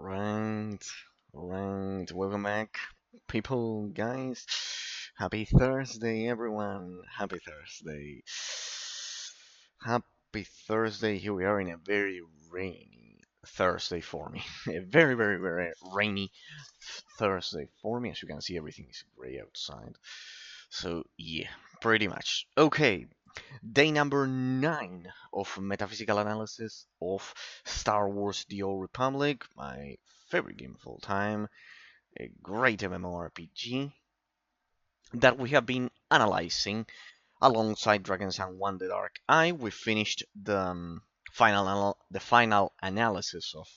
Right, right. Welcome back, people, guys. Happy Thursday, everyone. Happy Thursday. Happy Thursday. Here we are in a very rainy Thursday for me. A very, very, very rainy Thursday for me. As you can see, everything is gray outside. So, yeah, pretty much. Okay, day number 9 of metaphysical analysis of Star Wars The Old Republic, my favorite game of all time, a great MMORPG that we have been analyzing alongside Dragons and One the Dark Eye. We finished the final analysis of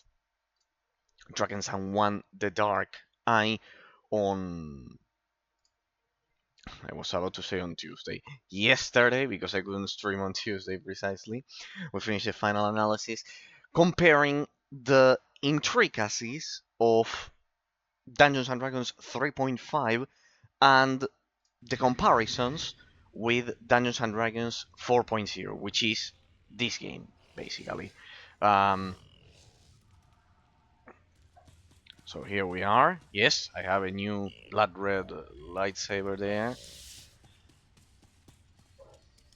Dragons and One the Dark Eye on I was about to say on Tuesday. Yesterday, because I couldn't stream on Tuesday precisely, we finished the final analysis comparing the intricacies of Dungeons and Dragons 3.5 and the comparisons with Dungeons and Dragons 4.0, which is this game, basically. Um, so here we are. Yes, I have a new blood red lightsaber there.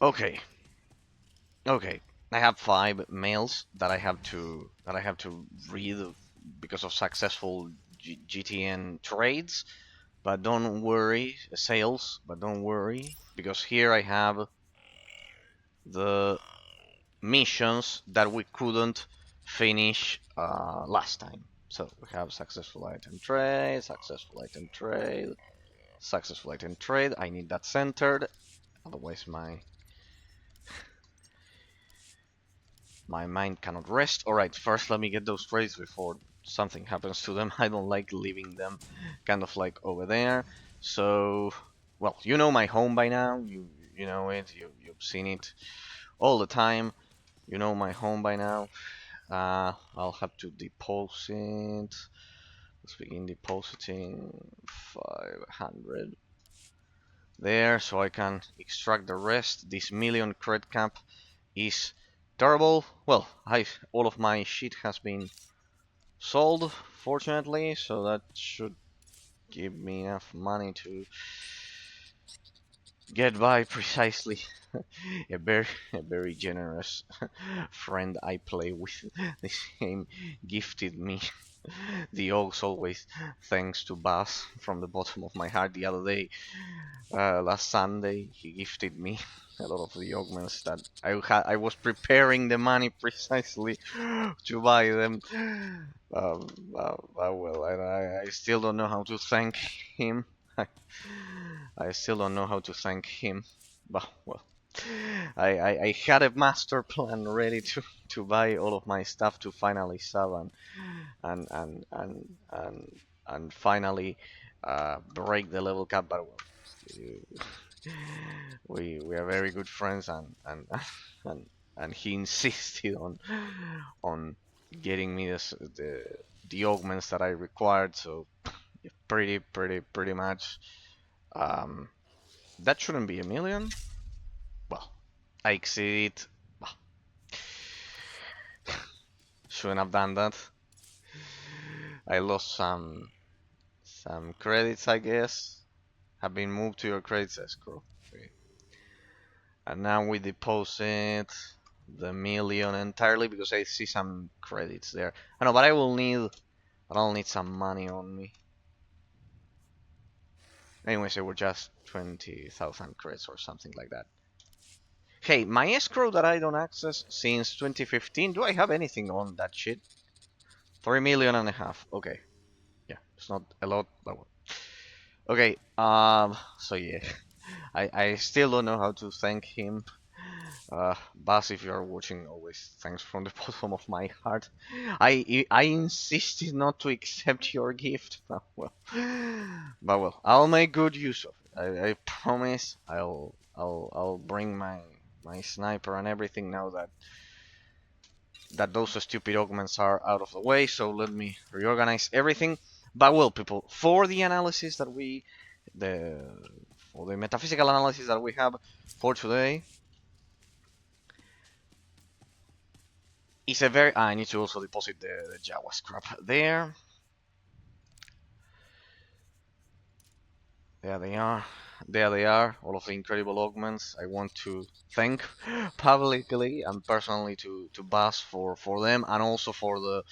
Okay, Okay, I have 5 mails that I have to read because of successful GTN trades. But don't worry, sales. But don't worry because here I have the missions that we couldn't finish last time. So we have successful item trade, successful item trade, successful item trade. I need that centered, otherwise my mind cannot rest. Alright, first let me get those trades before something happens to them. I don't like leaving them kind of like over there. So, well, you know my home by now. You know it. You've seen it all the time. You know my home by now. I'll have to deposit. Let's begin depositing 500 there so I can extract the rest. This million credit cap is terrible. Well, all of my shit has been sold, fortunately, so that should give me enough money to get by precisely. a very generous friend I play with this game gifted me the Oaks always, thanks to Bass from the bottom of my heart. The other day, last Sunday, he gifted me a lot of the augments that I was preparing the money precisely to buy them. Well, I still don't know how to thank him. I still don't know how to thank him. But well, I had a master plan ready to buy all of my stuff to finally sell and and and and, and finally break the level cap. But well, we are very good friends, and and he insisted on getting me the augments that I required. So pretty much. Um, that shouldn't be a million. Well, I exceeded. Well, shouldn't have done that. I lost some credits, I guess. Have been moved to your credits escrow. Okay. And now we deposit the million entirely because I see some credits there. I know, but I'll need some money on me. Anyways, they were just 20,000 credits or something like that. Hey, my escrow that I don't access since 2015, do I have anything on that shit? 3 million and a half. Okay. Yeah, it's not a lot, but well. Okay, so yeah. I still don't know how to thank him. Bas, if you are watching, always thanks from the bottom of my heart. I insisted not to accept your gift, but well, I'll make good use of it. I promise. I'll bring my sniper and everything now that those stupid augments are out of the way. So let me reorganize everything. But well, people, for the analysis that for the metaphysical analysis that we have for today. it's a very. I need to also deposit the Java scrap there. There they are. There they are. All of the incredible augments. I want to thank publicly and personally to Bas for them and also for the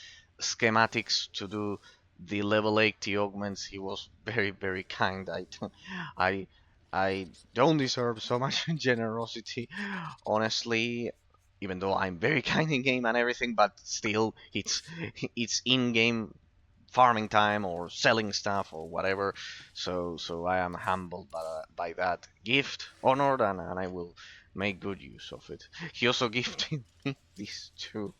schematics to do the level 80 augments. He was very kind. I I don't deserve so much generosity, honestly. Even though I'm very kind in game and everything, but still, it's in game farming time or selling stuff or whatever. So I am humbled by that gift, honored, and I will make good use of it. He also gifted me these two.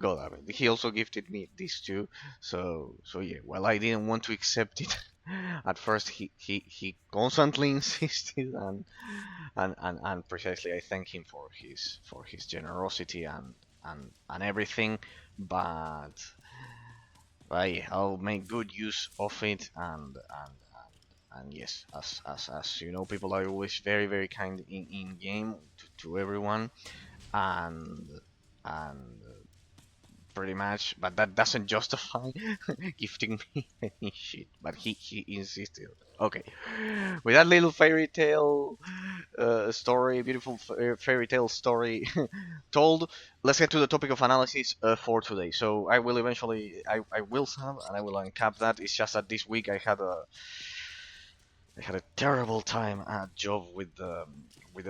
God damn it. He also gifted me these two. So yeah, well, I didn't want to accept it. At first, he constantly insisted, and precisely I thank him for his generosity and everything. But I'll make good use of it, and yes, as you know, people are always very kind in game to everyone, and and pretty much, but that doesn't justify gifting me any shit. But he insisted. Okay, with that little fairy tale story, beautiful fairy tale story told, let's get to the topic of analysis for today. So I will eventually, I will have, and I will uncap that. It's just that this week I had a terrible time at job with the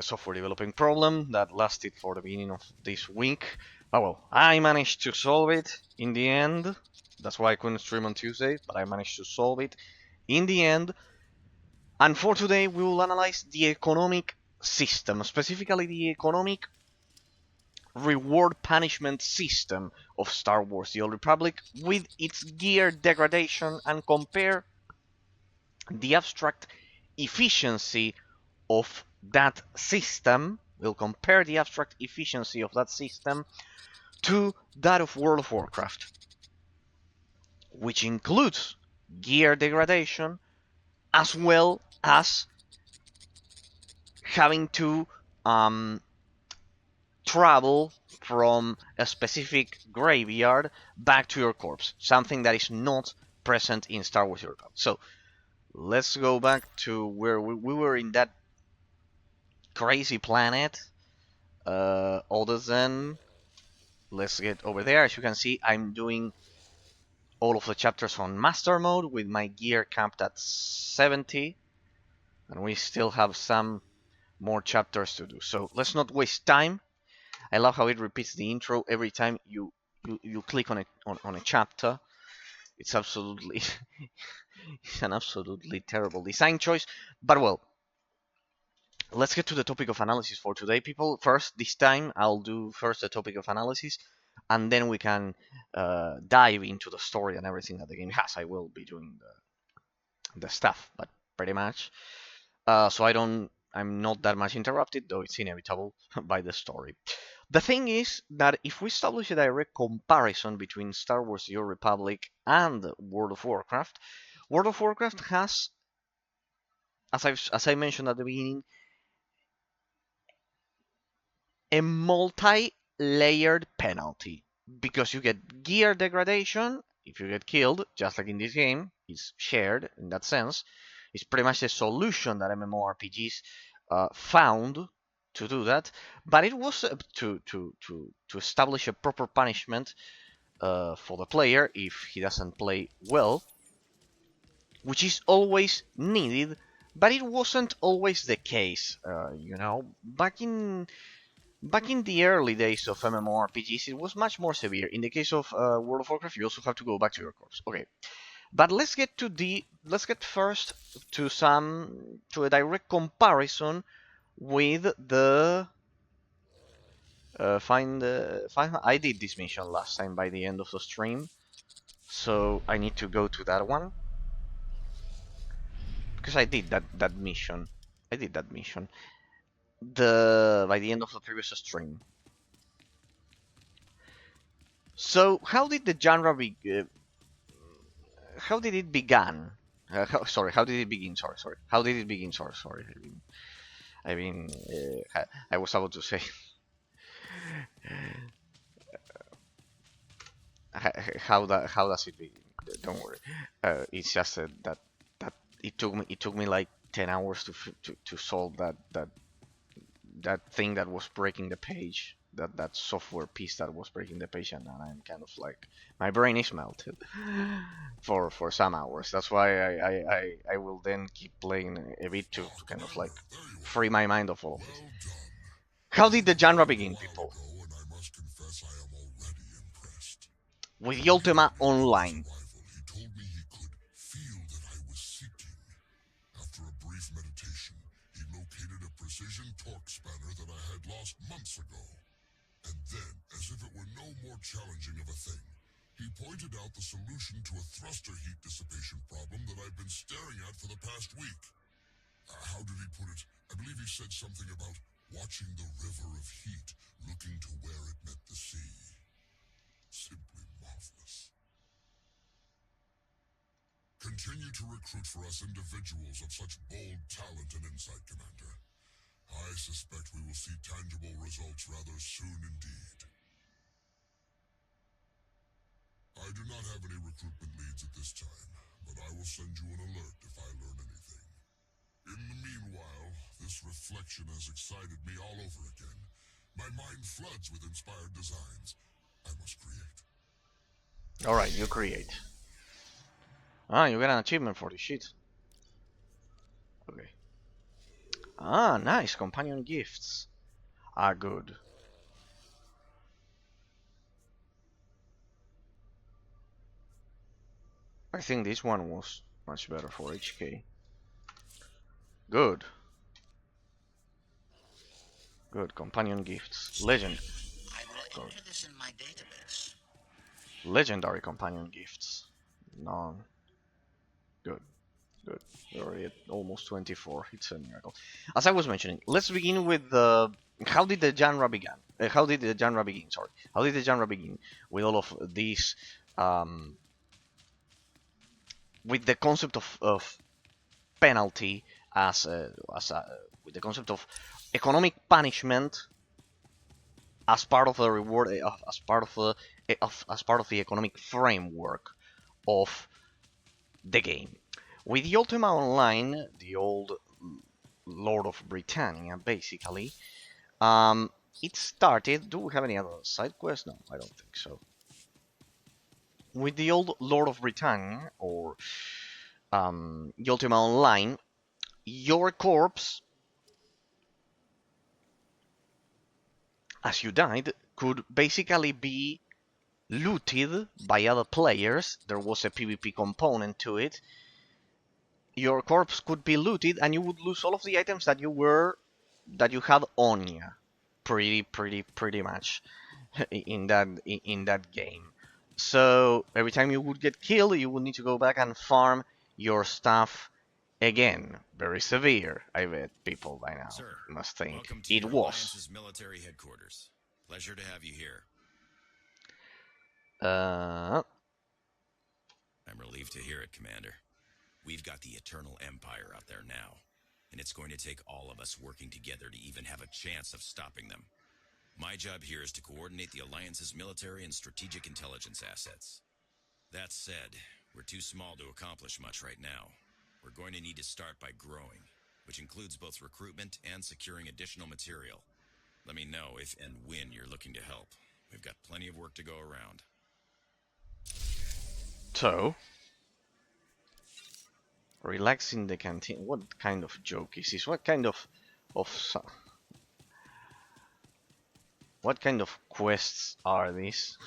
software developing problem that lasted for the beginning of this week. Oh well, I managed to solve it in the end. That's why I couldn't stream on Tuesday, but I managed to solve it in the end. And for today, we will analyze the economic system, specifically the economic reward punishment system of Star Wars The Old Republic with its gear degradation and compare the abstract efficiency of that system. We'll compare the abstract efficiency of that system to that of World of Warcraft, which includes gear degradation as well as having to travel from a specific graveyard back to your corpse, something that is not present in Star Wars Europe. So let's go back to where we were in that crazy planet. Other than, let's get over there. As you can see, I'm doing all of the chapters on master mode with my gear capped at 70, and we still have some more chapters to do. So let's not waste time. I love how it repeats the intro every time you click on a chapter. It's absolutely it's an absolutely terrible design choice. But well, let's get to the topic of analysis for today, people. First, this time I'll do first the topic of analysis, and then we can dive into the story and everything that the game has. I will be doing the stuff, but pretty much. So I'm not that much interrupted, though it's inevitable by the story. The thing is that if we establish a direct comparison between Star Wars The Old Republic and World of Warcraft has, as I mentioned at the beginning, a multi-layered penalty because you get gear degradation if you get killed, just like in this game. It's shared in that sense. It's pretty much a solution that MMORPGs found to do that, but it was to establish a proper punishment for the player if he doesn't play well, which is always needed, but it wasn't always the case. Back in the early days of MMORPGs, it was much more severe. In the case of World of Warcraft, you also have to go back to your corpse. Okay, but let's get first to a direct comparison with the I did this mission last time by the end of the stream, so I need to go to that one because I did that mission. I did that mission by the end of the previous stream. So how did the genre how did it begin? How did it begin? Sorry. How did it begin? Sorry. I was about to say. how does it be? Don't worry. It's just that it took me like 10 hours to solve that thing that was breaking the page. That software piece that was breaking the page, and I'm kind of like my brain is melted for some hours. That's why I will then keep playing a bit to kind of like free my mind of all of this. How did the genre begin, people? With the Ultima Online. After a brief meditation, he located a precision torque spanner that I had lost months ago. And then, as if it were no more challenging of a thing, he pointed out the solution to a thruster heat dissipation problem that I've been staring at for the past week. How did he put it? I believe he said something about watching the river of heat, looking to where it met the sea. Simply marvelous. Continue to recruit for us individuals of such bold talent and insight, Commander. I suspect we will see tangible results rather soon indeed. I do not have any recruitment leads at this time, but I will send you an alert if I learn anything. In the meanwhile, this reflection has excited me all over again. My mind floods with inspired designs. I must create. Alright, you create. Ah, you get an achievement for this shit. Okay. Ah, nice. Companion gifts are good. I think this one was much better for HK. Good. Good. Companion gifts. Legend. I will enter this in my database. Legendary companion gifts. None. Good. Good. We're already at almost 24. It's a miracle. As I was mentioning, let's begin with the... How did the genre begin? How did the genre begin? Sorry. How did the genre begin with all of these... with the concept of penalty with the concept of economic punishment as part of the reward as part of the economic framework of the game. With the Ultima Online, the old Lord of Britannia, basically, it started. Do we have any other side quests? No, I don't think so. With the old Lord of Britannia, or the Ultima Online, your corpse, as you died, could basically be looted by other players. There was a PvP component to it. Your corpse could be looted, and you would lose all of the items that you had on you. Pretty much in that game. So every time you would get killed, you would need to go back and farm your stuff again. Very severe, I bet people by now Sir, must think welcome to it your was. Alliance's military headquarters. Pleasure to have you here. Uh, I'm relieved to hear it, Commander. We've got the Eternal Empire out there now, and it's going to take all of us working together to even have a chance of stopping them. My job here is to coordinate the Alliance's military and strategic intelligence assets. That said, we're too small to accomplish much right now. We're going to need to start by growing, which includes both recruitment and securing additional material. Let me know if and when you're looking to help. We've got plenty of work to go around. so, relax in the canteen. What kind of joke is this? What kind of what kind of quests are these?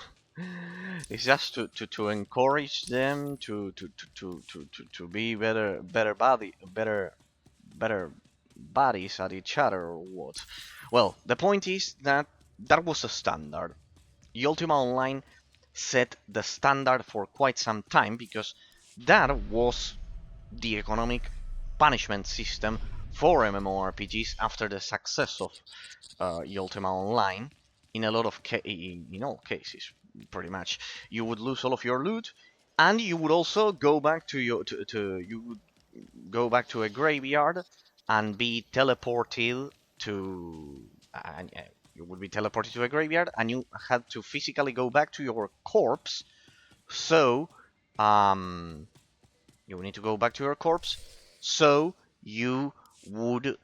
It's just to encourage them to be better bodies at each other, or what? Well, the point is that that was a standard. Ultima Online set the standard for quite some time, because that was the economic punishment system for MMORPGs after the success of Ultima Online. In a lot of in all cases, pretty much, you would lose all of your loot, and you would also go back to you would go back to a graveyard and be teleported to you would be teleported to a graveyard, and you had to physically go back to your corpse So, you need to go back to your corpse. So you would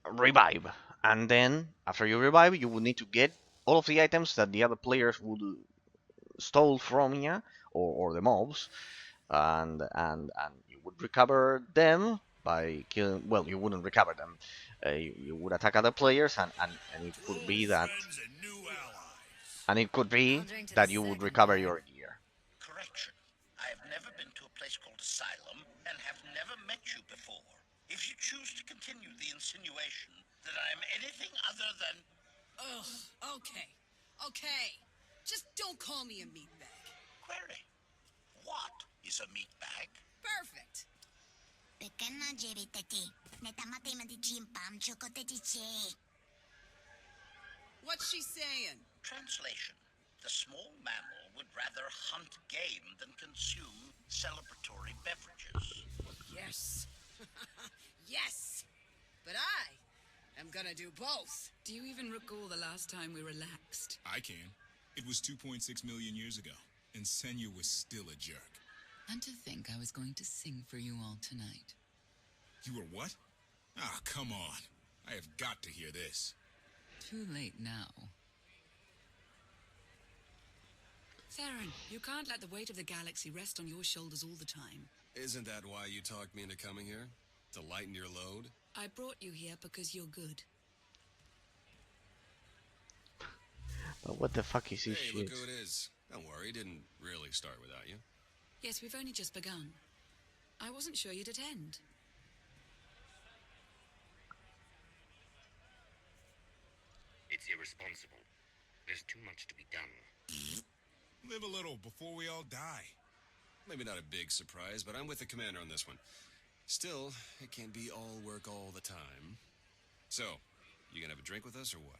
revive, and then after you revive, you would need to get all of the items that the other players would stole from you, or the mobs, and you would recover them by killing. Well, you wouldn't recover them. You would attack other players, and it To could old be that, friends and new allies. and it could be I'll drink to the that you would second recover plan. your gear. Correction. I have never been to a place called Asylum and have never met you before. If you choose to continue the insinuation that I am anything other than... Ugh, okay. Okay. Just don't call me a meatbag. Query. What is a meat bag? Perfect. What's she saying? Translation. The small mammal would rather hunt game than consume celebratory beverages. Yes. Yes. But I am gonna do both. Do you even recall the last time we relaxed? I can. It was 2.6 million years ago, and Senya was still a jerk. And to think I was going to sing for you all tonight. You were what? Ah, come on. I have got to hear this. Too late now. Theron, you can't let the weight of the galaxy rest on your shoulders all the time. Isn't that why you talked me into coming here? To lighten your load? I brought you here because you're good. But what the fuck is this Hey, shit? look who it is. Don't worry, didn't really start without you. Yes, we've only just begun. I wasn't sure you'd attend. It's irresponsible. There's too much to be done. Live a little before we all die. Maybe not a big surprise, but I'm with the commander on this one. Still, it can't be all work all the time. So, you gonna have a drink with us or what?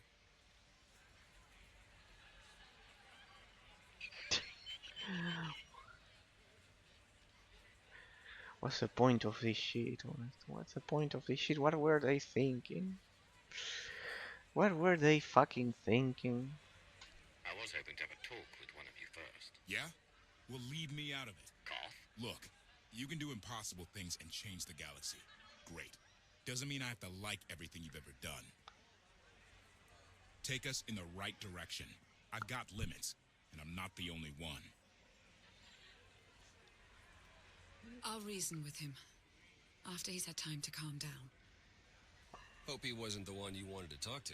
What's the point of this shit? What's the point of this shit? What were they thinking? What were they fucking thinking? I was hoping to have a talk with one of you first. Yeah? Well, leave me out of it. Cough? Look, you can do impossible things and change the galaxy. Great. Doesn't mean I have to like everything you've ever done. Take us in the right direction. I've got limits, and I'm not the only one. I'll reason with him. After he's had time to calm down. Hope he wasn't the one you wanted to talk to.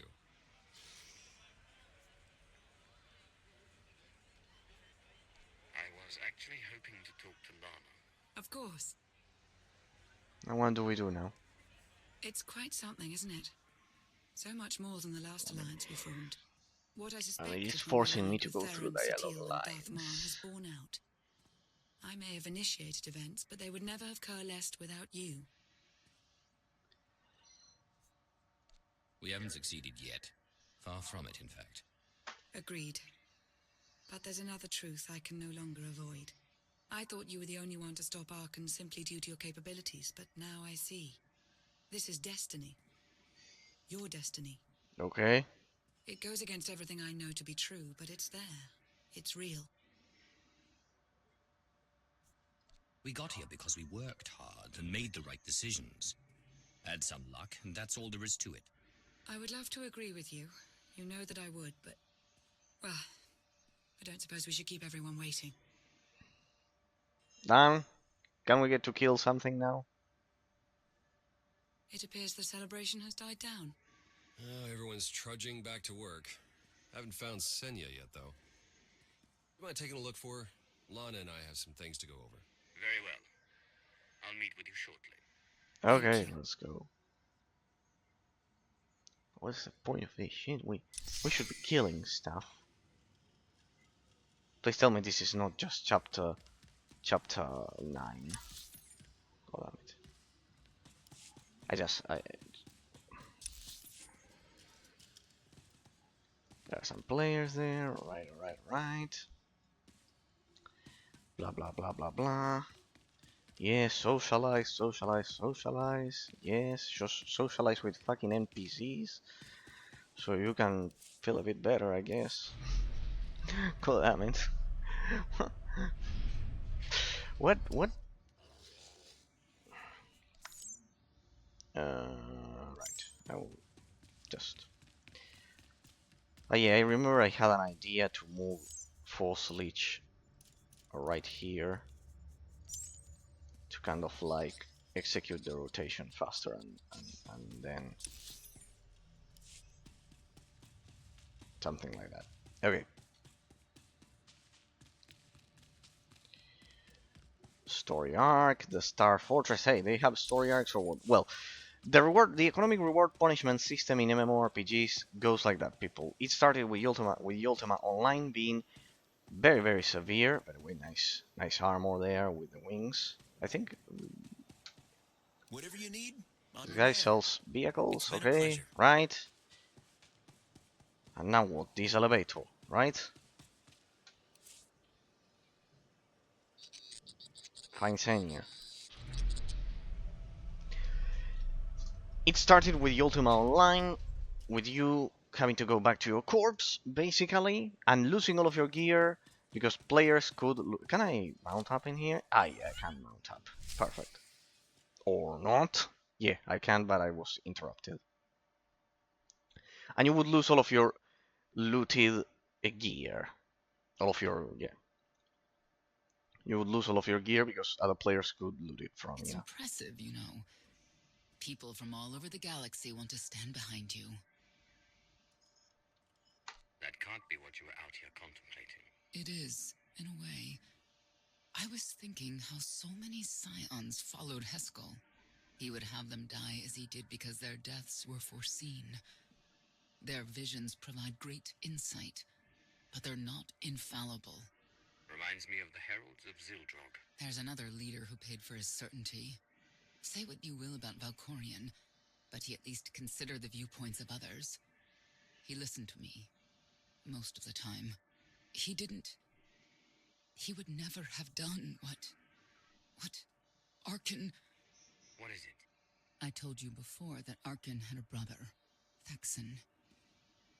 I was actually hoping to talk to Lana. Of course. And what do we do now? It's quite something, isn't it? So much more than the last alliance we formed. What I suspect he's is forcing me to go through dialogue Darth Maul lines. has borne out. I may have initiated events, but they would never have coalesced without you. We haven't succeeded yet. Far from it, in fact. Agreed. But there's another truth I can no longer avoid. I thought you were the only one to stop Arkan simply due to your capabilities, but now I see. This is destiny. Your destiny. Okay. It goes against everything I know to be true, but it's there. It's real. We got here because we worked hard and made the right decisions. Had some luck, and that's all there is to it. I would love to agree with you. You know that I would, but... Well, I don't suppose we should keep everyone waiting. Dan, can we get to kill something now? It appears the celebration has died down. Everyone's trudging back to work. Haven't found Senya yet, though. You mind taking a look for her? Lana and I have some things to go over. Very well. I'll meet with you shortly. Okay, let's go. What's the point of this shit? We should be killing stuff. Please tell me this is not just chapter 9. Oh, damn it. There are some players there. Right. Blah blah blah blah blah. Yes, socialize. Yes, just socialize with fucking NPCs, so you can feel a bit better, I guess. God damn it. What? Right. I will just. Oh yeah, I remember I had an idea to move Force Leech right here to kind of like execute the rotation faster and then something like that. Okay. Story arc, the Star Fortress. Hey, they have story arcs or what? Well, the economic reward punishment system in MMORPGs goes like that, people. It started with Ultima Online being very severe. By the way, nice armor there with the wings. I think Whatever you need, I'm this your guy man. sells It's vehicles, been a okay, pleasure. right? And now what? This elevator, right? Fine senior. It started with Ultima Online, with you having to go back to your corpse, basically, and losing all of your gear, because players could... Can I mount up in here? Ah, yeah, I can mount up. Perfect. Or not. Yeah, I can, but I was interrupted. And you would lose all of your looted gear. All of your... yeah. You would lose all of your gear because other players could loot it from It's you. impressive, you know. People from all over the galaxy want to stand behind you. That can't be what you were out here contemplating. It is, in a way. I was thinking how so many scions followed Heskel. He would have them die as he did because their deaths were foreseen. Their visions provide great insight, but they're not infallible. Reminds me of the Heralds of Zildrog. There's another leader who paid for his certainty. Say what you will about Valkorion, but he at least considered the viewpoints of others. He listened to me, most of the time. He would never have done what Arkin... What is it? I told you before that Arkin had a brother, Thexan.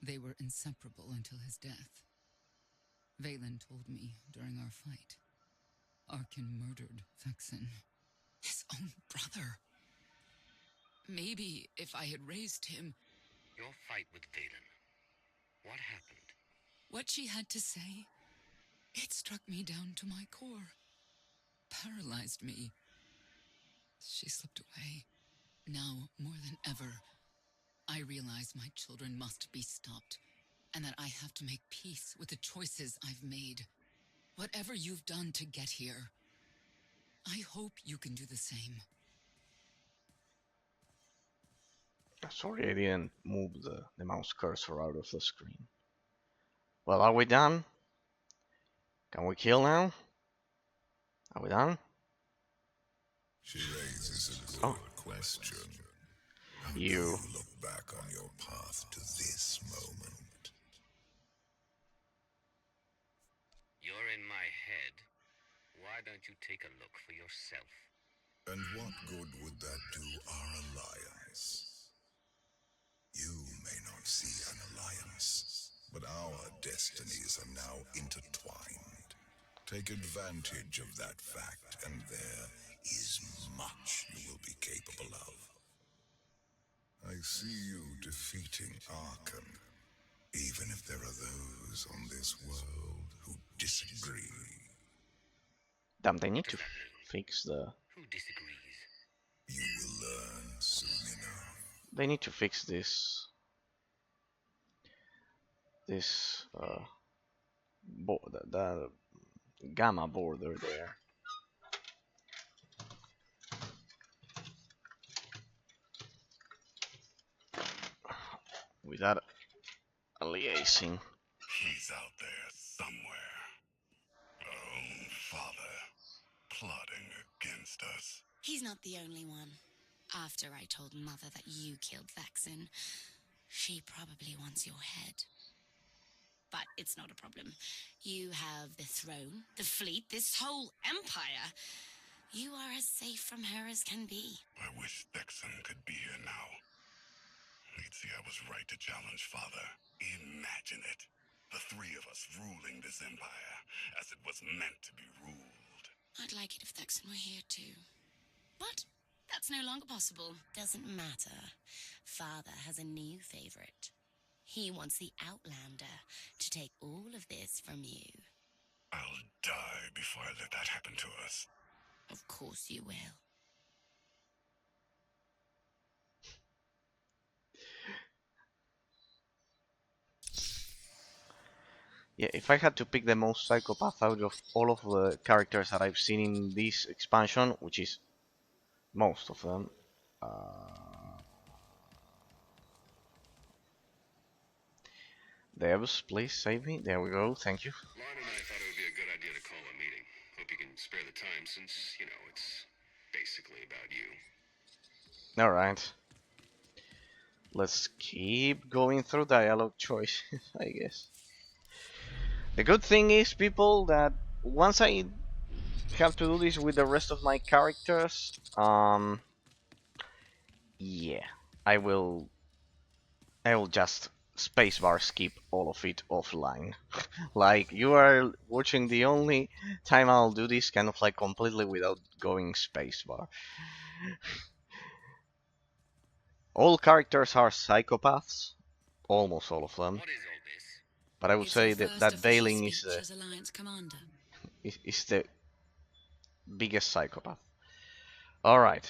They were inseparable until his death. Valen told me during our fight. Arkin murdered Thexan. His own brother. Maybe if I had raised him... Your fight with Valen. What happened? What she had to say, it struck me down to my core. Paralyzed me. She slipped away. Now, more than ever, I realize my children must be stopped, and that I have to make peace with the choices I've made. Whatever you've done to get here, I hope you can do the same. Sorry I didn't move the mouse cursor out of the screen. Well, are we done? Can we kill now? Are we done? She raises a good question. How do you look back on your path to this moment? You're in my head. Why don't you take a look for yourself? And what good would that do our alliance? You may not see an alliance, but our destinies are now intertwined. Take advantage of that fact, and there is much you will be capable of. I see you defeating Arkan, even if there are those on this world who disagree. Damn, they need to fix the... Who disagrees? You will learn soon enough. They need to fix this the gamma border there. Without aliasing. He's out there somewhere. Our own father, plotting against us. He's not the only one. After I told Mother that you killed Thexan, she probably wants your head. But it's not a problem. You have the throne, the fleet, this whole empire. You are as safe from her as can be. I wish Thexan could be here now. He'd see I was right to challenge Father. Imagine it. The three of us ruling this empire, as it was meant to be ruled. I'd like it if Thexan were here too. But that's no longer possible. Doesn't matter. Father has a new favorite. He wants the Outlander to take all of this from you. I'll die before I let that happen to us. Of course you will. Yeah, if I had to pick the most psychopath out of all of the characters that I've seen in this expansion, which is most of them, Devs, please save me. There we go. Thank you. Lon and I thought it would be a good idea to call a meeting. Hope you can spare the time since, you know, it's basically about you. All right. Let's keep going through dialogue choices, I guess. The good thing is, people, that once I have to do this with the rest of my characters, yeah, I will just spacebar skip all of it offline. Like, you are watching the only time I'll do this kind of like completely without going spacebar. All characters are psychopaths, almost all of them. What is all this? But I would It's say your that first that official Veiling speech as Alliance Commander. is the biggest psychopath. All right.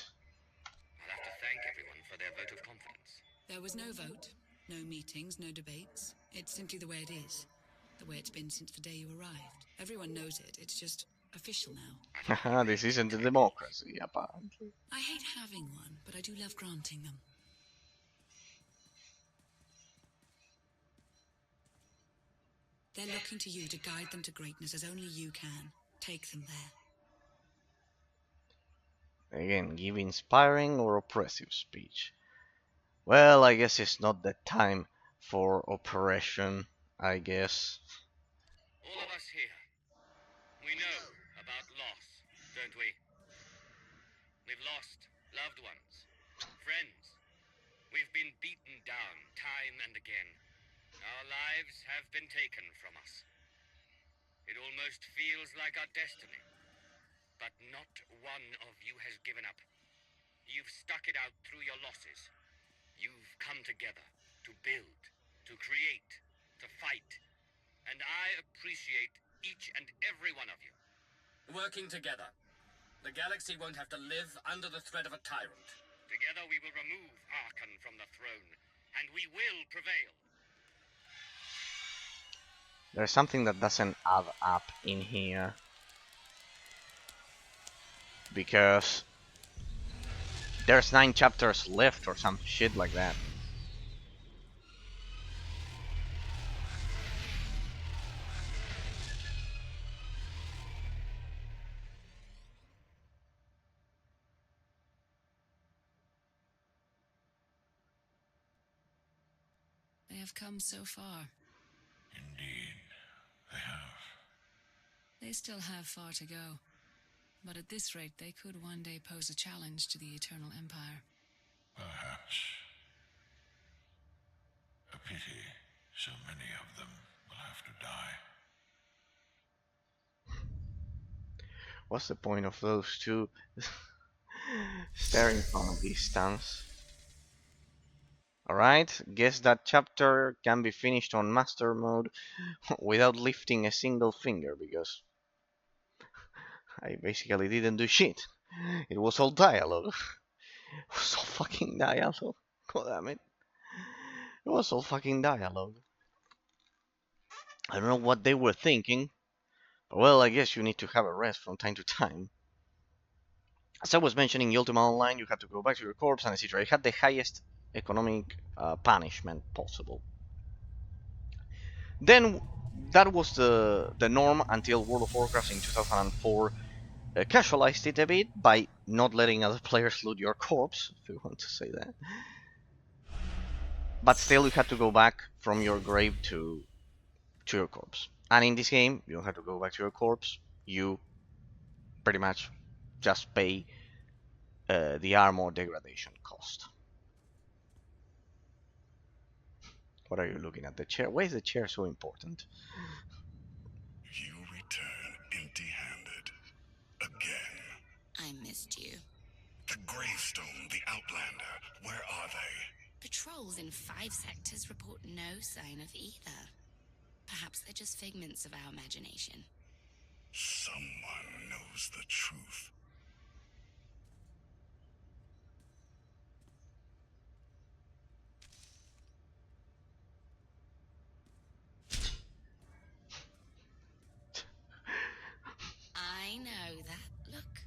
I'll have to thank everyone for their vote of confidence. There was no vote, no meetings, no debates. It's simply the way it is. The way it's been since the day you arrived. Everyone knows it. It's just official now. This isn't a democracy, apparently. I hate having one, but I do love granting them. They're looking to you to guide them to greatness as only you can. Take them there. Again, give inspiring or oppressive speech. Well, I guess it's not the time for oppression, I guess. All of us here, we know about loss, don't we? We've lost loved ones, friends. We've been beaten down time and again. Our lives have been taken from us. It almost feels like our destiny. But not one of you has given up. You've stuck it out through your losses. You've come together to build, to create, to fight. And I appreciate each and every one of you. Working together, the galaxy won't have to live under the threat of a tyrant. Together we will remove Archon from the throne, and we will prevail. There's something that doesn't add up in here. Because there's 9 chapters left or some shit like that. They have come so far. Indeed, they have. They still have far to go. But at this rate, they could one day pose a challenge to the Eternal Empire. Perhaps. A pity so many of them will have to die. What's the point of those two staring from a distance? Alright, guess that chapter can be finished on master mode without lifting a single finger, because I basically didn't do shit. It was all dialogue. It was all fucking dialogue. God damn it. It was all fucking dialogue. I don't know what they were thinking. But well, I guess you need to have a rest from time to time. As I was mentioning, in Ultima Online, you had to go back to your corpse and etc. It had the highest economic punishment possible. Then that was the norm until World of Warcraft in 2004 casualized it a bit by not letting other players loot your corpse, if you want to say that. But still, you had to go back from your grave to your corpse. And in this game, you don't have to go back to your corpse. You pretty much just pay the armor degradation cost. What are you looking at? The chair? Why is the chair so important? You return. empty-handed. Again. I missed you. The Gravestone, the Outlander, where are they? Patrols in 5 sectors report no sign of either. Perhaps they're just figments of our imagination. Someone knows the truth. I know that look.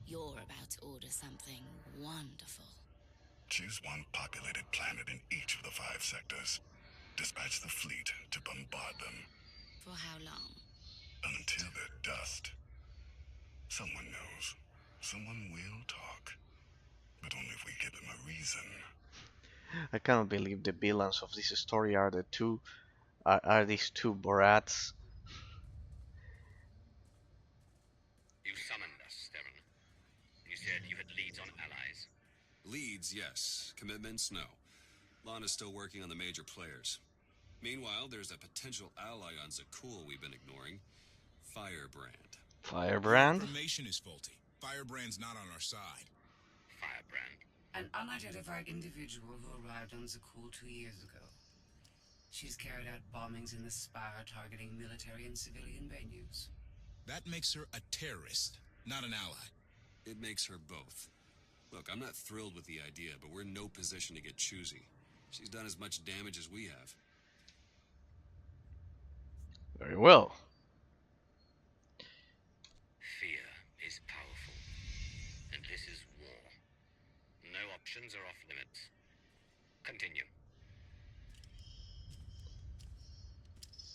You're about to order something wonderful. Choose one populated planet in each of the 5 sectors. Dispatch the fleet to bombard them. For how long? Until they're dust. Someone knows. Someone will talk. But only if we give them a reason. I cannot believe the villains of this story are these two brats. You summoned us, Stern. You said you had leads on allies. Leads, yes. Commitments, no. Lana's still working on the major players. Meanwhile, there's a potential ally on Zakul we've been ignoring. Firebrand. Firebrand? Your information is faulty. Firebrand's not on our side. Firebrand. An unidentified individual who arrived on Zakul 2 years ago. She's carried out bombings in the Spire targeting military and civilian venues. That makes her a terrorist, not an ally. It makes her both. Look, I'm not thrilled with the idea, but we're in no position to get choosy. She's done as much damage as we have. Very well. Fear is powerful. And this is war. No options are off limits. Continue.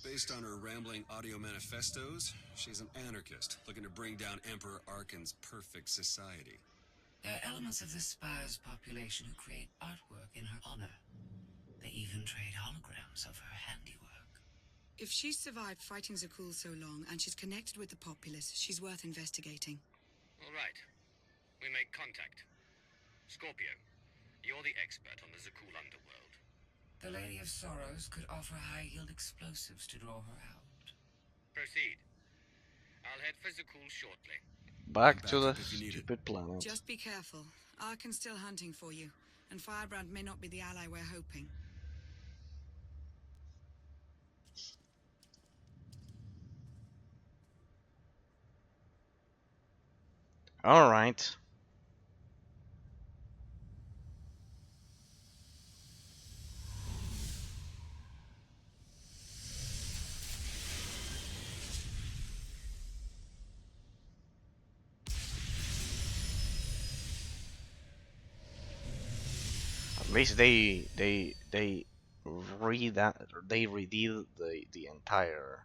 Based on her rambling audio manifestos, she's an anarchist looking to bring down Emperor Arkan's perfect society. There are elements of the Spire's population who create artwork in her honor. They even trade holograms of her handiwork. If she's survived fighting Zakul so long and she's connected with the populace, she's worth investigating. All right. We make contact. Scorpio, you're the expert on the Zakul underworld. The Lady of Sorrows could offer high-yield explosives to draw her out. Proceed. I'll head for Zakul shortly. Back to the stupid planet. Just be careful. Arkan's still hunting for you, and Firebrand may not be the ally we're hoping. Alright. At least they redid the entire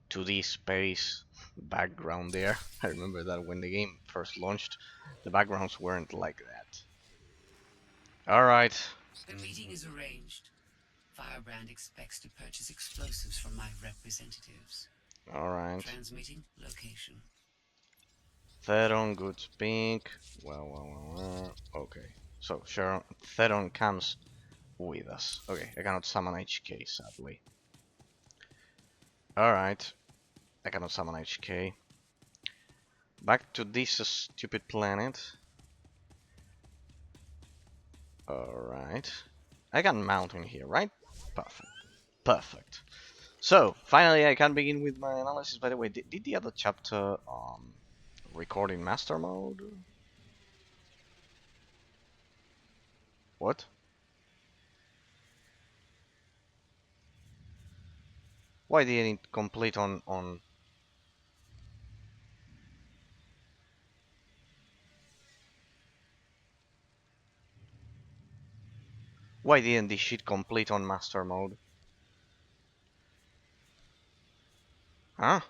2D space background there. I remember that when the game first launched, the backgrounds weren't like that. Alright. The meeting is arranged. Firebrand expects to purchase explosives from my representatives. Alright. Transmitting location. Theron, good pink. Well. Okay. So, sure, Theron comes with us. Okay, I cannot summon HK, sadly. Alright. I cannot summon HK. Back to this stupid planet. Alright. I can mount in here, right? Perfect. Perfect. So, finally I can begin with my analysis. By the way, did the other chapter record in master mode? What? Why didn't it complete on Why didn't this shit complete on master mode? Huh?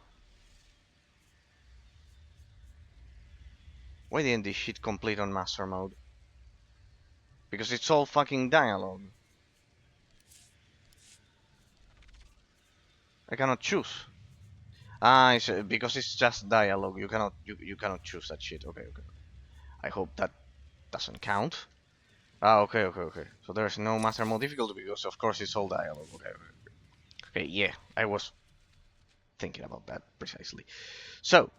Why didn't this shit complete on master mode? Because it's all fucking dialogue. I cannot choose. Ah, it's, because it's just dialogue. You cannot choose that shit. Okay. I hope that doesn't count. Ah, okay. So there's no master mode difficulty because of course it's all dialogue. Okay. Yeah, I was thinking about that precisely. So,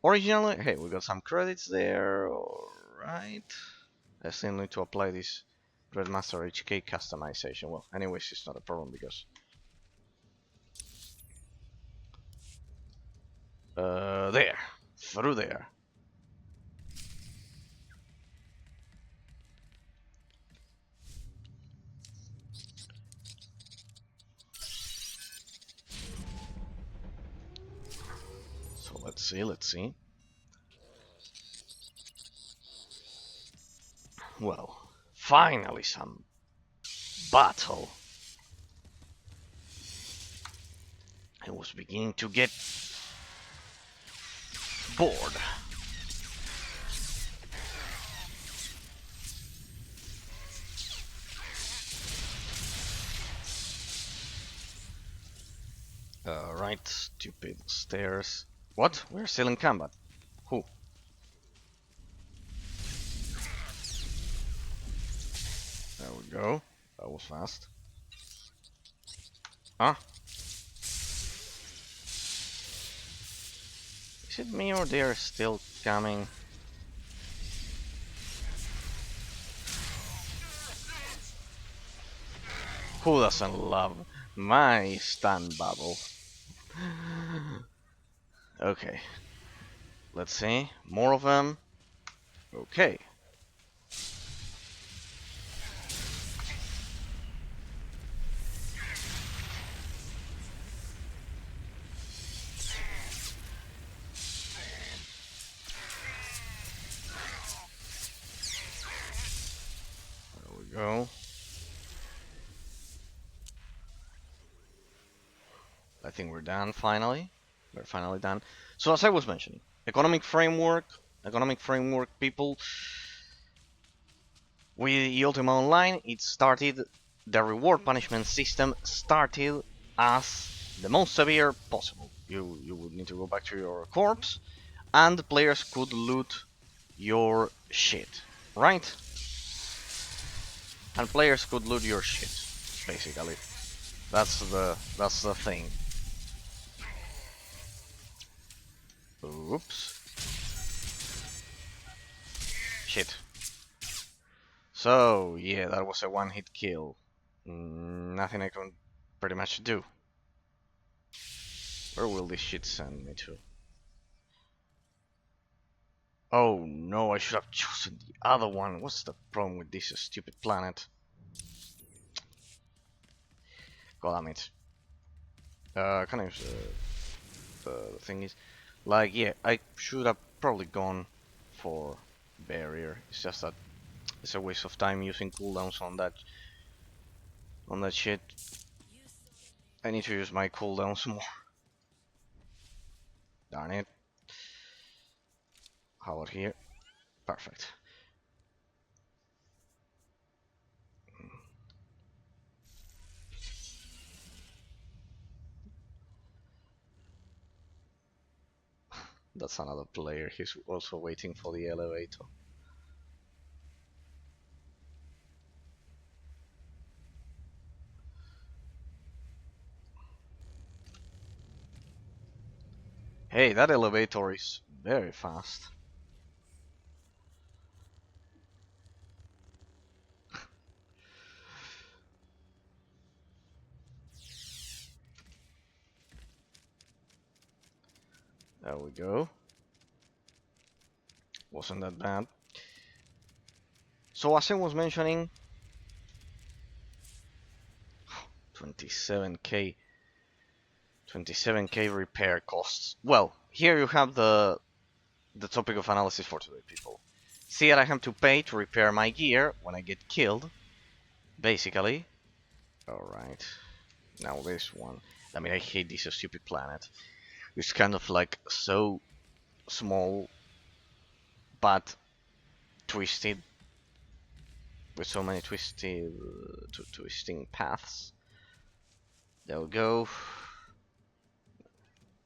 originally, hey, we got some credits there. Alright. I still need to apply this Gridmaster HK customization. Well, anyways, it's not a problem because there, through there. So let's see. Well, finally some battle. I was beginning to get bored. Right, stupid stairs. What? We're still in combat. Who? There we go. That was fast. Huh? Is it me or they're still coming? Who doesn't love my stun bubble? Okay. Let's see. More of them. Okay. There we go. I think we're done finally. We're finally done. So as I was mentioning, economic framework people, with Ultima Online, it started, the reward punishment system started as the most severe possible. You would need to go back to your corpse, and players could loot your shit, right? And players could loot your shit, basically. That's the thing. Oops. Shit. So, yeah, that was a one-hit kill. Nothing I can pretty much do. Where will this shit send me to? Oh no, I should have chosen the other one. What's the problem with this stupid planet? God damn it. Can I use the thing is, like, yeah, I should have probably gone for barrier. It's just that it's a waste of time using cooldowns on that shit. I need to use my cooldowns more. Darn it. How about here? Perfect. That's another player. He's also waiting for the elevator. Hey, that elevator is very fast. There we go. Wasn't that bad. So as I was mentioning, 27k 27k repair costs. Well, here you have the topic of analysis for today, people. See that I have to pay to repair my gear when I get killed, basically. Alright. Now this one. I mean, I hate this stupid planet. It's kind of like so small, but twisted, with so many twisting paths. There we go.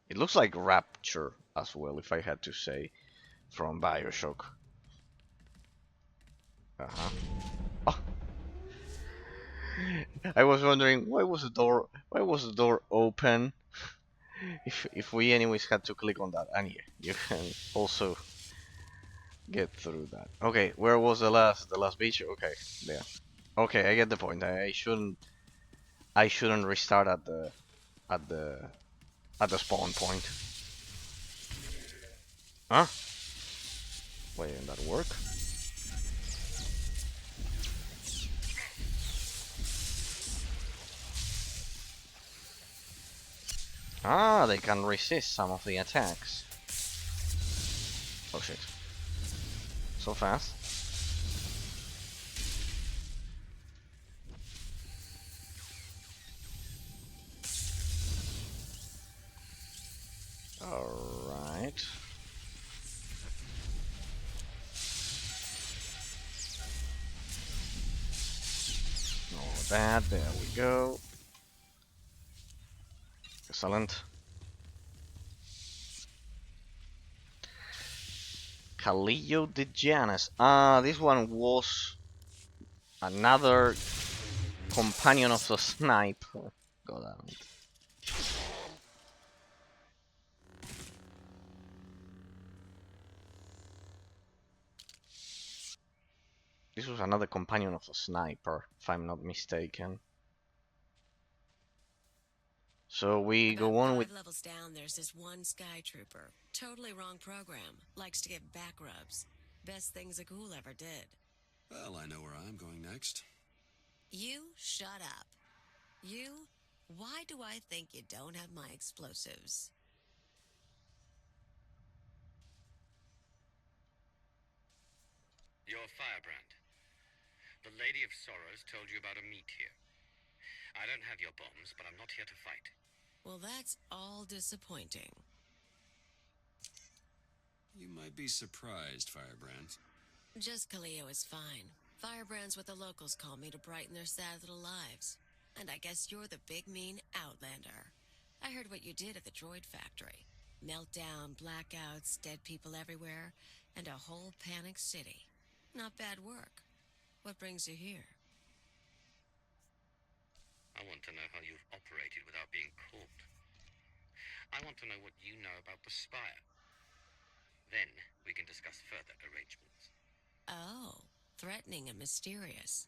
It looks like Rapture as well, if I had to say, from Bioshock. Oh. I was wondering why was the door open? if we anyways had to click on that, and yeah, you can also get through that. Okay, where was the last beach? Okay, there. Okay, I get the point. I shouldn't restart at the at the spawn point. Huh? Wait, did that work? Ah, they can resist some of the attacks. Oh shit. So fast. Alright. All that, there we go. Excellent. Calillo de Janus. Ah, this one was another companion of the sniper. God damn it. This was another companion of the sniper, if I'm not mistaken. So we About go on with 5 levels down, there's this one sky trooper. Totally wrong program. Likes to get back rubs. Best things a ghoul ever did. Well, I know where I'm going next. You shut up. You? Why do I think you don't have my explosives? You're Firebrand. The Lady of Sorrows told you about a meet here. I don't have your bombs, but I'm not here to fight. Well, that's all disappointing. You might be surprised, Firebrand. Just Kaleo is fine. Firebrand's what the locals call me to brighten their sad little lives. And I guess you're the big mean Outlander. I heard what you did at the droid factory. Meltdown, blackouts, dead people everywhere, and a whole panicked city. Not bad work. What brings you here? I want to know how you've operated without being caught. I want to know what you know about the Spire. Then we can discuss further arrangements. Oh, threatening and mysterious.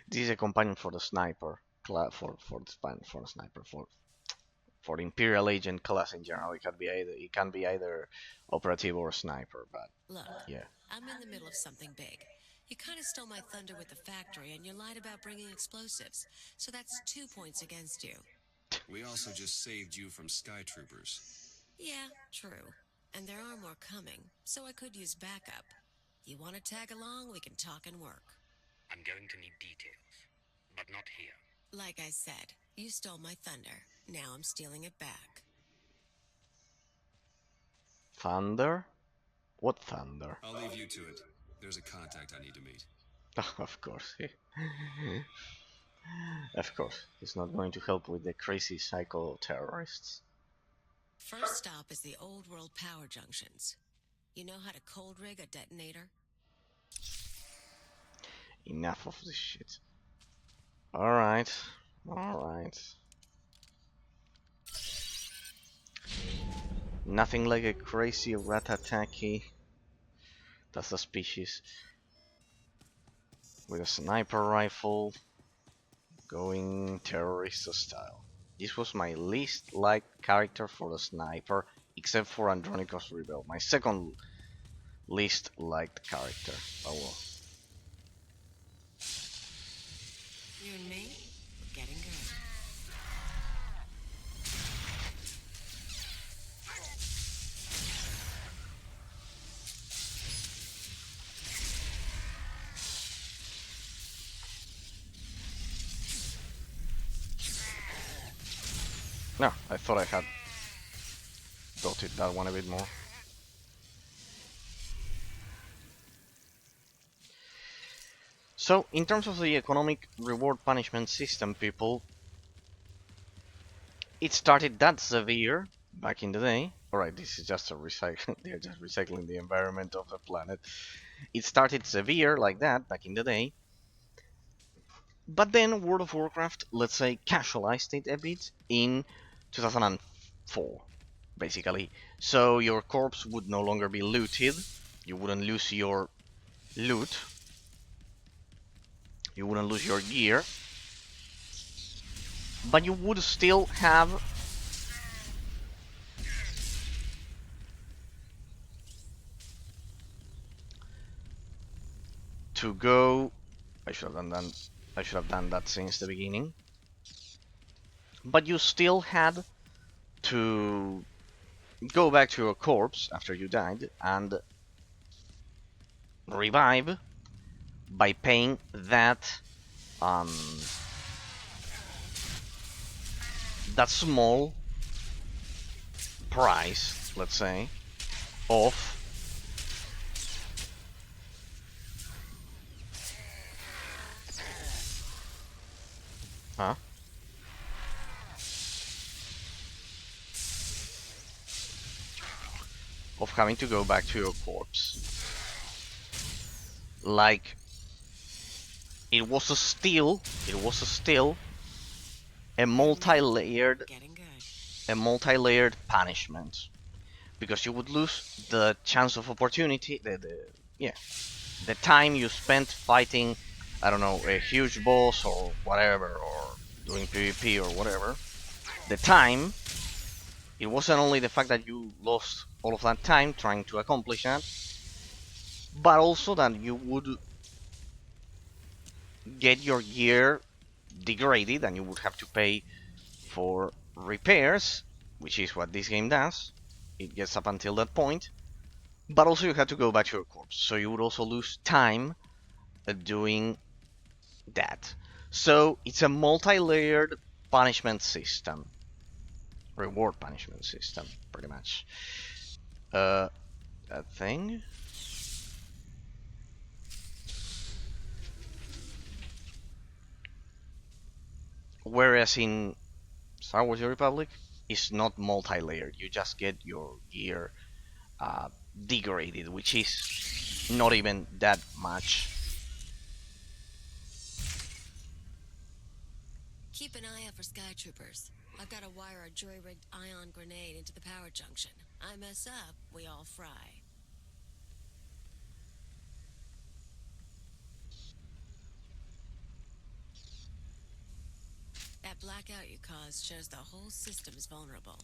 this is a companion for the sniper class for the sniper for the Imperial agent class in general. It can be either operative or sniper, but Look, yeah. I'm in the middle of something big. You kind of stole my thunder with the factory, and you lied about bringing explosives. So that's 2 points against you. We also just saved you from sky troopers. Yeah, true. And there are more coming, so I could use backup. You want to tag along, we can talk and work. I'm going to need details, but not here. Like I said, you stole my thunder. Now I'm stealing it back. Thunder? What thunder? I'll leave you to it. There's a contact I need to meet. Of course. Of course. He's not going to help with the crazy psycho terrorists. First stop is the old world power junctions. You know how to cold rig a detonator? Enough of this shit. Alright. Alright. Nothing like a crazy rat-a-tacky. That's the species. With a sniper rifle. Going terrorist style. This was my least liked character for the sniper, except for Andronicus Rebel. My second least liked character. Oh well. You and me? We're getting good. No, I thought I had dotted that one a bit more. So, in terms of the economic reward punishment system, people, it started that severe back in the day. Alright, this is just a recycle. They're just recycling the environment of the planet. It started severe like that back in the day. But then World of Warcraft, let's say, casualized it a bit in 2004, basically. So your corpse would no longer be looted, you wouldn't lose your loot, you wouldn't lose your gear, but you would still have to go. I should have done that since the beginning. But you still had to go back to your corpse after you died and revive by paying um, that small price, let's say, of huh? Of having to go back to your corpse. Like it was still a multi-layered punishment, because you would lose the chance of opportunity, the time you spent fighting, I don't know, a huge boss or whatever, or doing PvP or whatever. The time, it wasn't only the fact that you lost all of that time trying to accomplish that, but also that you would get your gear degraded and you would have to pay for repairs, which is what this game does. It gets up until that point, but also you had to go back to your corpse, so you would also lose time doing that. So it's a multi-layered punishment system, reward punishment system, pretty much. That thing. Whereas in Star Wars: The Republic, it's not multi-layered. You just get your gear degraded, which is not even that much. Keep an eye out for sky troopers. I've got to wire a jury-rigged ion grenade into the power junction. I mess up, we all fry. That blackout you caused shows the whole system is vulnerable.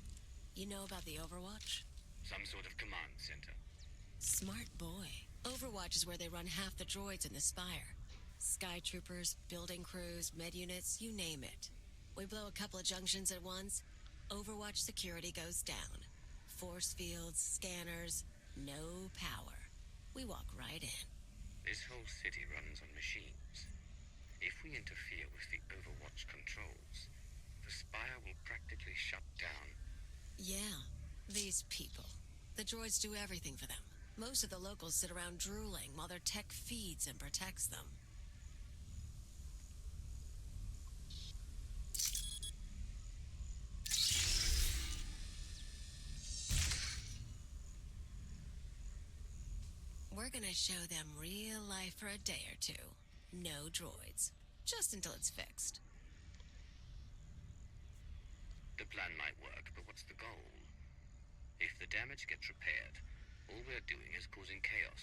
You know about the Overwatch? Some sort of command center. Smart boy. Overwatch is where they run half the droids in the Spire. Sky troopers, building crews, med units, you name it. We blow a couple of junctions at once, Overwatch security goes down. Force fields, scanners, no power. We walk right in. This whole city runs on machines. If we interfere with the Overwatch controls, the Spire will practically shut down. Yeah, these people. The droids do everything for them. Most of the locals sit around drooling while their tech feeds and protects them. We're gonna show them real life for a day or two. No droids. Just until it's fixed. The plan might work, but what's the goal? If the damage gets repaired, all we're doing is causing chaos.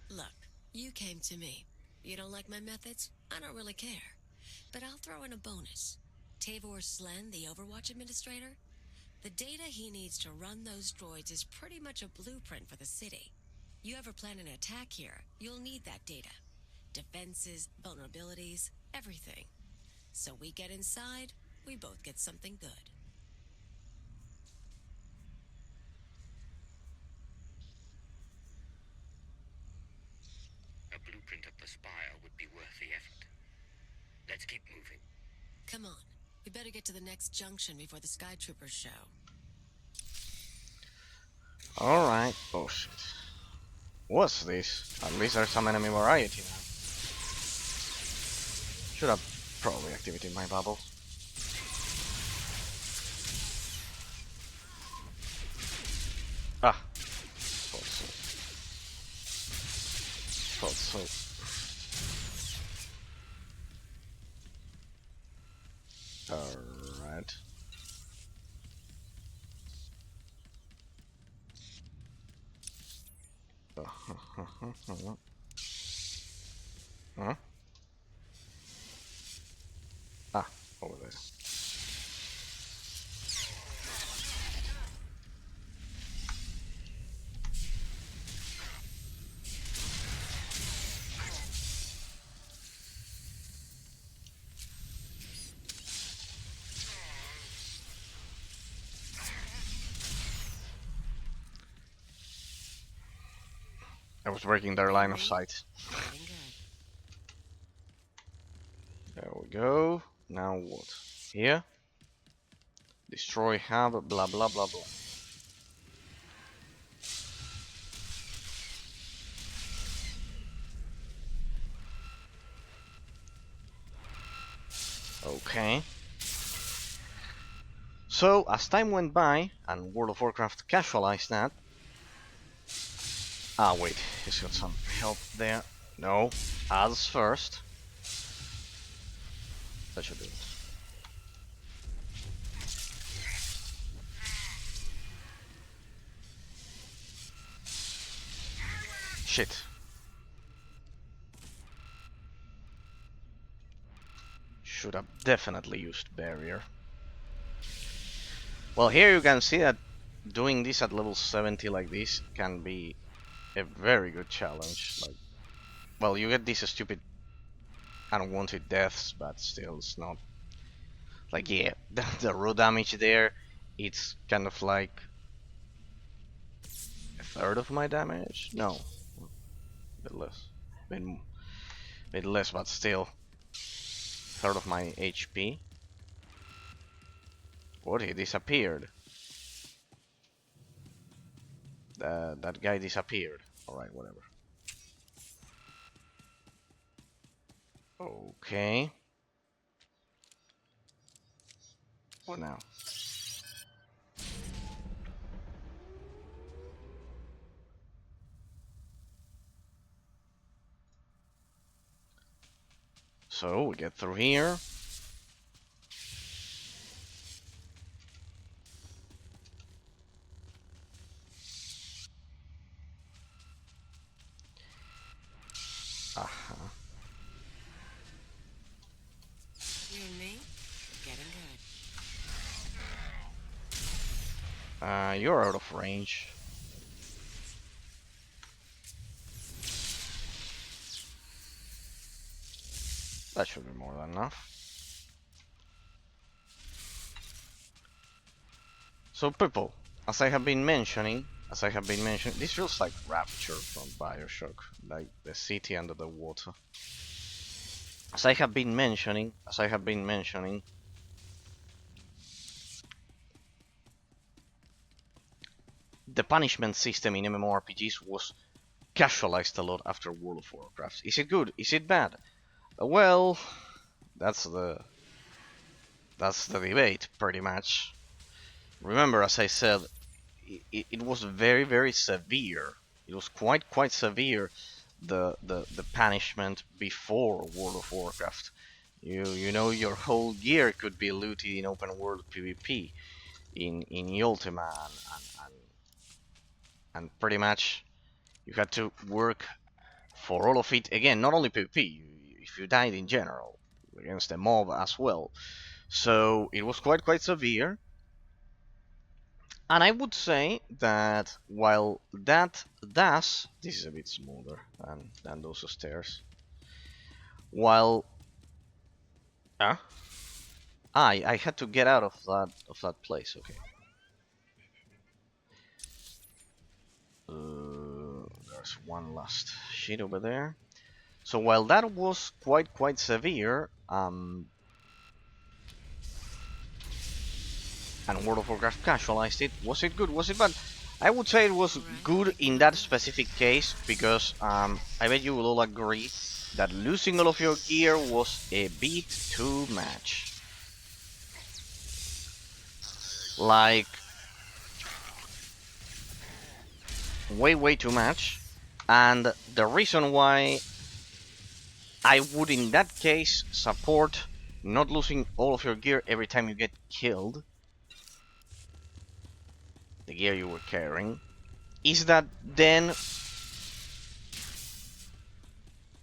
Look, you came to me. You don't like my methods? I don't really care. But I'll throw in a bonus. Tavor Slen, the Overwatch administrator? The data he needs to run those droids is pretty much a blueprint for the city. You ever plan an attack here, you'll need that data. Defenses, vulnerabilities, everything. So we get inside, we both get something good. A blueprint of the Spire would be worth the effort. Let's keep moving. Come on. We better get to the next junction before the Sky Troopers show. Alright. Oh shit. What's this? At least there's some enemy variety now. Should have probably activated my bubble. Ah. Thought so. Thought so. Alright. Huh? Ah, over there. I was breaking their line of sight. There we go. Now what? Here? Destroy hub, blah blah blah blah. Okay. So, as time went by, and World of Warcraft casualized that... Ah, wait, he's got some help there. No, us first. That should do it. Shit. Should have definitely used barrier. Well, here you can see that doing this at level 70 like this can be a very good challenge. Like, well, you get these stupid unwanted deaths, but still it's not... Like, yeah, the raw damage there, it's kind of like a third of my damage? No, a bit less. Bit less, but still. Third of my HP. What? He disappeared. That guy disappeared. Alright, whatever. Okay. What now? So, we get through here. Uh-huh. You and me? Getting good. You're out of range. That should be more than enough. So people, as I have been mentioning, this feels like Rapture from Bioshock, like the city under the water. As I have been mentioning, the punishment system in MMORPGs was casualized a lot after World of Warcraft. Is it good? Is it bad? Well, that's the debate, pretty much. Remember, as I said, it was very, very severe. It was quite severe. The punishment before World of Warcraft. You know, your whole gear could be looted in open world PvP, in Ultima, and pretty much you had to work for all of it again. Not only PvP, if you died in general against a mob as well. So it was quite severe. And I would say that while that does, this is a bit smoother than those stairs. While I had to get out of that place. Okay. There's one last sheet over there. So while that was quite severe, and World of Warcraft casualized it, was it good? Was it bad? I would say it was good in that specific case because I bet you will all agree that losing all of your gear was a bit too much. Like, way too much. And the reason why I would in that case support not losing all of your gear every time you get killed, the gear you were carrying, is that then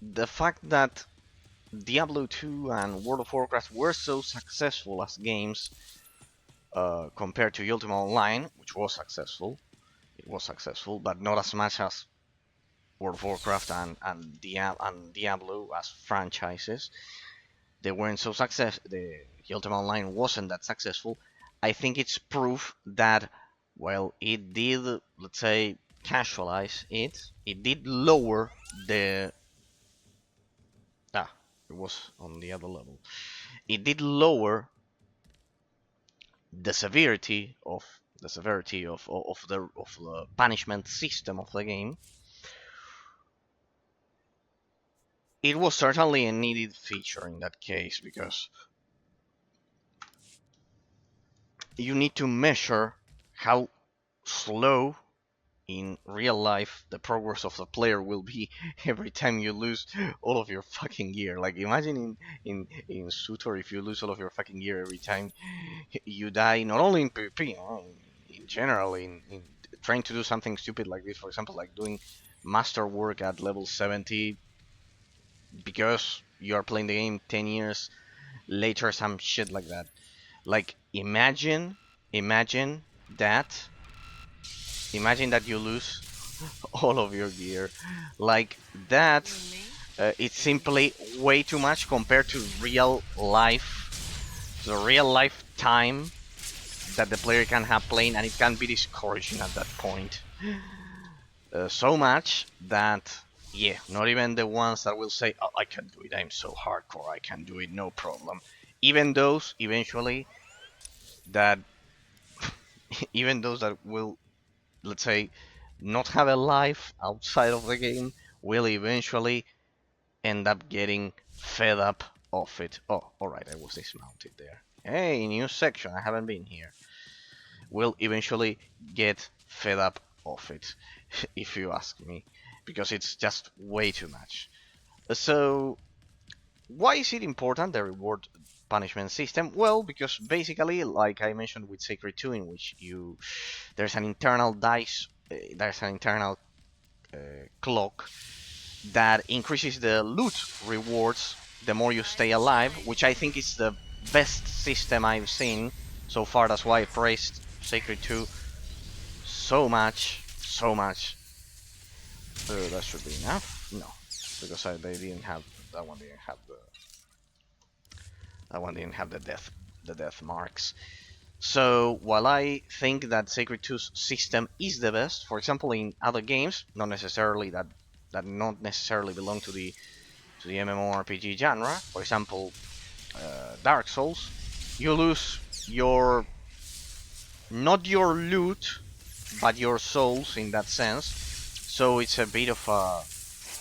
the fact that Diablo 2 and World of Warcraft were so successful as games compared to Ultima Online, which was successful. It was successful, but not as much as World of Warcraft and Diablo as franchises. They weren't so successful. The Ultima Online wasn't that successful. I think it's proof that, well, it did, let's say, casualize it. It did lower the... Ah, it was on the other level. It did lower the severity of the punishment system of the game. It was certainly a needed feature in that case, because you need to measure how slow in real life the progress of the player will be every time you lose all of your fucking gear. Like, imagine in SWTOR, if you lose all of your fucking gear every time you die, not only in PvP, in general, in trying to do something stupid like this, for example, like doing master work at level 70 because you are playing the game 10 years later, some shit like that. Like, imagine that imagine that you lose all of your gear like that. It's simply way too much compared to the real life time that the player can have playing, and it can be discouraging at that point. So much that, yeah, not even the ones that will say, oh, I can do it, I'm so hardcore, I can do it, no problem. Even those eventually that even those that will, let's say, not have a life outside of the game will eventually end up getting fed up of it. Oh, alright, I was dismounted there. Hey, new section, I haven't been here. Will eventually get fed up of it, if you ask me, because it's just way too much. So, why is it important, the reward punishment system? Well, because basically, like I mentioned with Sacred 2, in which there's an internal dice, there's an internal clock that increases the loot rewards the more you stay alive, which I think is the best system I've seen so far. That's why I praised Sacred 2 so much, so much. That should be enough. No, because they didn't have that one. Didn't have the death marks. So while I think that Sacred 2's system is the best, for example, in other games, not necessarily that not necessarily belong to the MMORPG genre, for example, Dark Souls, you lose not your loot, but your souls in that sense. So it's a bit of a,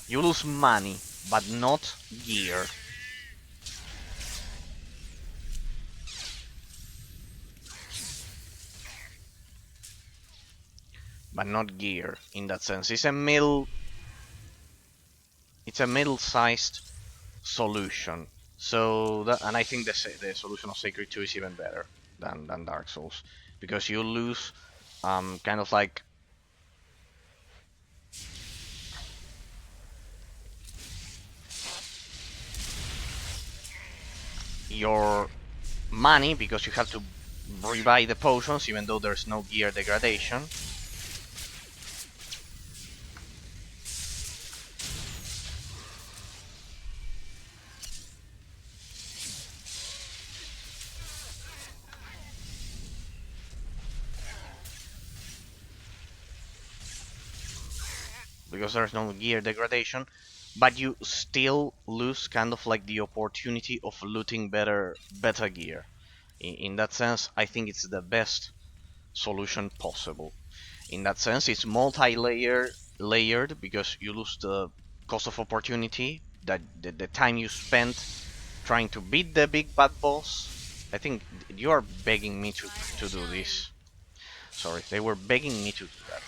you lose money, but not gear. But not gear in that sense. It's a middle-sized solution. So and I think the solution of Sacred 2 is even better than Dark Souls, because you lose kind of like your money, because you have to rebuy the potions even though there's no gear degradation. Because there's no gear degradation, but you still lose kind of like the opportunity of looting better gear. In that sense, I think it's the best solution possible. In that sense, it's layered because you lose the cost of opportunity, that the time you spent trying to beat the big bad boss. I think you are begging me to do this. Sorry, they were begging me to do that.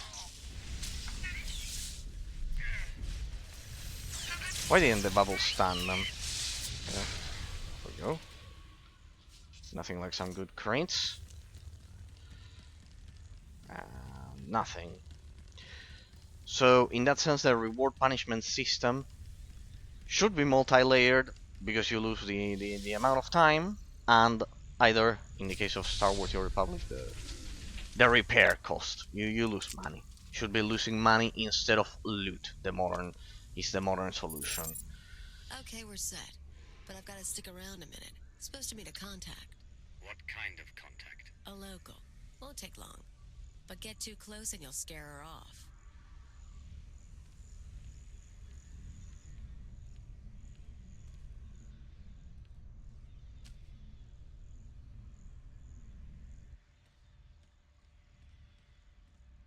Why didn't the bubble stun them? There we go. Nothing like some good crates. Nothing. So in that sense, the reward punishment system should be multi-layered because you lose the amount of time, and either in the case of Star Wars: The Old Republic, the repair cost. You lose money. Should be losing money instead of loot. The modern solution. Okay, we're set. But I've got to stick around a minute. Supposed to meet a contact. What kind of contact? A local. Won't take long. But get too close and you'll scare her off.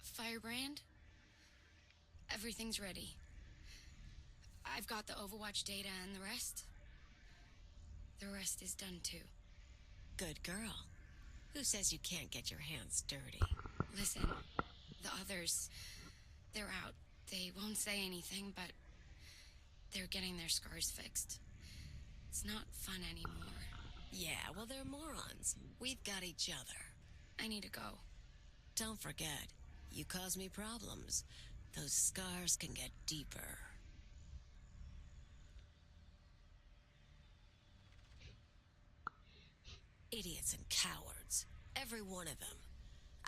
Firebrand? Everything's ready. I've got the Overwatch data and the rest. The rest is done too. Good girl. Who says you can't get your hands dirty? Listen, the others, they're out. They won't say anything, but they're getting their scars fixed. It's not fun anymore. Yeah, well, they're morons. We've got each other. I need to go. Don't forget, you cause me problems. Those scars can get deeper. Idiots and cowards. Every one of them.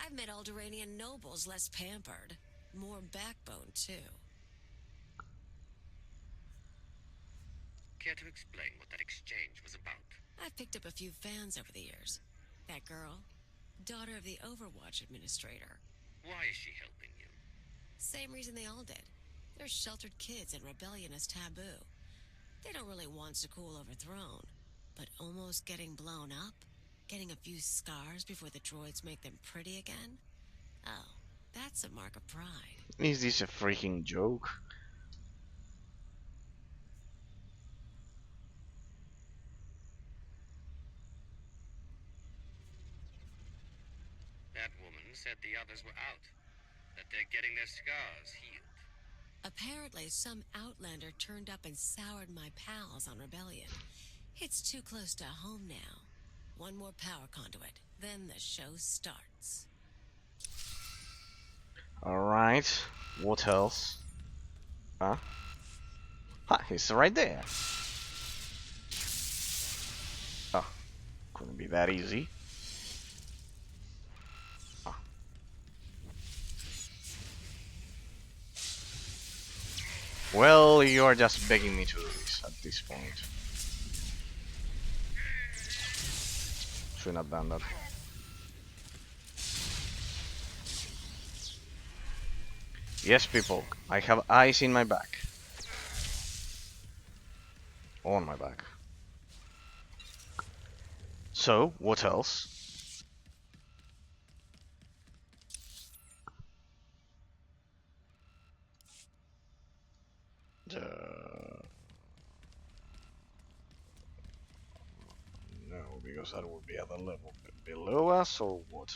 I've met Alderaanian nobles less pampered. More backbone, too. Care to explain what that exchange was about? I've picked up a few fans over the years. That girl, daughter of the Overwatch administrator. Why is she helping you? Same reason they all did. They're sheltered kids and rebellion is taboo. They don't really want Zakul overthrown, but almost getting blown up, getting a few scars before the droids make them pretty again. Oh, that's a mark of pride. Is this a freaking joke? That woman said the others were out, that they're getting their scars healed. Apparently, some outlander turned up and soured my pals on rebellion. It's too close to home now. One more power conduit, then the show starts. Alright, what else? Huh? Ha, he's right there. Oh, couldn't be that easy. Oh. Well, you are just begging me to do this at this point. Should not have done that. Yes, people, I have eyes in my back. On my back. So, what else? No, because that would be at the level below us, or what?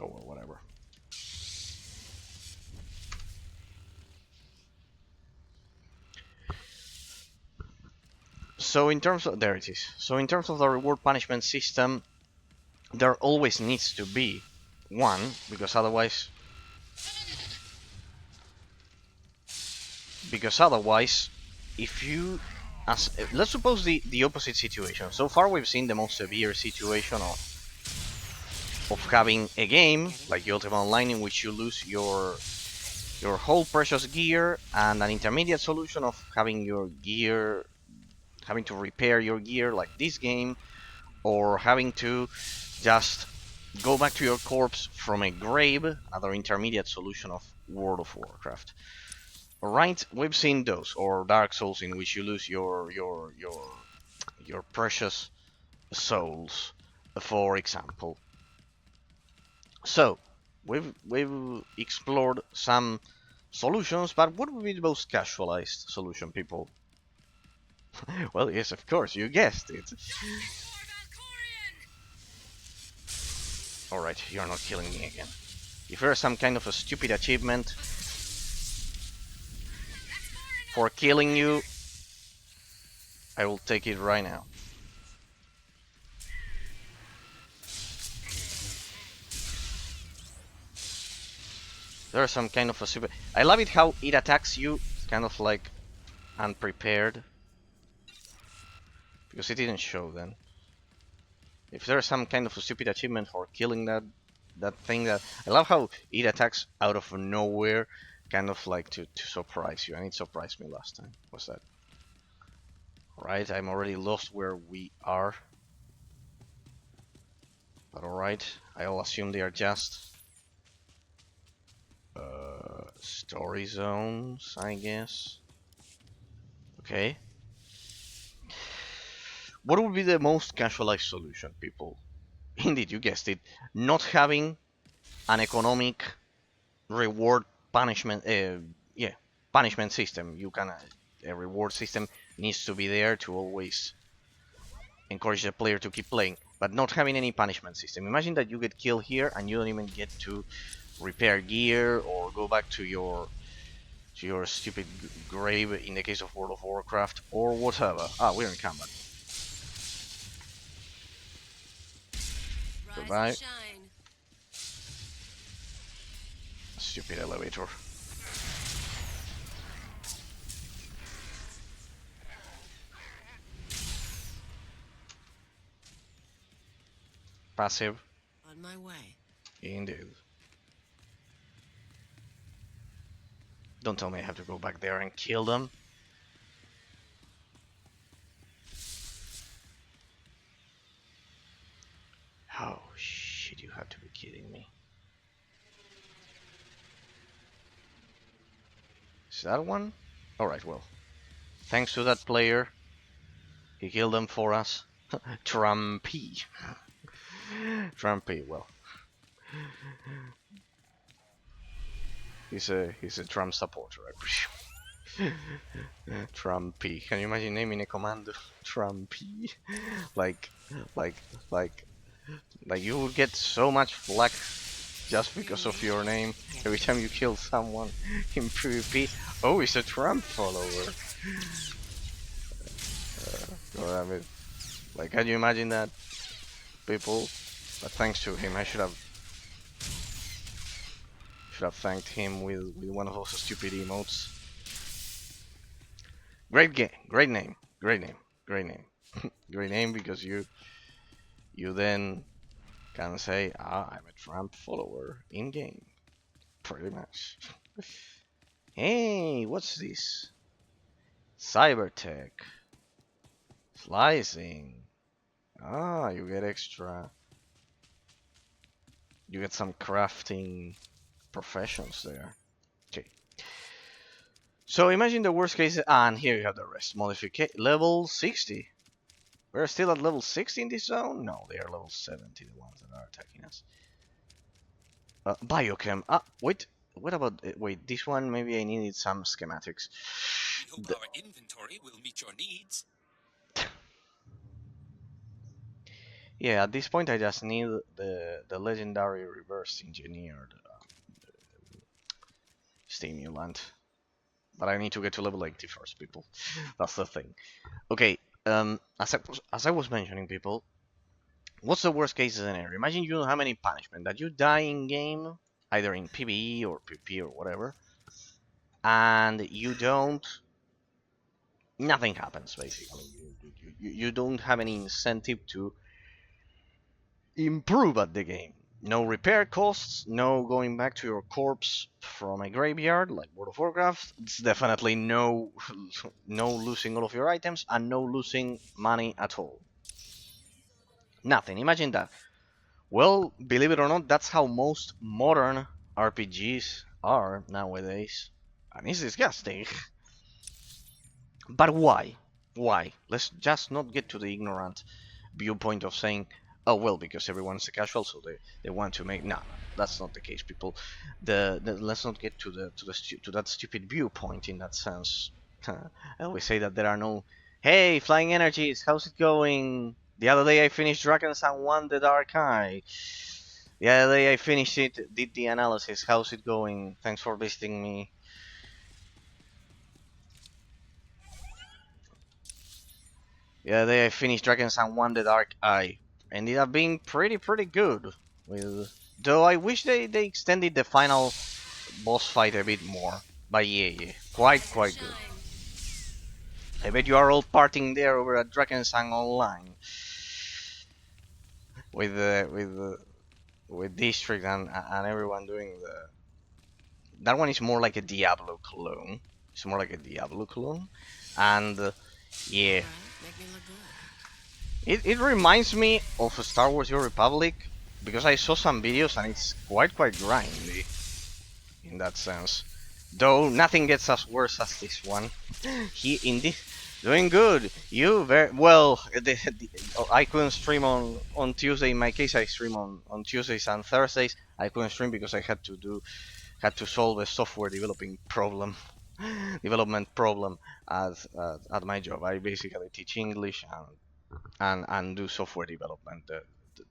Oh well, whatever. So in terms of, there it is. So in terms of the reward punishment system, there always needs to be one, because otherwise, if you, let's suppose the opposite situation. So far we've seen the most severe situation of having a game like the Ultima Online in which you lose your whole precious gear, and an intermediate solution of having your gear, having to repair your gear like this game, or having to just go back to your corpse from a grave, another intermediate solution of World of Warcraft. Alright, we've seen those, or Dark Souls in which you lose your precious souls, for example. So, we've explored some solutions, but what would be the most casualized solution, people? Well, yes, of course, you guessed it. Alright, you're not killing me again. If there's some kind of a stupid achievement for killing you, I will take it right now. there's some kind of a super... I love it how it attacks you kind of like unprepared. Because it didn't show then. If there's some kind of a stupid achievement for killing that thing, that I love how it attacks out of nowhere, kind of like to surprise you, and it surprised me last time. What's that? Right, I'm already lost where we are. But alright, I'll assume they are just story zones, I guess. Okay. What would be the most casualized solution, people? Indeed, you guessed it. Not having an economic reward punishment, yeah, punishment system. You can a reward system needs to be there to always encourage the player to keep playing, but not having any punishment system. Imagine that you get killed here and you don't even get to repair gear or go back to your stupid grave in the case of World of Warcraft or whatever. Ah, we're in combat. Goodbye. Stupid elevator. Passive. On my way. Indeed. Don't tell me I have to go back there and kill them. Oh shit, you have to be kidding me. Is that one? Alright, well. Thanks to that player. He killed them for us. Trumpy. Trumpy, well. He's a Trump supporter, I presume. Trumpy. Can you imagine naming a command Trumpy? like you would get so much flack just because of your name every time you kill someone in PvP. Oh, he's a Trump follower. Well, I mean, like, can you imagine that, people? But thanks to him, I should have thanked him with one of those stupid emotes. Great game, great name, great name, great name, great name, because you then can say, ah, I'm a Trump follower in game, pretty much. Hey, what's this? Cybertech. Slicing. Ah, you get extra. You get some crafting professions there. Okay. So imagine the worst case, and here you have the rest. Modification level 60. We're still at level 60 in this zone? No, they are level 70, the ones that are attacking us. Biochem. Ah, wait. What about, wait, this one, maybe I needed some schematics. We hope our inventory will meet your needs. Yeah, at this point I just need the legendary reverse engineered stimulant. But I need to get to level 80 first, people. That's the thing. Okay, as I was mentioning, people, what's the worst case scenario? Imagine you don't have any punishment, that you die in game, either in PvE or PvP or whatever, and you don't... Nothing happens, basically. You don't have any incentive to improve at the game. No repair costs, no going back to your corpse from a graveyard like World of Warcraft. It's definitely no losing all of your items and no losing money at all. Nothing. Imagine that. Well, believe it or not, that's how most modern RPGs are nowadays. And it's disgusting. But why? Why? Let's just not get to the ignorant viewpoint of saying, oh well, because everyone's a casual, so they want to make... No, that's not the case, people. Let's not get to that stupid viewpoint in that sense. I always say that there are no... Hey, Flying Energies, how's it going? The other day I finished Dragons and won the Dark Eye. The other day I finished it, did the analysis. How's it going? Thanks for visiting me. The other day I finished Dragons and won the Dark Eye. Ended up being pretty good. Though I wish they extended the final boss fight a bit more. But yeah, quite good. I bet you are all partying there over at Drakensang Online with with District and everyone doing the. That one is more like a Diablo clone. It's more like a Diablo clone, and yeah, Make me look good. it reminds me of Star Wars: Your Republic because I saw some videos and it's quite grindy in that sense. Though nothing gets as worse as this one. He indeed doing good. You very well. I couldn't stream on Tuesday. In my case, I stream on Tuesdays and Thursdays. I couldn't stream because I had to solve a software development problem at my job. I basically teach English and do software development,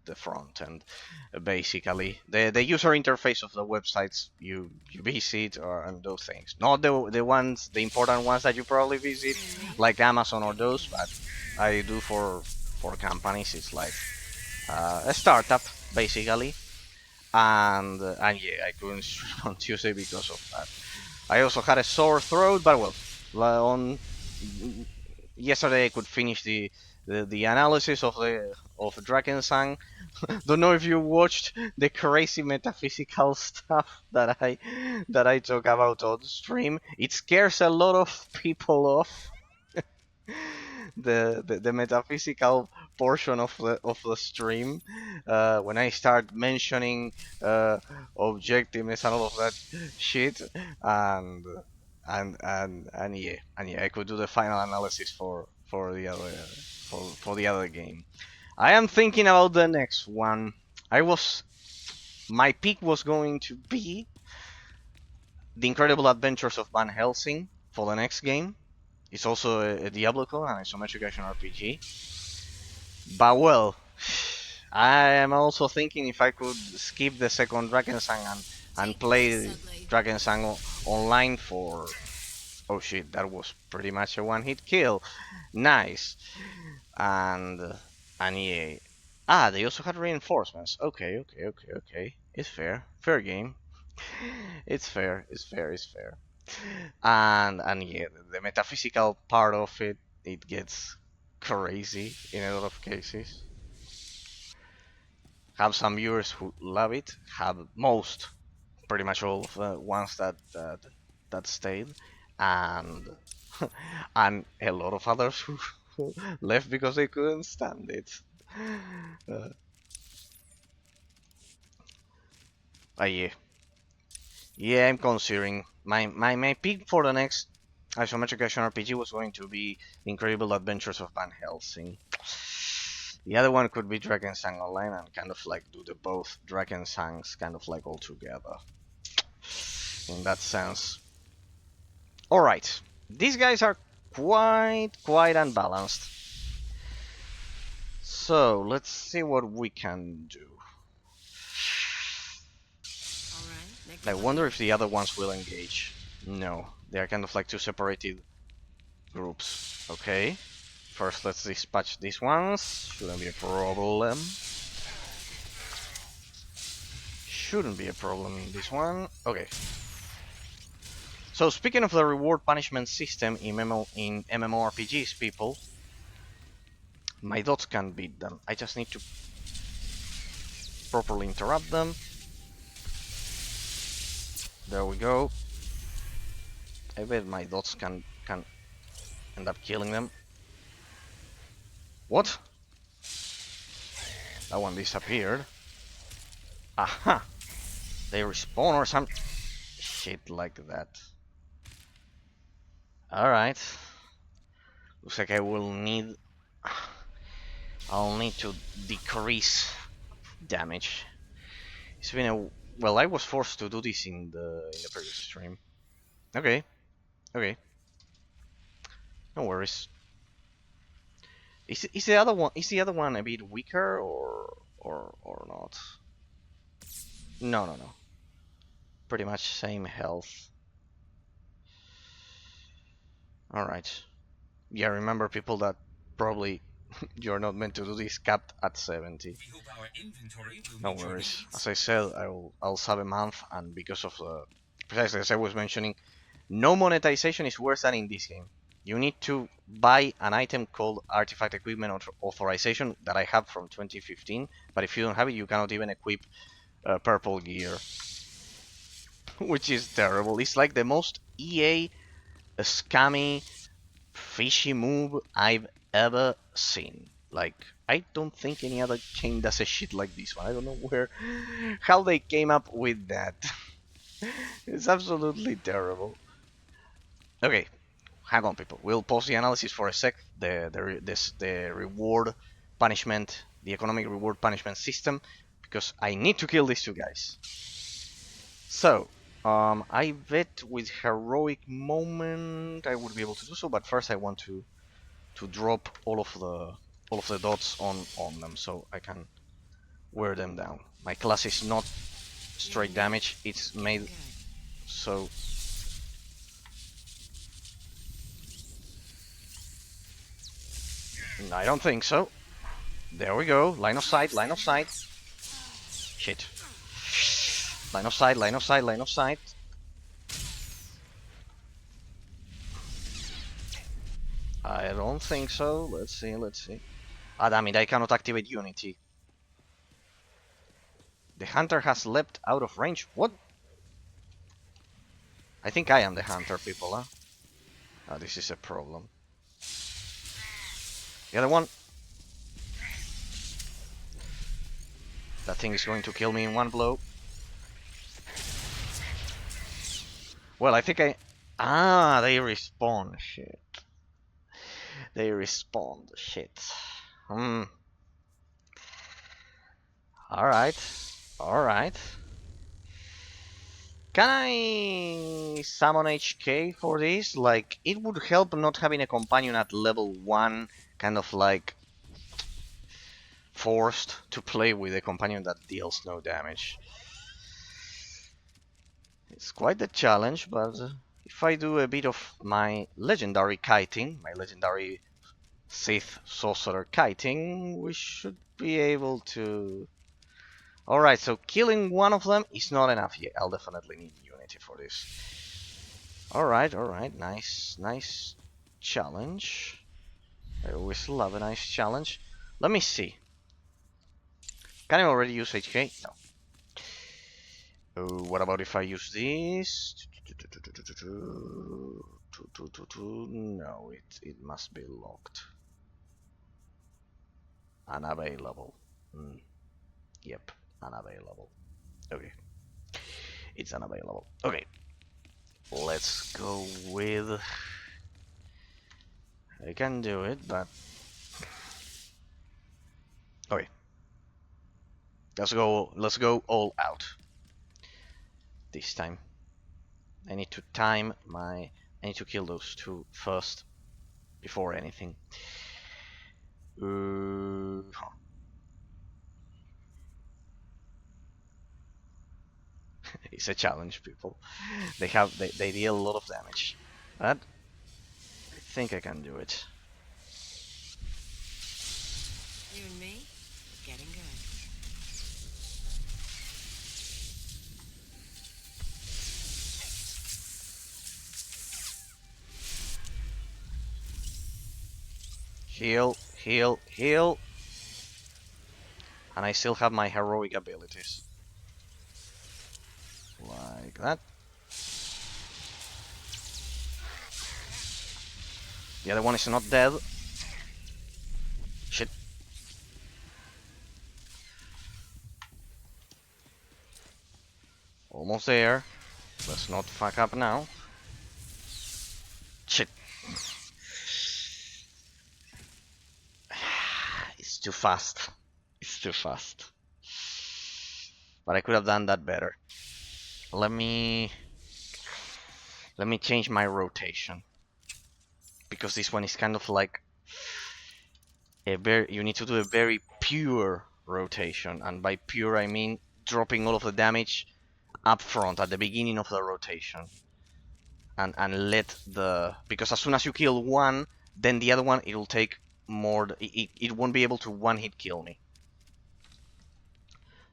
the front end, basically the user interface of the websites you visit or and those things, not the important ones that you probably visit like Amazon or those, but I do for companies. It's like a startup basically, and yeah, I couldn't stream on Tuesday because of that. I also had a sore throat, but well, on yesterday I could finish the analysis of Drakensang. Don't know if you watched the crazy metaphysical stuff that I talk about on stream. It scares a lot of people off. The metaphysical portion of the stream, when I start mentioning objectiveness and all of that shit, and and yeah, I could do the final analysis for the other game. I am thinking about the next one. My pick was going to be The Incredible Adventures of Van Helsing for the next game. It's also a Diablo clone and isometric action RPG. But well, I am also thinking if I could skip the second Drakensang and play Drakensang online for. Oh shit, that was pretty much a one-hit kill. Nice. And and yeah. Ah, they also had reinforcements. Okay. It's fair. Fair game. It's fair. And yeah, the metaphysical part of it gets crazy in a lot of cases. Have some viewers who love it, have most, pretty much all of the ones that stayed, and and a lot of others who left because they couldn't stand it. Uh, yeah, yeah, I'm considering my pick for the next isometric action RPG was going to be The Incredible Adventures of Van Helsing. The other one could be Drakensang Online and kind of like do the both Drakensangs kind of like all together. In that sense. Alright. These guys are quite unbalanced. So let's see what we can do. I wonder if the other ones will engage. No, they are kind of like two separated groups. Okay. First, let's dispatch these ones. Shouldn't be a problem. Shouldn't be a problem in this one. Okay. So speaking of the reward punishment system in MMORPGs, people, my dots can beat them. I just need to properly interrupt them. There we go. I bet my dots can end up killing them. What? That one disappeared. Aha! They respawn or some shit like that. Alright. Looks like I'll need to decrease damage. It's been a well, I was forced to do this in the previous stream. Okay. Okay. No worries. Is the other one a bit weaker or not? No. Pretty much same health. Alright. Yeah, remember people that probably you're not meant to do this capped at 70. No worries. As I said, I'll sub a month, and because of precisely as I was mentioning, no monetization is worse than in this game. You need to buy an item called Artifact Equipment Authorization that I have from 2015, but if you don't have it, you cannot even equip purple gear, which is terrible. It's like the most EA scammy, fishy move I've ever seen. Like, I don't think any other game does a shit like this one. I don't know how they came up with that. It's absolutely terrible. Okay, hang on, people. We'll pause the analysis for a sec. The reward punishment, the economic reward punishment system, because I need to kill these two guys. So, I bet with heroic moment I would be able to do so, but first I want to drop all of the dots on them so I can wear them down. My class is not straight damage; it's made so. I don't think so. There we go. Line of sight, line of sight. Shit. Line of sight, line of sight, line of sight. I don't think so. Let's see, let's see. Ah, damn it, I cannot activate Unity. The hunter has leapt out of range. What? I think I am the hunter, people, huh? Ah, this is a problem. The other one. That thing is going to kill me in one blow. Well, I think I... Ah, they respawn. Shit. They respawn. Shit. Alright. Alright. Can I summon HK for this? Like, it would help not having a companion at level 1, kind of like forced to play with a companion that deals no damage. It's quite the challenge, but if I do a bit of my legendary kiting, my legendary Sith sorcerer kiting, we should be able to... Alright, so killing one of them is not enough yet. I'll definitely need Unity for this. Alright, nice challenge. I always love a nice challenge. Let me see. Can I already use HK? No. Oh, what about if I use this? No, it must be locked. Unavailable. Yep, unavailable. Okay. It's unavailable. Okay. Let's go with... I can do it, but... Okay. Let's go all out. This time. I need to time my... I need to kill those two first. Before anything. It's a challenge, people. They deal a lot of damage. But I think I can do it. You and me, getting good. Heal, heal, heal. And I still have my heroic abilities. Like that. The other one is not dead. Shit. Almost there. Let's not fuck up now. Shit. It's too fast. It's too fast. But I could have done that better. Let me change my rotation. Because this one is kind of like you need to do a very pure rotation, and by pure I mean dropping all of the damage up front at the beginning of the rotation. And let the... Because as soon as you kill one, then the other one, it'll take more... It won't be able to one-hit kill me.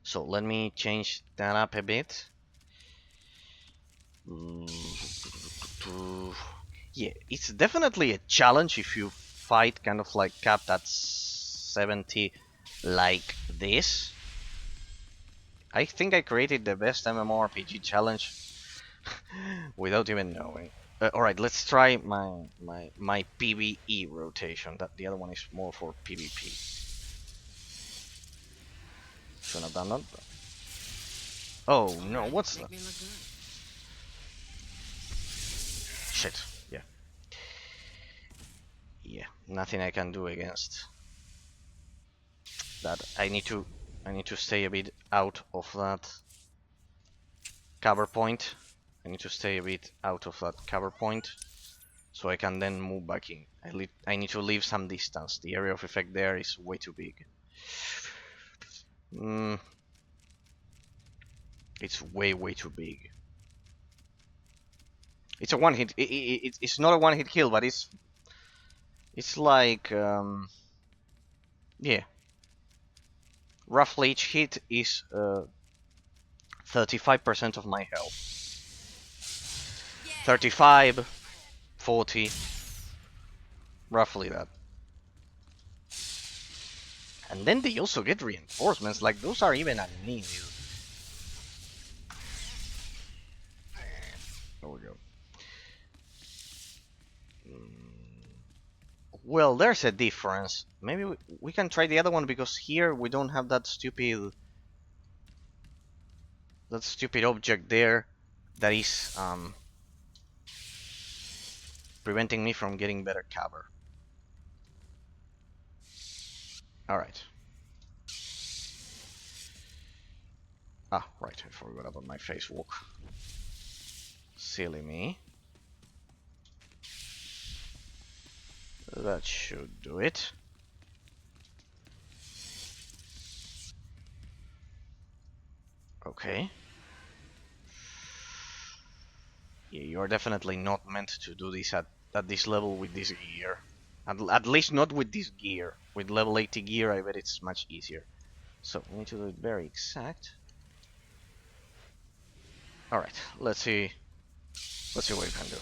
So let me change that up a bit. Yeah, it's definitely a challenge if you fight kind of like capped at 70 like this. I think I created the best MMORPG challenge without even knowing. Alright, let's try my PvE rotation. That the other one is more for PvP. Shouldn't have done that. Oh no, what's that? Shit. Yeah. Yeah, nothing I can do against that. I need to stay a bit out of that cover point. I need to stay a bit out of that cover point so I can then move back in. I need to leave some distance. The area of effect there is way too big. It's way too big. It's a one hit. It's not a one hit kill, but it's like yeah. Roughly each hit is 35% of my health. 35, 40, roughly that. And then they also get reinforcements, like those are even unneeded. There we go. Well, there's a difference. Maybe we can try the other one because here we don't have that stupid object there that is preventing me from getting better cover. Alright. Ah, right, I forgot about my face walk. Silly me. That should do it. Okay. Yeah, you're definitely not meant to do this at this level with this gear. At least not with this gear. With level 80 gear, I bet it's much easier. So, we need to do it very exact. Alright, let's see what you can do.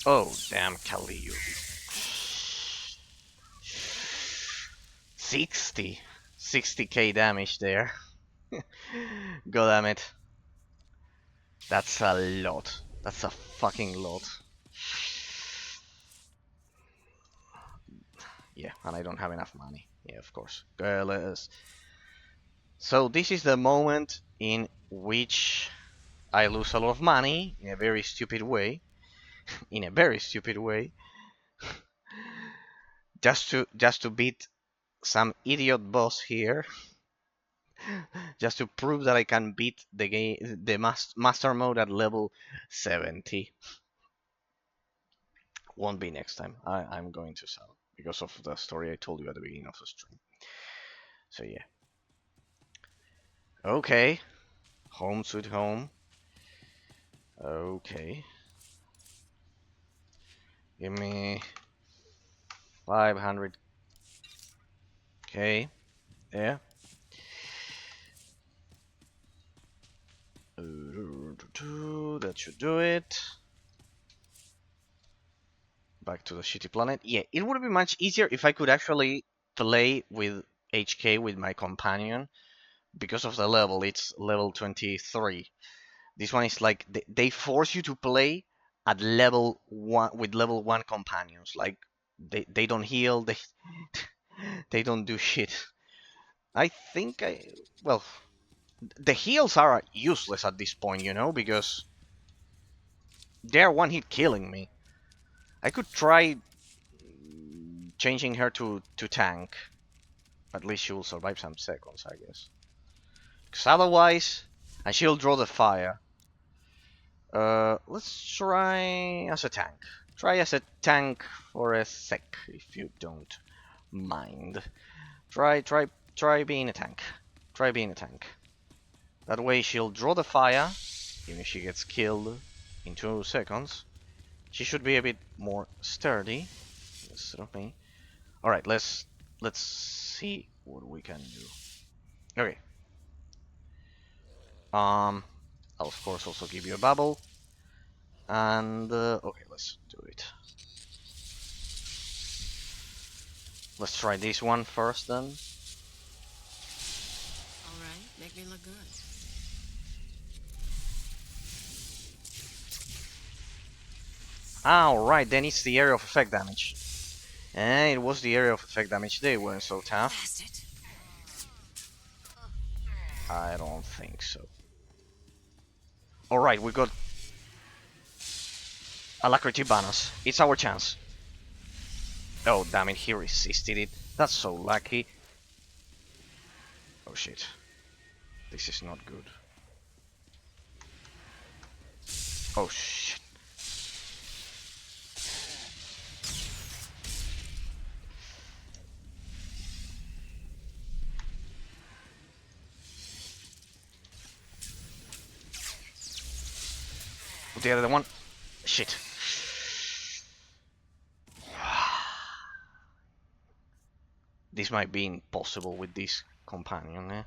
Oh, damn, Kaliu. 60k damage there. God damn it. That's a lot. That's a fucking lot. Yeah, and I don't have enough money. Yeah, of course. So this is the moment in which I lose a lot of money in a very stupid way. In a very stupid way. just to beat some idiot boss here. Just to prove that I can beat the game, the master mode at level 70. Won't be next time. I'm going to sell because of the story I told you at the beginning of the stream. So yeah. Okay. Home sweet home. Okay. Give me 500k. Yeah. That should do it. Back to the shitty planet. Yeah, it would be much easier if I could actually play with HK with my companion. Because of the level, it's level 23. This one is like they force you to play at level 1 with level 1 companions. Like they don't heal, they don't do shit. I think well, the heals are useless at this point, you know, because they're one hit killing me. I could try changing her to tank. At least she will survive some seconds, I guess. Because otherwise, and she'll draw the fire. Let's try as a tank. Try as a tank for a sec, if you don't mind. Try being a tank. Try being a tank. That way she'll draw the fire, even if she gets killed in 2 seconds. She should be a bit more sturdy instead of me. Alright, let's let's see what we can do. Okay. I'll of course also give you a bubble. And okay, let's do it. Let's try this one first then. Alright, make me look good. Alright, then it's the area of effect damage. And it was the area of effect damage. They weren't so tough. I don't think so. Alright, we got Alacrity bonus. It's our chance. Oh, damn it, he resisted it. That's so lucky. Oh shit. This is not good. Oh shit. The other one. Shit. This might be impossible with this companion, eh?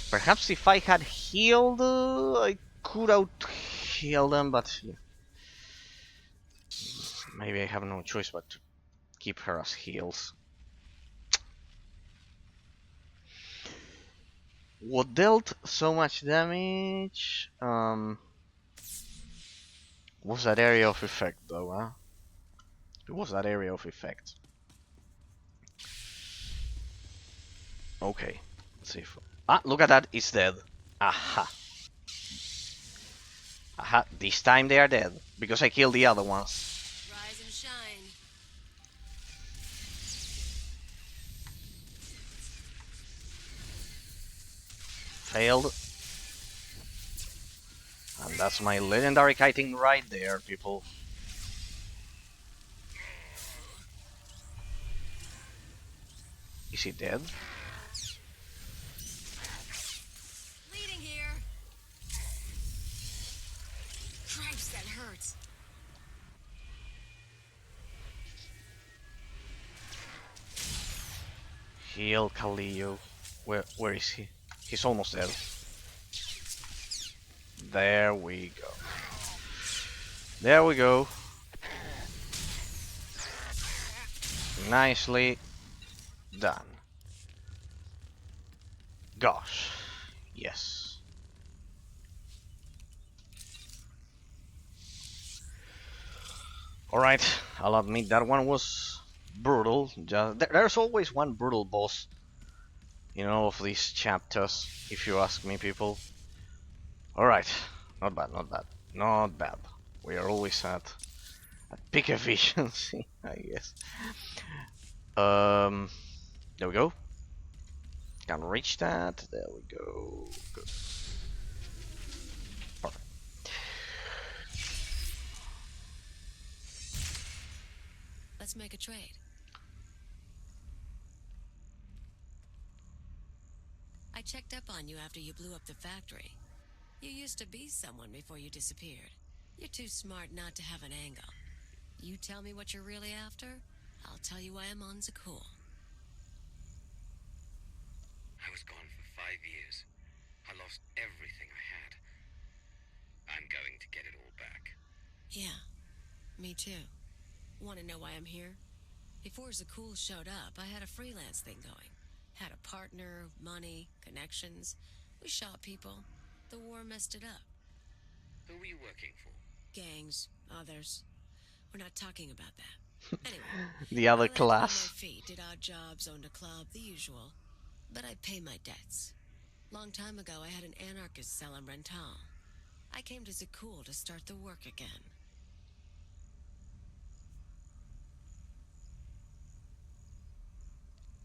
Perhaps if I had healed, I could out-heal them, but yeah. Maybe I have no choice but to keep her as heals. What dealt so much damage? Was that area of effect though, huh? It was that area of effect. Okay, let's see if... Ah, look at that, it's dead. Aha. Aha, this time they are dead, because I killed the other ones. Rise and shine. Failed. And that's my legendary kiting right there, people. Is he dead? Bleeding here. Cripes, that hurts. Heal Kaleo. Where is he? He's almost dead. There we go. There we go. Nicely done. Gosh. Yes. Alright, I'll admit that one was brutal. There's always one brutal boss in all of these chapters, if you ask me, people. Alright, not bad, not bad, not bad. We are always at peak efficiency, I guess. There we go. Can reach that. There we go. Good. Perfect. Let's make a trade. I checked up on you after you blew up the factory. You used to be someone before you disappeared. You're too smart not to have an angle. You tell me what you're really after, I'll tell you I am on Zakul. I was gone for 5 years. I lost everything I had. I'm going to get it all back. Yeah, me too. Want to know why I'm here? Before Zakul showed up, I had a freelance thing going. Had a partner, money, connections. We shot people. The war messed it up. Who were you working for? Gangs, others. We're not talking about that. Anyway, The other I landed class. on my feet, did odd jobs, owned a club, the usual. But I pay my debts. Long time ago, I had an anarchist cell in Rental. I came to Zakul to start the work again.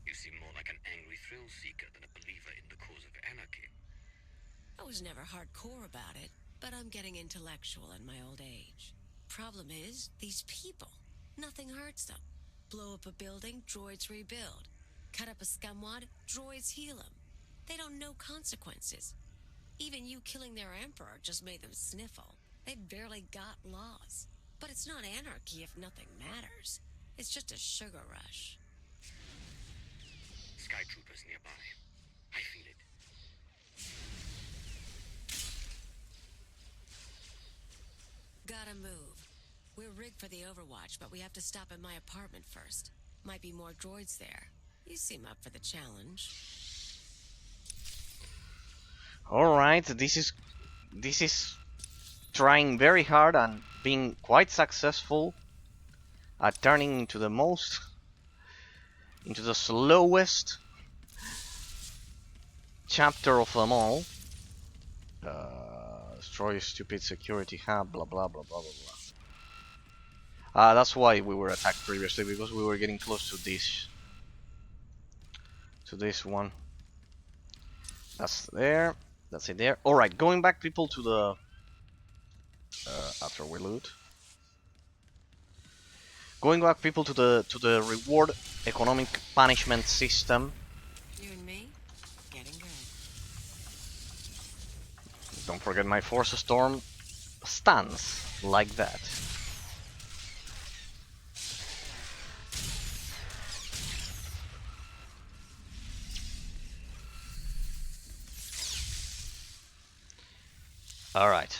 You seem more like an angry thrill seeker than a believer in the cause of anarchy. I was never hardcore about it, but I'm getting intellectual in my old age. Problem is, these people. Nothing hurts them. Blow up a building, droids rebuild. Cut up a scumwad, droids heal them. They don't know consequences. Even you killing their emperor just made them sniffle. They barely got laws. But it's not anarchy if nothing matters. It's just a sugar rush. Sky Troopers nearby. I feel it. Gotta move. We're rigged for the Overwatch, but we have to stop at my apartment first. Might be more droids there. You seem up for the challenge. Alright, this is trying very hard and being quite successful at turning into the slowest chapter of them all. Destroy stupid security hub, blah blah blah blah blah blah. That's why we were attacked previously, because we were getting close to this one. That's there. That's it there. Alright, going back, people, to the after we loot. Going back, people, to the reward economic punishment system. You and me? Getting good. Don't forget my Force Storm stance like that. Alright.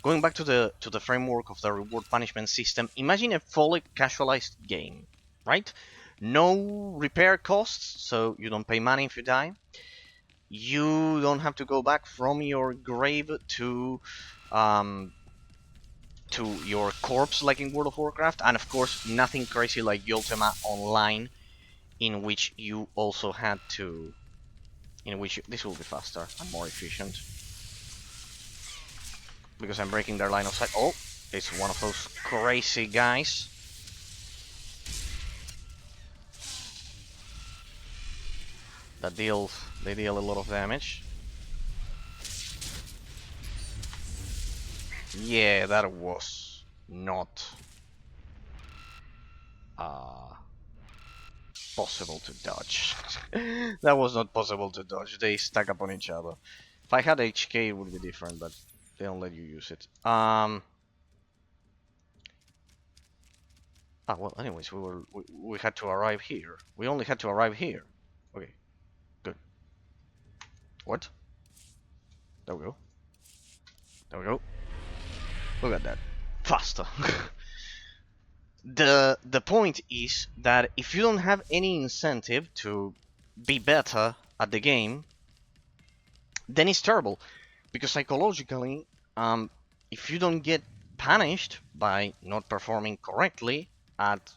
Going back to the framework of the reward punishment system, imagine a fully casualized game, right? No repair costs, so you don't pay money if you die. You don't have to go back from your grave to your corpse like in World of Warcraft, and of course nothing crazy like Ultima Online, in which you also had to, this will be faster and more efficient. Because I'm breaking their line of sight. Oh, it's one of those crazy guys. They deal a lot of damage. Yeah, that was not possible to dodge. That was not possible to dodge. They stack upon each other. If I had HK, it would be different, but they don't let you use it. Well, anyways, we had to arrive here. We only had to arrive here. Okay, good. What? There we go. There we go. Look at that. Faster. The point is that if you don't have any incentive to be better at the game, then it's terrible. Because psychologically, if you don't get punished by not performing correctly at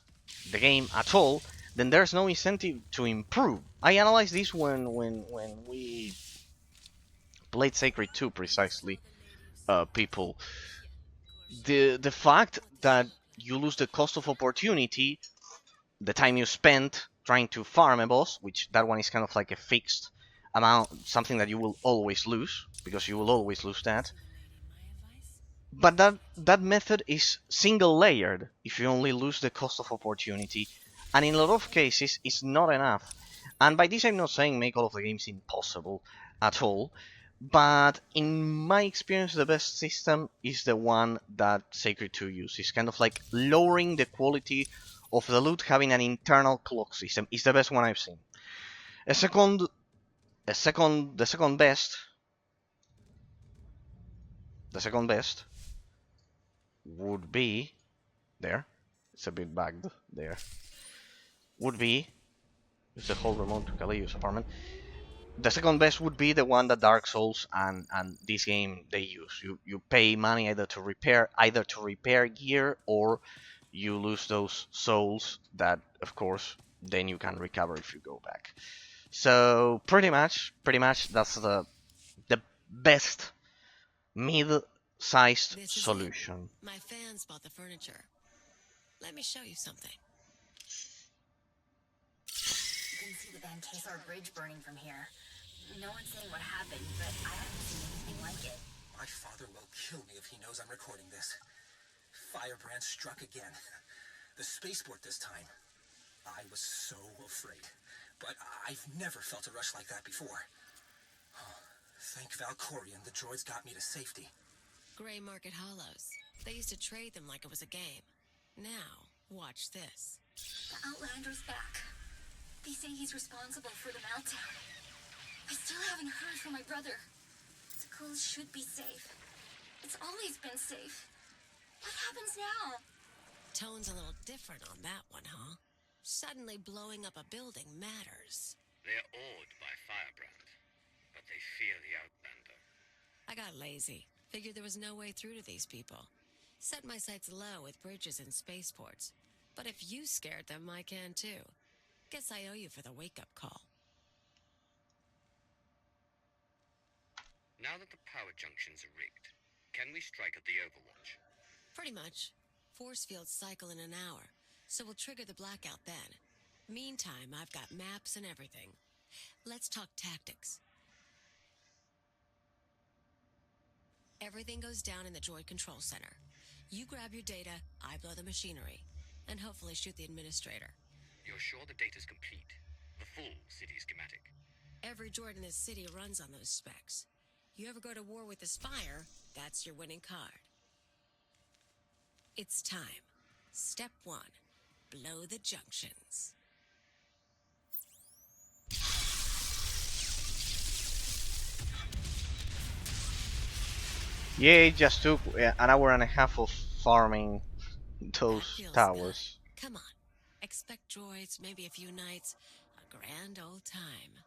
the game at all, then there's no incentive to improve. I analyzed this when we played Sacred 2 precisely, people. The fact that you lose the cost of opportunity, the time you spent trying to farm a boss, which that one is kind of like a fixed amount, something that you will always lose, because you will always lose that. But that method is single layered if you only lose the cost of opportunity, and in a lot of cases it's not enough. And by this I'm not saying make all of the games impossible at all, but in my experience the best system is the one that Sacred 2 uses, kind of like lowering the quality of the loot, having an internal clock system is the best one I've seen. The second best would be there. It's a bit bugged there. Would be use the whole remote to Kaliu's apartment. The second best would be the one that Dark Souls and this game they use. You pay money either to repair gear, or you lose those souls that of course then you can recover if you go back. So pretty much that's the best mid-sized solution. My fans bought the furniture. Let me show you something. You can see the Van Kesar Bridge burning from here. No one's saying what happened, but I haven't seen anything like it. My father will kill me if he knows I'm recording this. Firebrand struck again. The spaceport this time. I was so afraid, but I've never felt a rush like that before. Oh, thank Valkorion, the droids got me to safety. Gray Market Hollows. They used to trade them like it was a game. Now, watch this. The Outlander's back. They say he's responsible for the meltdown. I still haven't heard from my brother. School should be safe. It's always been safe. What happens now? Tone's a little different on that one, huh? Suddenly blowing up a building matters. They're awed by Firebrand, but they fear the Outlander. I got lazy. Figured there was no way through to these people. Set my sights low with bridges and spaceports. But if you scared them, I can too. Guess I owe you for the wake-up call. Now that the power junctions are rigged, can we strike at the Overwatch? Pretty much. Force fields cycle in an hour, so we'll trigger the blackout then. Meantime, I've got maps and everything. Let's talk tactics. Everything goes down in the droid control center. You grab your data, I blow the machinery, and hopefully shoot the administrator. You're sure the data's complete? The full city schematic? Every droid in this city runs on those specs. You ever go to war with the Spire, that's your winning card. It's time. Step 1. Blow the junctions. Yeah, it just took an hour and a half of farming those towers. Good. Come on. Expect droids, maybe a few nights. A grand old time.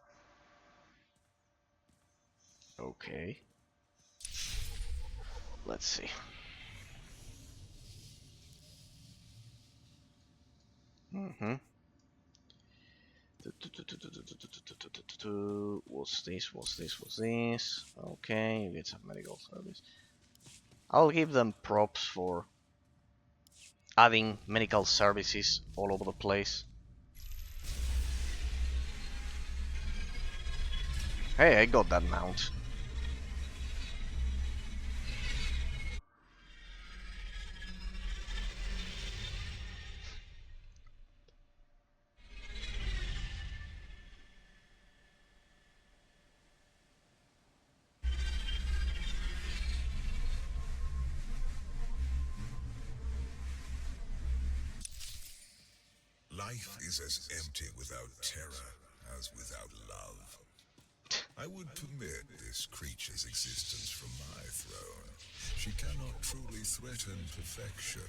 Okay. Let's see. What's this? What's this? What's this? Okay, you get some medical service. I'll give them props for adding medical services all over the place. Hey, I got that mount. Life is as empty without terror as without love. I would permit this creature's existence from my throne. She cannot truly threaten perfection,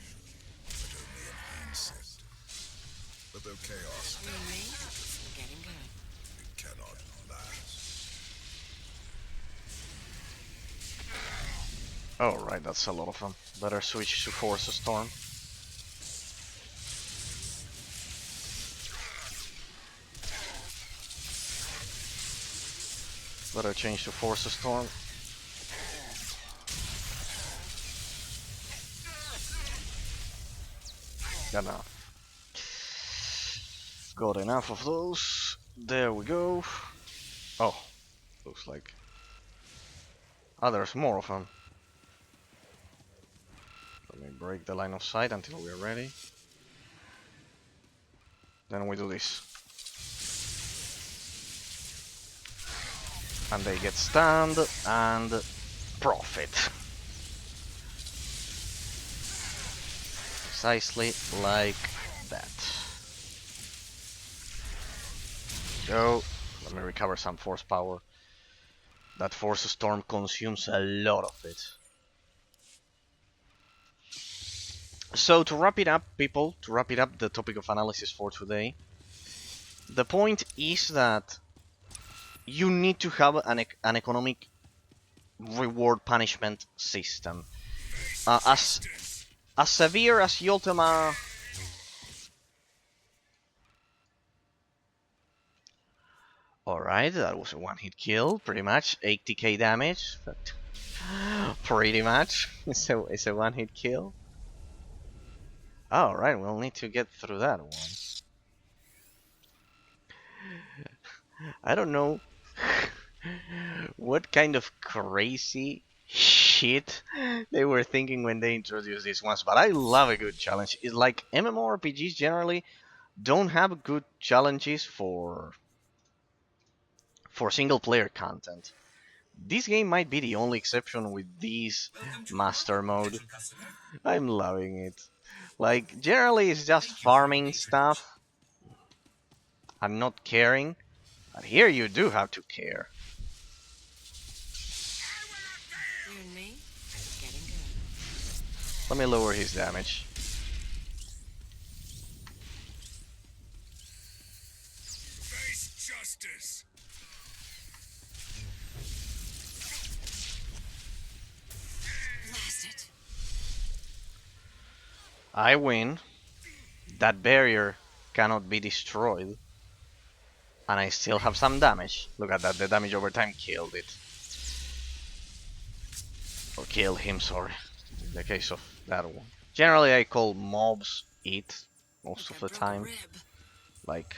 but only enhance it. But though chaos We're getting good. it cannot last. Oh, right, that's a lot of them. Better switch to Force Storm. Better change to Force Storm. Enough. Got enough of those. There we go. Oh, looks like... Ah, there's more of them. Let me break the line of sight until we're ready. Then we do this. And they get stunned and profit. Precisely like that. Go. Let me recover some force power. That Force Storm consumes a lot of it. So to wrap it up, people, to wrap it up, the topic of analysis for today, the point is that you need to have an economic reward punishment system. As severe as Ultima... Alright, that was a one-hit kill, pretty much. 80k damage. But pretty much. It's a one-hit kill. Alright, we'll need to get through that one. I don't know what kind of crazy shit they were thinking when they introduced these ones, but I love a good challenge. It's like MMORPGs generally don't have good challenges for single player content. This game might be the only exception with this master mode. I'm loving it. Like, generally it's just farming stuff. and not caring. But here you do have to care. You and me, getting good. Let me lower his damage. Face justice. Blast it. I win. That barrier cannot be destroyed. And I still have some damage. Look at that, the damage over time killed it. Or killed him, sorry. In the case of that one. Generally I call mobs it most of the time. Like,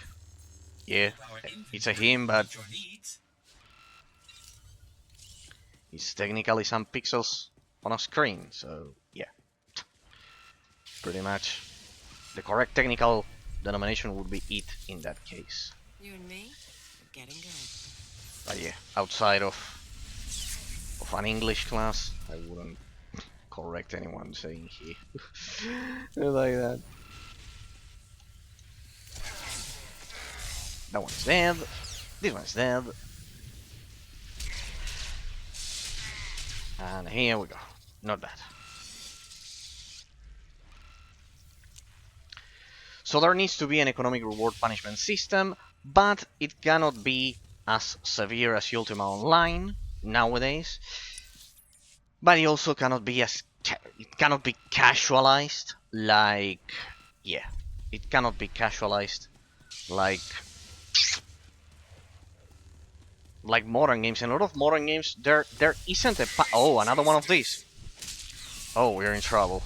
yeah, it's a him, but it's technically some pixels on a screen, so yeah. Pretty much the correct technical denomination would be it in that case. You and me, getting good. But yeah, outside of an English class, I wouldn't correct anyone saying he. Like that. That one's dead. This one's dead. And here we go. Not bad. So there needs to be an economic reward punishment system, but it cannot be as severe as Ultima Online nowadays. But it also cannot be it cannot be casualized like, yeah, it cannot be casualized like modern games. In a lot of modern games, there isn't a oh, another one of these. Oh, we're in trouble.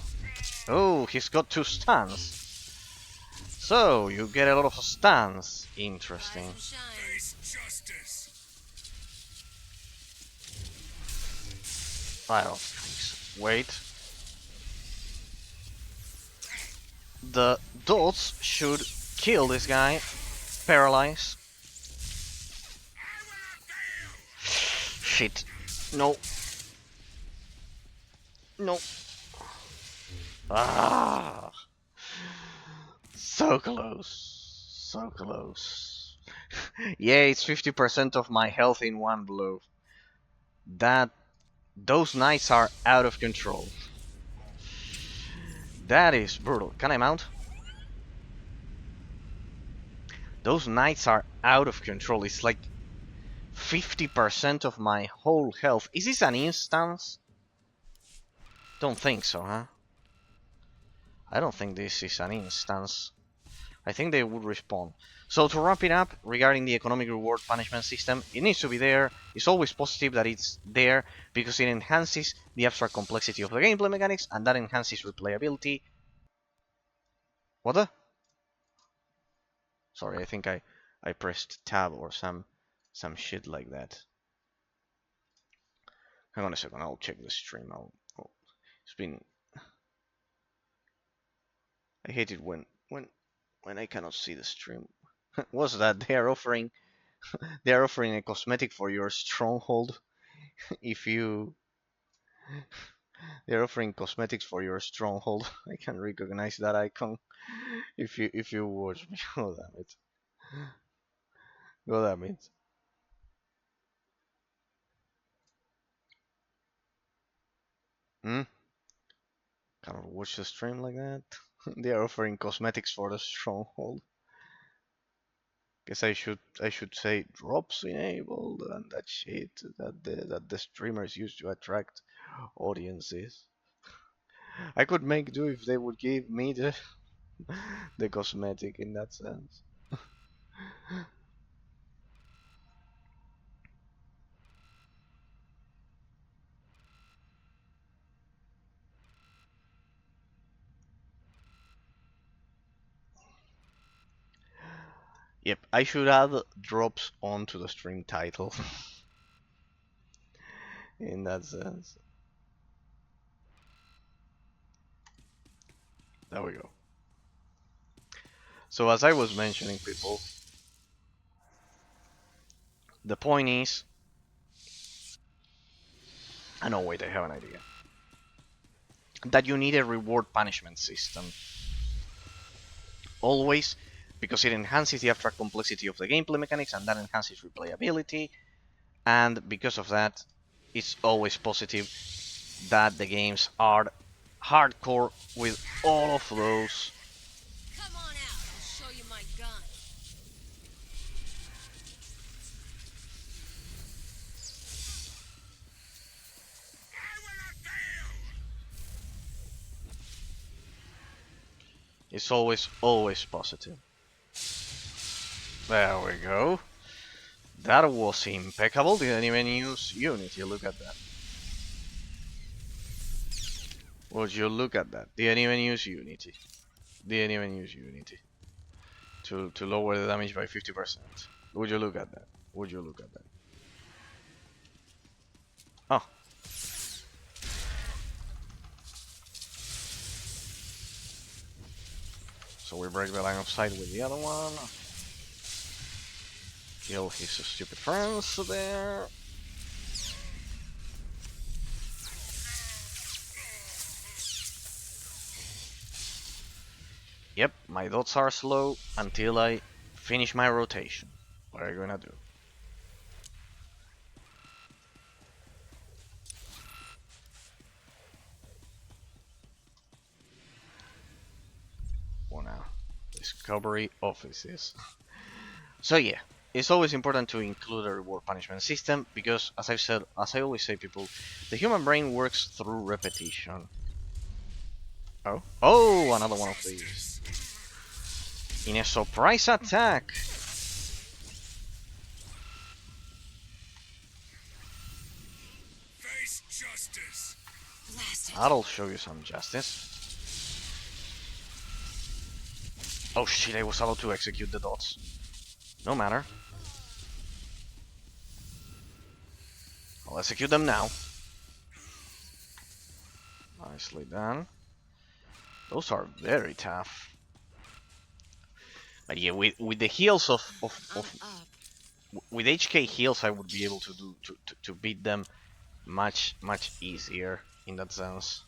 Oh, he's got 2 stuns. So you get a lot of stuns. Interesting. Well, wait. The dots should kill this guy. Paralyze. Shit. No. No. Ah. So close. So close. Yeah, it's 50% of my health in one blow. Those knights are out of control. That is brutal. Can I mount? Those knights are out of control. It's like 50% of my whole health. Is this an instance? Don't think so, huh? I don't think this is an instance. I think they would respawn. So to wrap it up, regarding the economic reward punishment system, it needs to be there. It's always positive that it's there because it enhances the abstract complexity of the gameplay mechanics, and that enhances replayability. What the? Sorry, I think I pressed tab or some shit like that. Hang on a second, I'll check the stream. It's been. I hate it when I cannot see the stream. What's that? They are offering a cosmetic for your stronghold. If you They're offering cosmetics for your stronghold. I can recognize that icon. If you watch me. Oh damn it. Oh damn it. Hmm? Cannot watch the stream like that. They are offering cosmetics for the stronghold. Guess I should say drops enabled and that shit that the streamers use to attract audiences. I could make do if they would give me the cosmetic in that sense. Yep, I should add drops onto the stream title. In that sense. There we go. So as I was mentioning, people, the point is... Oh, wait, I have an idea. That you need a reward punishment system. Always because it enhances the abstract complexity of the gameplay mechanics, and that enhances replayability. And because of that, it's always positive that the games are hardcore with all of those. Come on out, I'll show you my gun. It's always positive. There we go. That was impeccable. Didn't even use Unity. Look at that. Would you look at that? Didn't even use Unity. Didn't even use Unity to lower the damage by 50%. Would you look at that? Would you look at that? Oh. So we break the line of sight with the other one. Kill his stupid friends there. Yep, my dots are slow until I finish my rotation. What are you gonna do? Well now, discovery offices. So yeah, it's always important to include a reward punishment system because, as I always say, people, the human brain works through repetition. Oh, another one of these. In a surprise attack. Face justice. That'll show you some justice. Oh shit, I was about to execute the dots. No matter. I'll execute them now. Nicely done. Those are very tough. But yeah, with the heals with HK heals, I would be able to do to beat them much easier in that sense.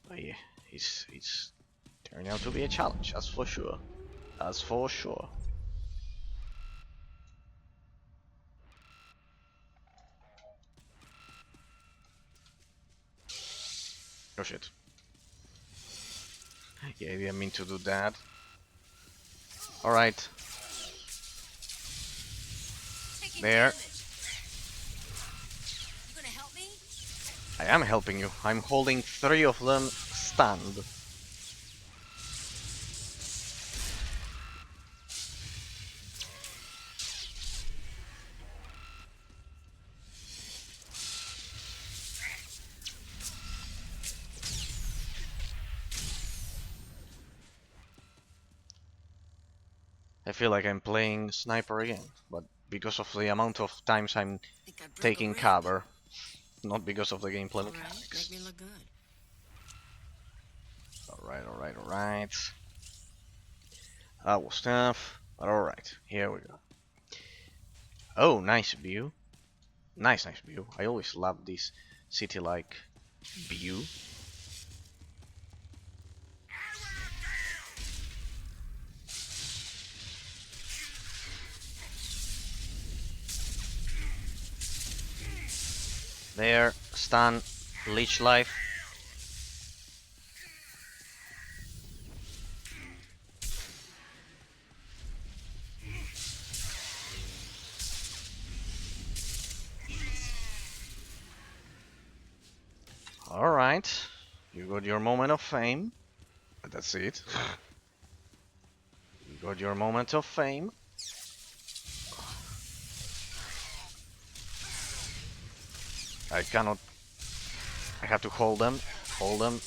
But yeah, it's turning out to be a challenge, that's for sure. That's for sure. Oh shit. Yeah, I didn't mean to do that. Alright. There. You gonna help me? I am helping you. I'm holding 3 of them stunned. I feel like I'm playing sniper again, but because of the amount of times I'm taking cover, not because of the gameplay mechanics. Make me look good. Alright. That was tough, but alright, here we go. Oh, nice view. Nice view. I always love this city-like view. There, stun, leech life. Alright, you got your moment of fame. But that's it. You got your moment of fame. I cannot. I have to hold them. Hold them.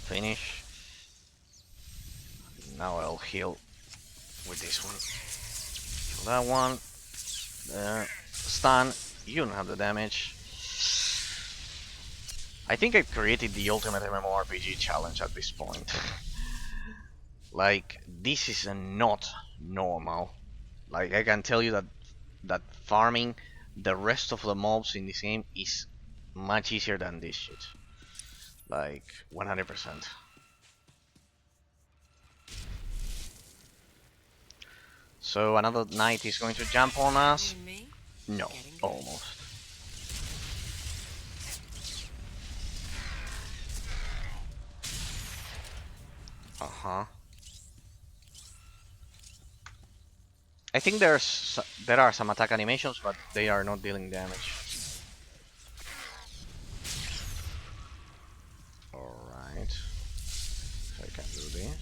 Finish. Now I'll heal with this one. Heal that one. There. Stun. You don't have the damage. I think I've created the ultimate mmorpg challenge at this point. Like, this is not normal. Like, I can tell you that farming the rest of the mobs in this game is much easier than this shit. Like, 100%. So another knight is going to jump on us. No, almost. Uh-huh. I think there are some attack animations, but they are not dealing damage. Alright. So I can do this.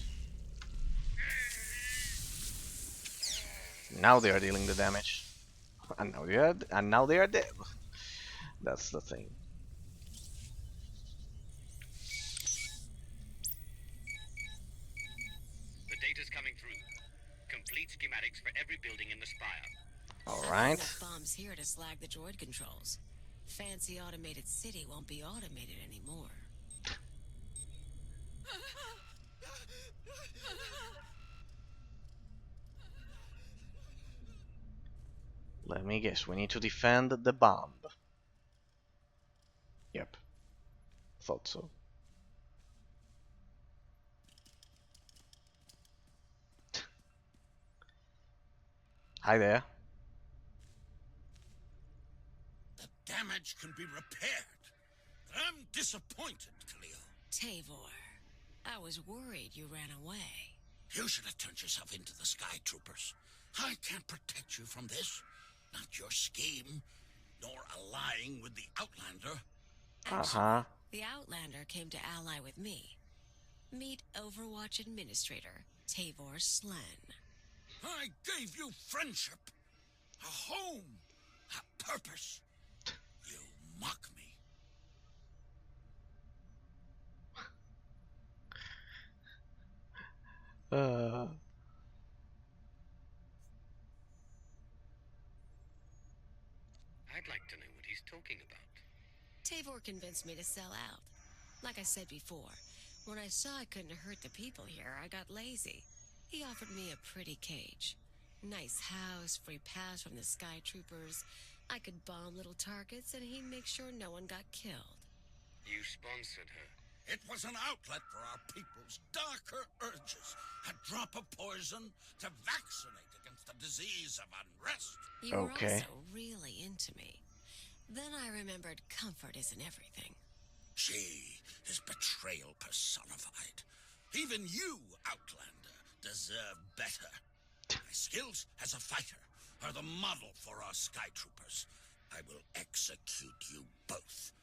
Now they are dealing the damage. And now they are dead. That's the thing. The data's coming through. Complete schematics for every building in the spire. Alright. Enough bombs here to slag the droid controls. Fancy automated city won't be automated anymore. Let me guess, we need to defend the bomb. Yep. Thought so. Hi there. The damage can be repaired. I'm disappointed, Cleo. Tavor, I was worried you ran away. You should have turned yourself into the Sky Troopers. I can't protect you from this. Not your scheme, nor allying with the Outlander. Uh-huh. The Outlander came to ally with me. Meet Overwatch Administrator, Tavor Slen. I gave you friendship, a home, a purpose. You mock me. I'd like to know what he's talking about. Tavor convinced me to sell out. Like I said before, when I saw I couldn't hurt the people here, I got lazy. He offered me a pretty cage. Nice house, free pass from the Sky Troopers. I could bomb little targets and he'd make sure no one got killed. You sponsored her. It was an outlet for our people's darker urges. A drop of poison to vaccinate against the disease of unrest. You were also really into me. Then I remembered comfort isn't everything. She is betrayal personified. Even you, Outlander, deserve better. My skills as a fighter are the model for our Sky Troopers. I will execute you both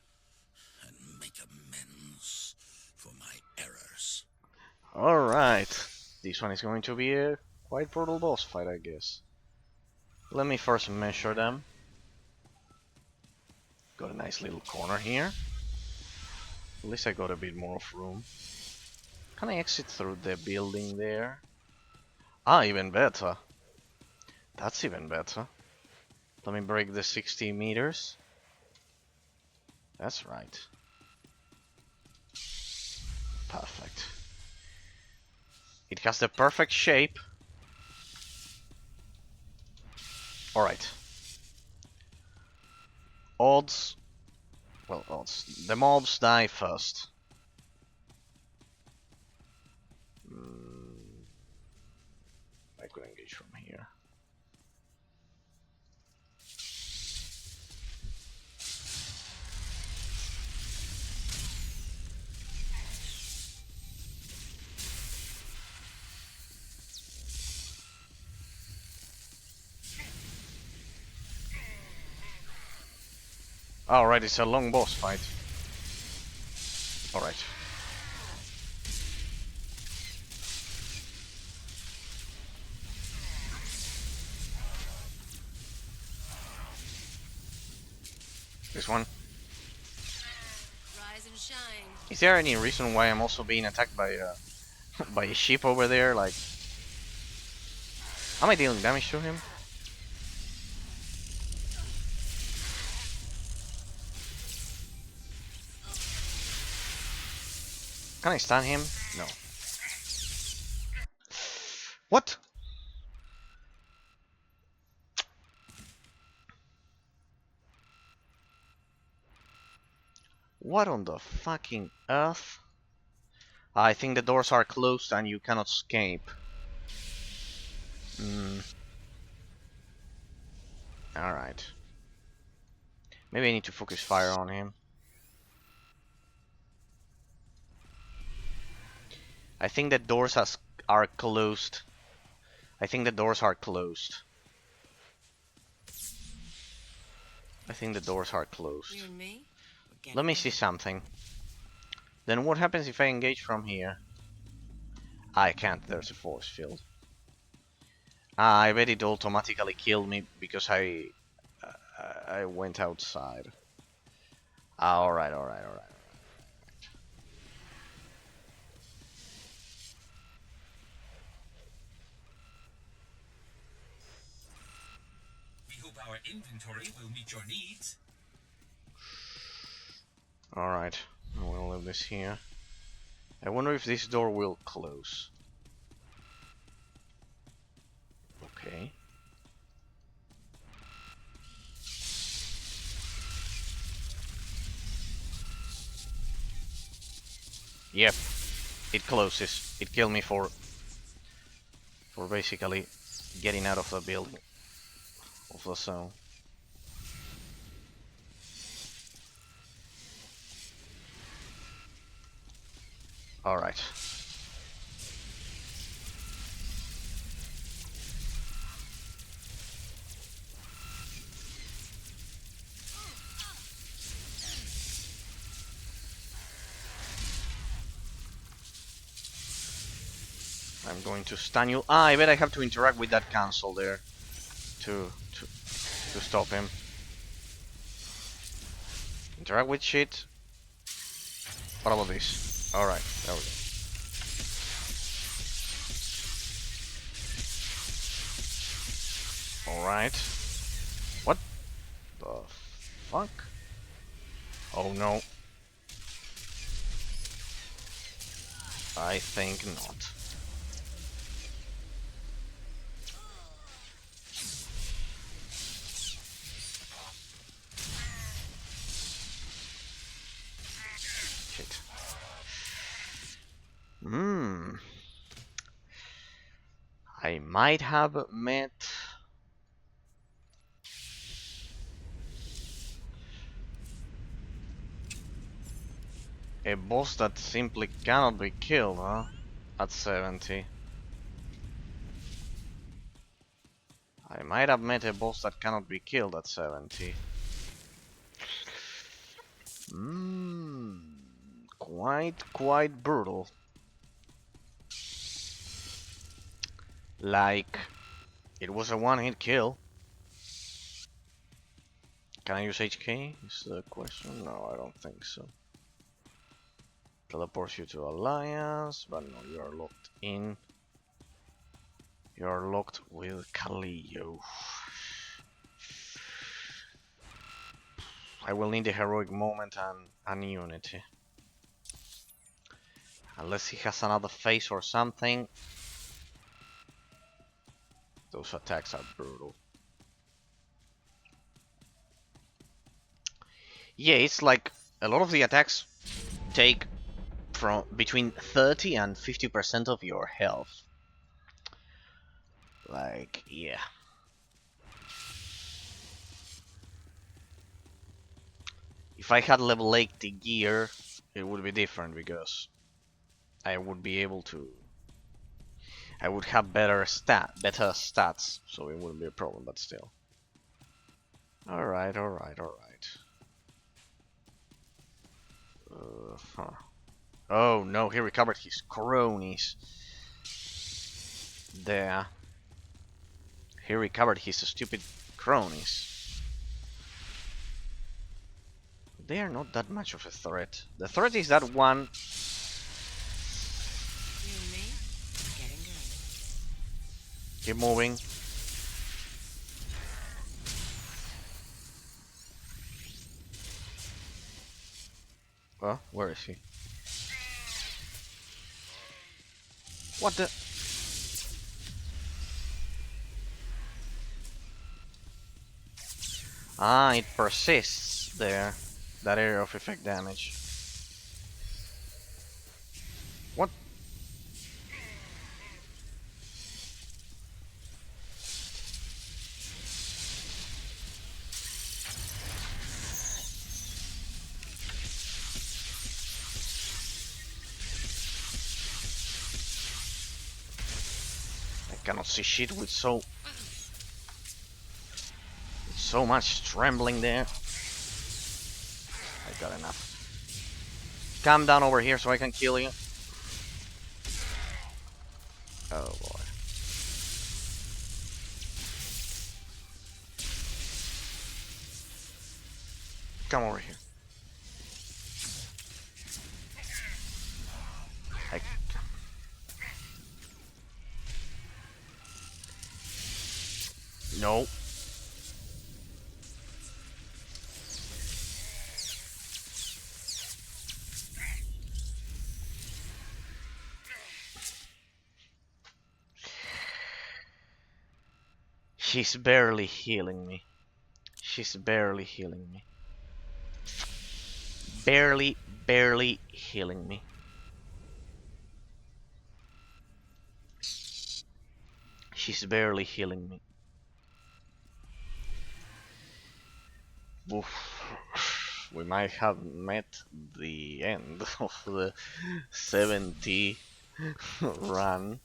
and make amends for my errors. Alright. This one is going to be a quite brutal boss fight, I guess. Let me first measure them. Got a nice little corner here. At least I got a bit more of room. Can I exit through the building there? Ah, even better. That's even better. Let me break the 60 meters. That's right. Perfect. It has the perfect shape. Alright. Odds. Well, odds. The mobs die first. I could engage from here. Alright, it's a long boss fight. Alright. This one. Rise and shine. Is there any reason why I'm also being attacked by by a sheep over there? Like, am I dealing damage to him? Can I stun him? No. What? What on the fucking earth? I think the doors are closed and you cannot escape. Alright. Maybe I need to focus fire on him. I think the doors are closed. I think the doors are closed. I think the doors are closed. You and me? Let me see something. Then what happens if I engage from here? I can't, there's a force field. I bet it automatically killed me because I went outside. Alright, alright, alright. We hope our inventory will meet your needs. Alright, we'll leave this here. I wonder if this door will close. Okay. Yep, it closes. It killed me for basically getting out of the building, of the zone. Alright. I'm going to stun you. Ah, I bet I have to interact with that cancel there to stop him. Interact with shit. What about this? Alright, there we go. Alright. What the fuck? Oh no. I think not. Shit. I might have met a boss that simply cannot be killed, huh? At 70. I might have met a boss that cannot be killed at 70. Quite brutal. Like, it was a one-hit kill. Can I use HK? Is the question? No, I don't think so. Teleports you to Alliance, but no, you are locked in. You are locked with Kaleo. I will need a heroic moment and unity. Unless he has another face or something. Those attacks are brutal. Yeah, it's like a lot of the attacks take from between 30 and 50% of your health. Like, yeah. If I had level 80 gear, it would be different because I would be able to. I would have better stats, so it wouldn't be a problem. But still. All right. Huh. Oh no, he recovered his cronies. There. He recovered his stupid cronies. They are not that much of a threat. The threat is that one. You and me? Getting good. Keep moving. Well, where is he? What the? Ah, it persists there. That area of effect damage. What? Cannot see shit with so much trembling there. I got enough. Come down over here so I can kill you. Oh boy. Come over here. No. She's barely healing me. She's barely healing me. Barely healing me. She's barely healing me. Oof. We might have met the end of the 70 run.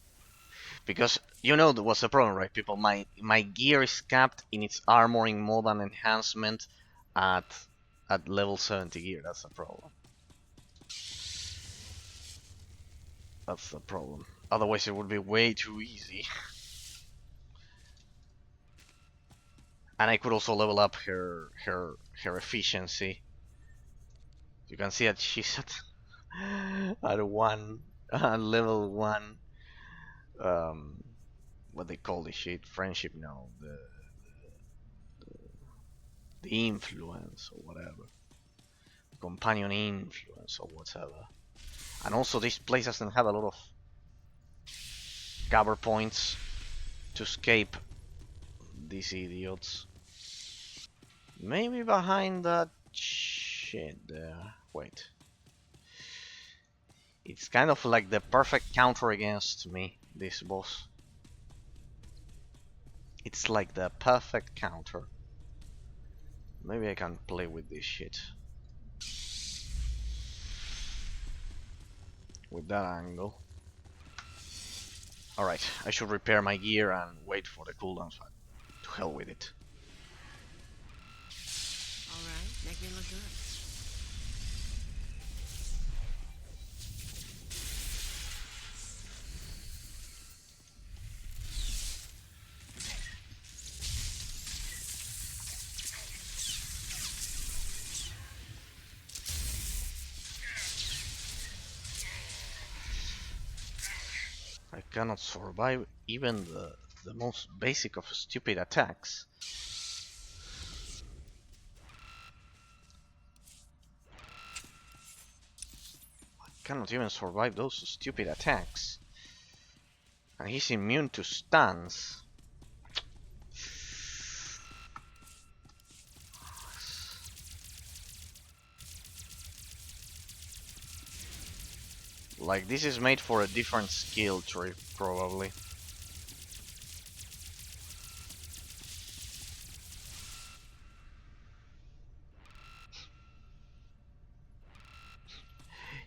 Because you know what's the problem, right, people? My gear is capped in its armoring mode and enhancement at level 70 gear. That's the problem. That's the problem. Otherwise, it would be way too easy. And I could also level up her efficiency. You can see that she's at one level 1. What they call this shit? Friendship? No, the influence or whatever. Companion influence or whatever. And also this place doesn't have a lot of cover points to escape these idiots. Maybe behind that shit there. Wait. It's kind of like the perfect counter against me, this boss. It's like the perfect counter. Maybe I can play with this shit. With that angle. Alright, I should repair my gear and wait for the cooldown. To hell with it. Alright, make me look good. I cannot survive even the most basic of stupid attacks. I cannot even survive those stupid attacks. And he's immune to stuns. Like, this is made for a different skill tree, probably.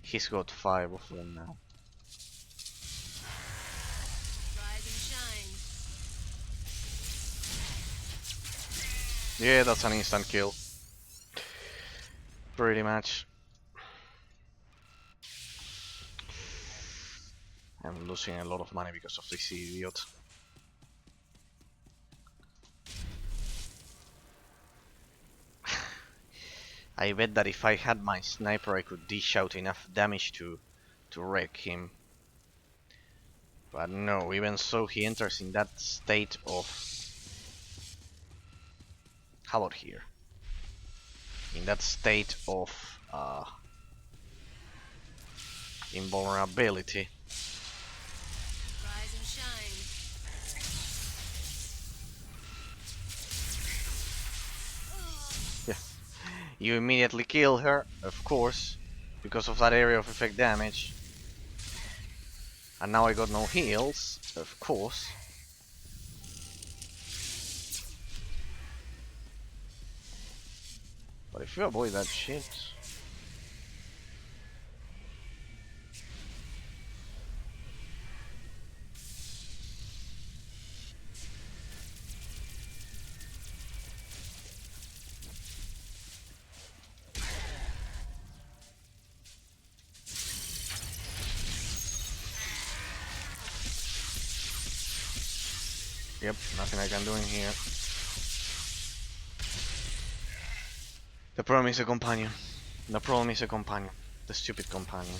He's got 5 of them now. Rise and shine. Yeah, that's an instant kill. Pretty much. I'm losing a lot of money because of this idiot. I bet that if I had my sniper I could dish out enough damage to wreck him. But no, even so he enters in that state of... How about here? In that state of invulnerability. Rise and shine. Yeah. You immediately kill her, of course, because of that area of effect damage. And now I got no heals, of course. But if you avoid that shit... Yep, nothing I can do in here. The problem is a companion. The problem is a companion. The stupid companion.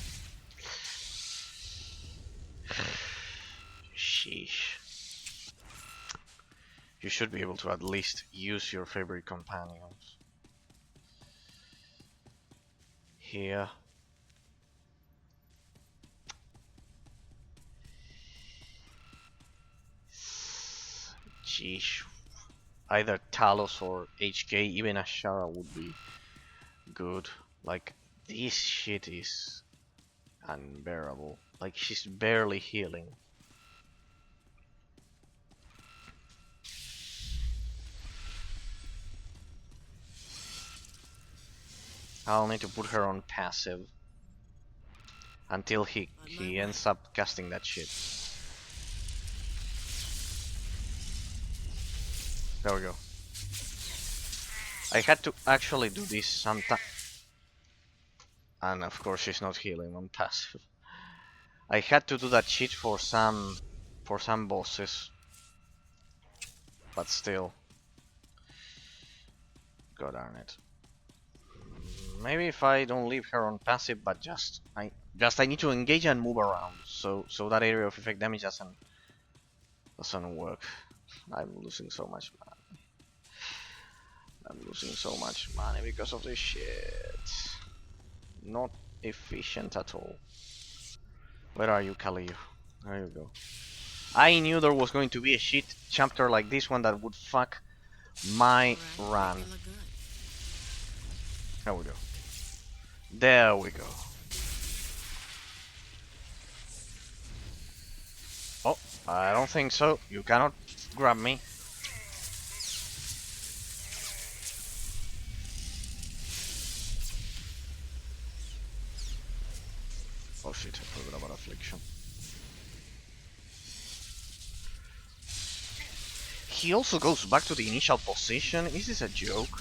Sheesh. You should be able to at least use your favorite companions. Here. Sheesh. Either Talos or HK, even Ashara would be good. Like, this shit is unbearable. Like, she's barely healing. I'll need to put her on passive until he ends up casting that shit. There we go. I had to actually do this sometime. And of course she's not healing on passive. I had to do that shit for some bosses. But still. God darn it. Maybe if I don't leave her on passive, but I need to engage and move around, so that area of effect damage doesn't work. I'm losing so much money. I'm losing so much money because of this shit. Not efficient at all. Where are you, Kaleo? There you go. I knew there was going to be a shit chapter like this one that would fuck my run. There we go. There we go. Oh, I don't think so. You cannot grab me. Oh shit, I forgot about affliction. He also goes back to the initial position. Is this a joke?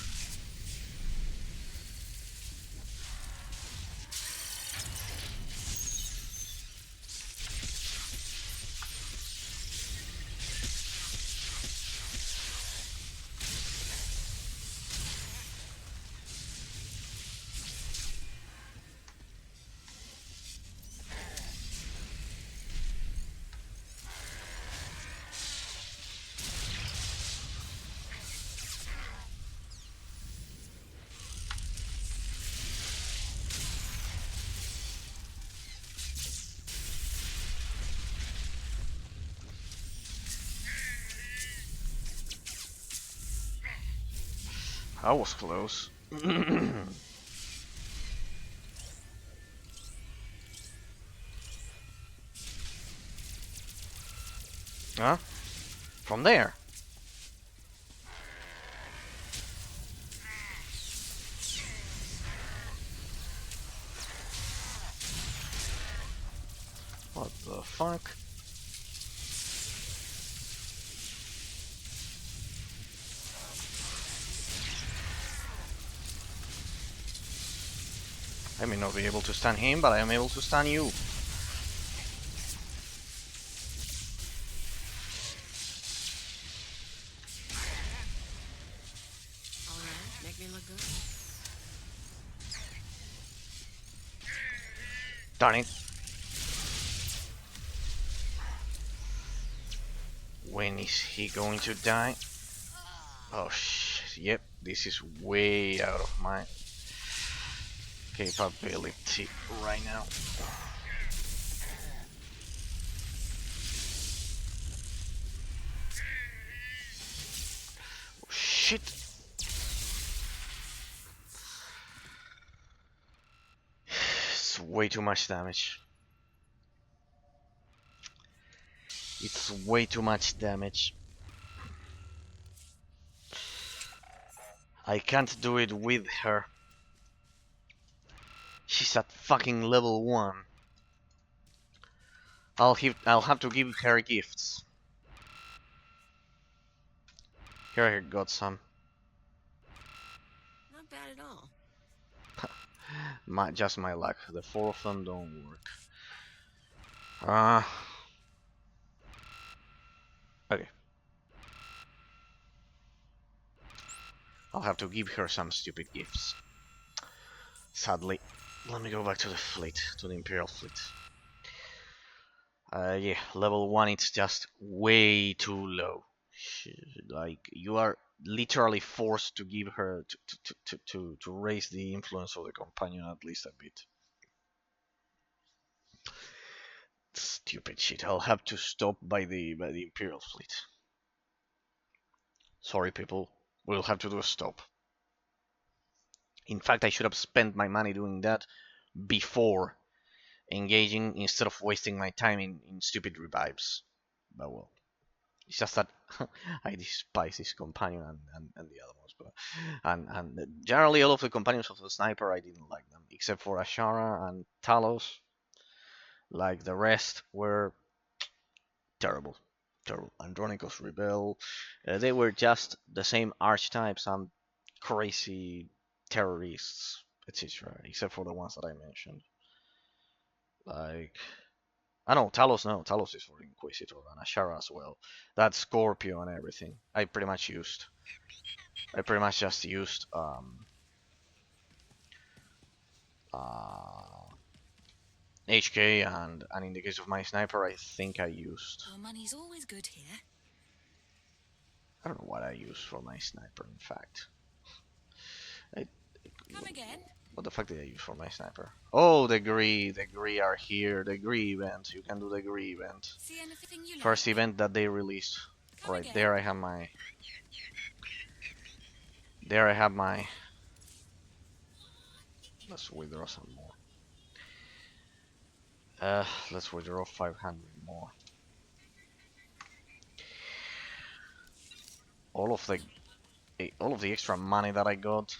That was close. Huh? From there? What the fuck? I may not be able to stun him, but I am able to stun you. Alright, make me look good. Darn it. When is he going to die? Oh shit, yep, this is way out of my capability right now. Oh shit. It's way too much damage. It's way too much damage. I can't do it with her. She's at fucking level 1. I'll have to give her gifts. Here I got some. Not bad at all. Just my luck. The 4 of them don't work. Okay. I'll have to give her some stupid gifts. Sadly. Let me go back to the fleet, to the Imperial fleet. Yeah, level 1 it's just way too low. Like, you are literally forced to give her to raise the influence of the companion at least a bit. Stupid shit. I'll have to stop by the Imperial fleet. Sorry, people. We'll have to do a stop. In fact, I should have spent my money doing that before engaging instead of wasting my time in stupid revives. But well, it's just that I despise this companion and the other ones. But and generally all of the companions of the sniper I didn't like them, except for Ashara and Talos. Like the rest were terrible. Terrible. Andronicus Rebel. They were just the same archetypes and crazy terrorists, etc. Except for the ones that I mentioned. Like, I know Talos. No, Talos is for Inquisitor and Ashara as well. That's Scorpio and everything. I pretty much just used HK and in the case of my sniper, I think I used. Well, money's always good here. I don't know what I used for my sniper. In fact, Come again? what the fuck did I use for my sniper? Oh, the Gree are here. The Gree event. You can do the Gree event. See anything you like? First event that they released. Come Right again? there, I have my. There I have my. Let's withdraw some more. Let's withdraw 500 more. All of the extra money that I got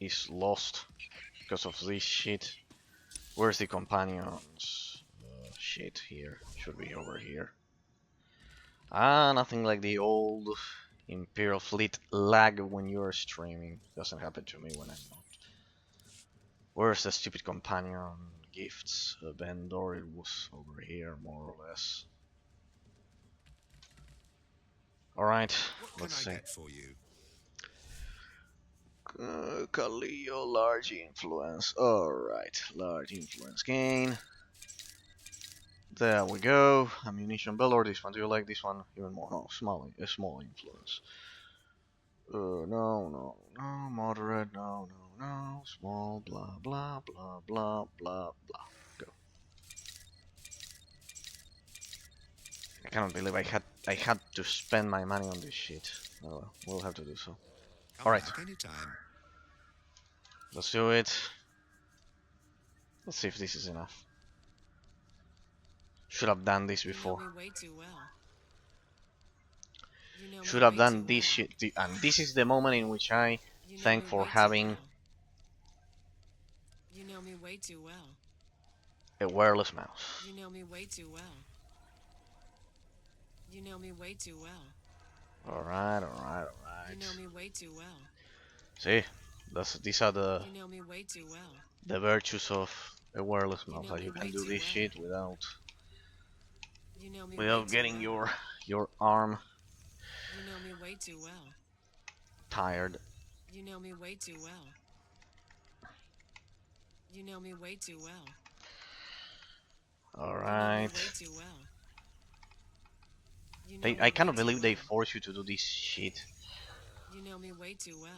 is lost because of this shit. Where's the companions? Shit, here. Should be over here. Ah, nothing like the old Imperial Fleet lag when you're streaming. Doesn't happen to me when I'm not. Where's the stupid companion gifts? Vendor, it was over here, more or less. Alright, let's see. Get for you? Kaleo, large influence. Alright, large influence gain. There we go. Ammunition belt, or this one. Do you like this one even more? No, small influence. No. Moderate, no. Small, blah, blah, blah, blah, blah, blah. Go. I cannot believe I had to spend my money on this shit. Oh well, we'll have to do so. Alright. Let's do it. Let's see if this is enough. Should have done this before. Should have done this shit. And this is the moment in which I thank for having You know me way too well. a wireless mouse. You know me way too well. You know me way too well. Alright. You know me way too well. See, these are You know me way too well. the virtues of a wireless mouse. Like you can do this shit without getting your arm You know me way too well. tired. You know me way too well. You know me way too well. Alright. You know me way too well. I cannot believe they force you to do this shit. You know me way too well.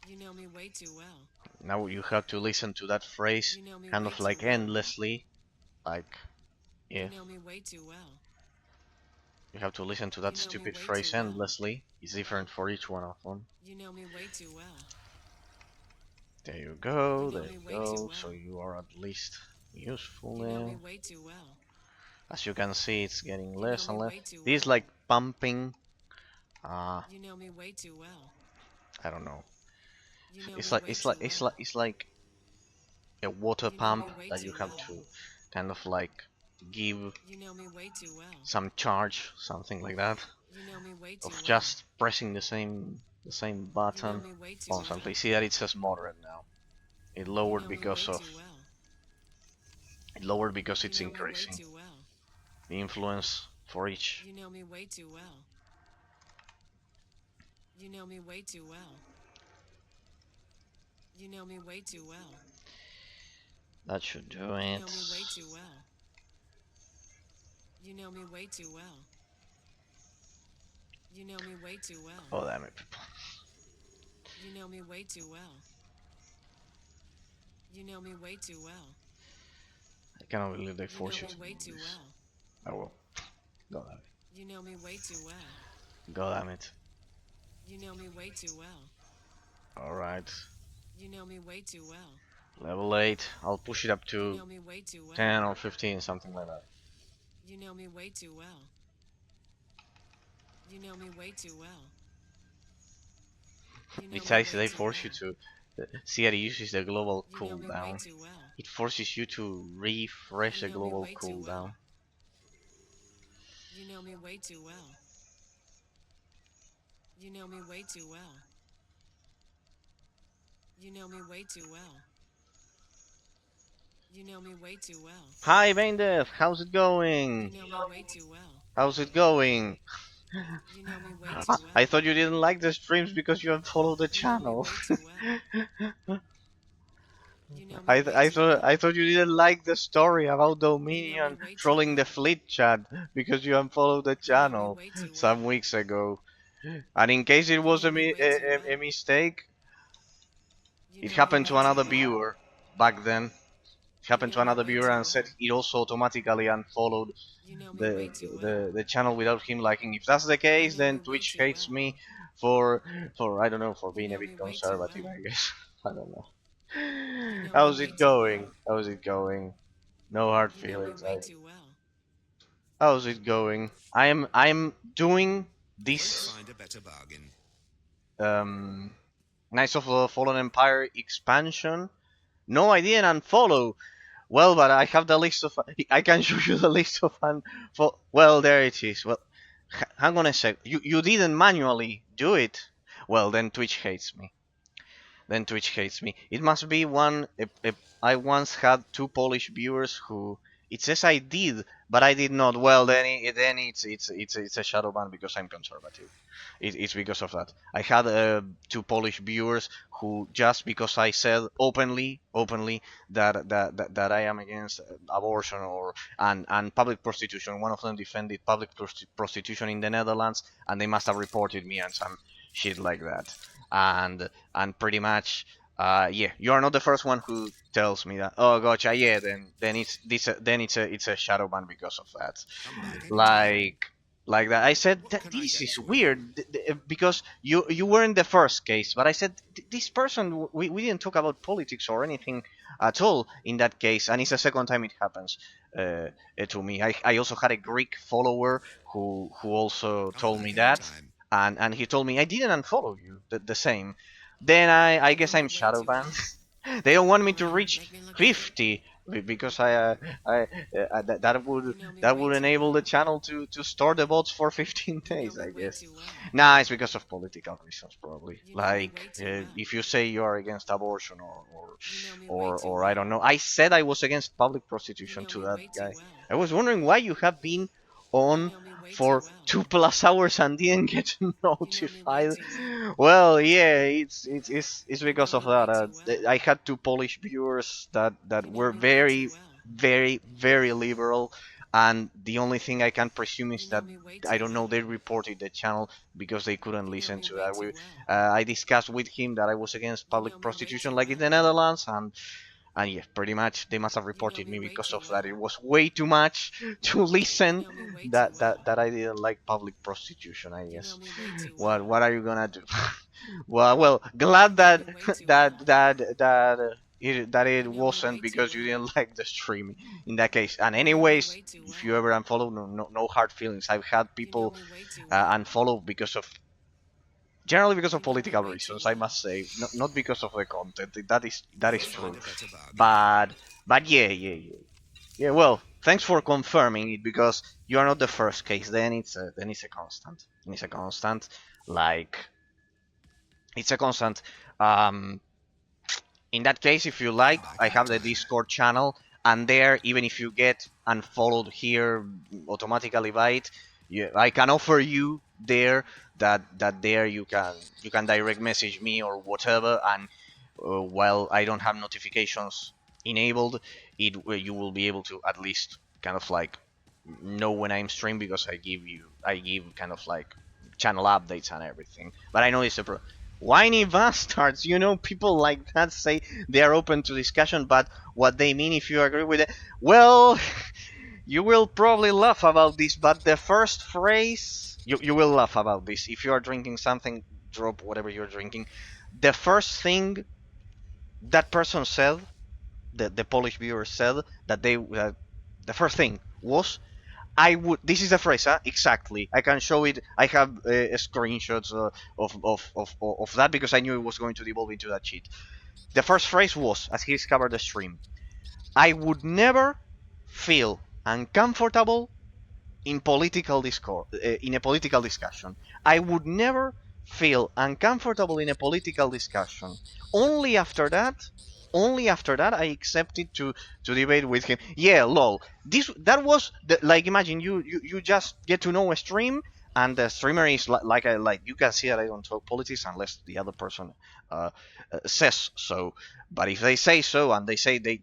You know me way too well. Now you have to listen to that phrase kind of like endlessly. Like, yeah. You know me way too well. You have to listen to that stupid phrase endlessly. It's different for each one of them. You know me way too well. There you go, there you go. So you are at least useful now. You know me way too well. As you can see, it's getting less and less. This is like pumping. You know me way too well. I don't know. It's like a water pump that you have to kind of like give some charge, something like that, of just pressing the same button constantly. See that it says moderate now. It lowered because it's increasing the influence for each. You know me way too well. You know me way too well. You know me way too well. That should do You it. know me way too well. You know me way too well. You know me way too well. Oh, damn it, people. You know me way too well. You know me way too well. I cannot believe they You know force you me to way do too this. well. Oh well. God damn it. You know me way too well. God damn it. You know me way too well. Alright. You know me way too well. Level 8. I'll push it up You to know me way too well. 10 or 15, something like that. You know me way too well. You know me way too well. You know me Besides, way they too force well. you to see that it uses the global You know me way cooldown. too well. It forces you to refresh You the know me global way too well. cooldown. You know me way too well. You know me way too well. You know me way too well. You know me way too well. Hi, Vaindev! How's it You going? know me way too well. How's it going? You know me way too well. I thought you didn't like the streams because you unfollowed the You know me channel. way too well. You know me way too well. I thought you didn't like the story about You know me Dominion way too trolling well. the fleet chat because you unfollowed the You know me channel way too well. some weeks ago. And in case it You was know me way too well. a mistake, You it know me happened way to too another well. viewer back then. It You happened know to me another way viewer too and said well. it also automatically unfollowed You know me way too well. the channel without him liking. If that's the You case, know me then way Twitch too hates well. me for I don't know, for You being a know me bit way too conservative, well. I guess. I don't know. You know me How's way it too well. going? How's it going? No hard You know me feelings. way too well. How's it going? I'm doing Never this find a better bargain. um Knights of the Fallen Empire expansion. No, I didn't unfollow. Well, but I have the list of. I can show you the list of unfollow. Well, there it is. Well, hang on a sec. You didn't manually do it. Well, then Twitch hates me. Then Twitch hates me. It must be one. I once had two Polish viewers who it says I did, but I did not. Well, then it's a shadow ban because I'm conservative. It's because of that. I had two Polish viewers who just because I said openly that I am against abortion or and public prostitution. One of them defended public prostitution in the Netherlands, and they must have reported me and some shit like that. And pretty much yeah, you are not the first one who tells me that. Oh, gotcha. Yeah, then it's this. Then it's a shadow ban because of that. Come back anytime. Like like that. I said What that can I this get is for you? weird because you were in the first case, but I said this person we didn't talk about politics or anything at all in that case, and it's the second time it happens to me. I also had a Greek follower who also Come told me back that, anytime. and he told me I didn't unfollow you. The same. Then I You know guess me I'm way shadow too banned. well. They don't want me to Alright, reach make me look good. 50 because You know me that way would too enable well. the channel to store the bots for 15 You know days, me I way guess. too well. Nah, it's because of political reasons, probably. You know me Like, way too well. if you say you are against abortion You know me way too or I well. don't know. I said I was against public You prostitution know to me that way too guy. well. I was wondering why you have been You on know me way too for well. 2+ hours and didn't get You know me way notified. too well. Well, yeah, it's You know because of me way that. too well. I had two Polish viewers that You know were me way too very, well. very liberal, and the only thing I can presume is You know that me way I too don't know well. they reported the channel because they couldn't You know listen me to way that. too well. I discussed with him that I was against You know public me way prostitution, too like in well. the Netherlands, and yeah, pretty much they must have You know reported me me way because too of that. well. It was way too much to You listen know me way too well. that I didn't like public prostitution, I You know guess. me way too well. What are you gonna do? Well, You glad know that me way too well. that it You know me wasn't way too because you well. didn't like the stream in that case. And You know me anyways, way too if well. you ever unfollow, no hard feelings. I've had You know people me way too well. unfollow because of generally because of You know me political way too reasons, I well. must say, not because of the content. That Never is find true. a better bargain. But yeah. Well, thanks for confirming it because you are not the first case. Then it's a constant. And it's a constant. Like it's a constant. Um, in that case, if you Come like, back I have the anytime. Discord channel, and there, even if you get unfollowed here automatically by it, I can offer you there that there you can direct message me or whatever, and while I don't have notifications enabled, you will be able to at least kind of like know when I'm streaming because I give kind of like channel updates and everything. But I know it's a whiny bastards. You know, people like that say they are open to discussion, but what they mean, if you agree with it, well, you will probably laugh about this. But the first phrase, you will laugh about this. If you are drinking something, drop whatever you're drinking. The first thing that person said, the Polish viewer said that the first thing was, I would. This is the phrase, huh? Exactly. I can show it. I have screenshots of that because I knew it was going to devolve into that sheet. The first phrase was, as he discovered the stream, I would never feel uncomfortable in political discourse, in a political discussion. I would never feel uncomfortable in a political discussion. Only after that, only after that, I accepted to debate with him. Yeah, lol. That was like, imagine you just get to know a stream, and the streamer is like you can see that I don't talk politics unless the other person uh, says so. But if they say so and they say they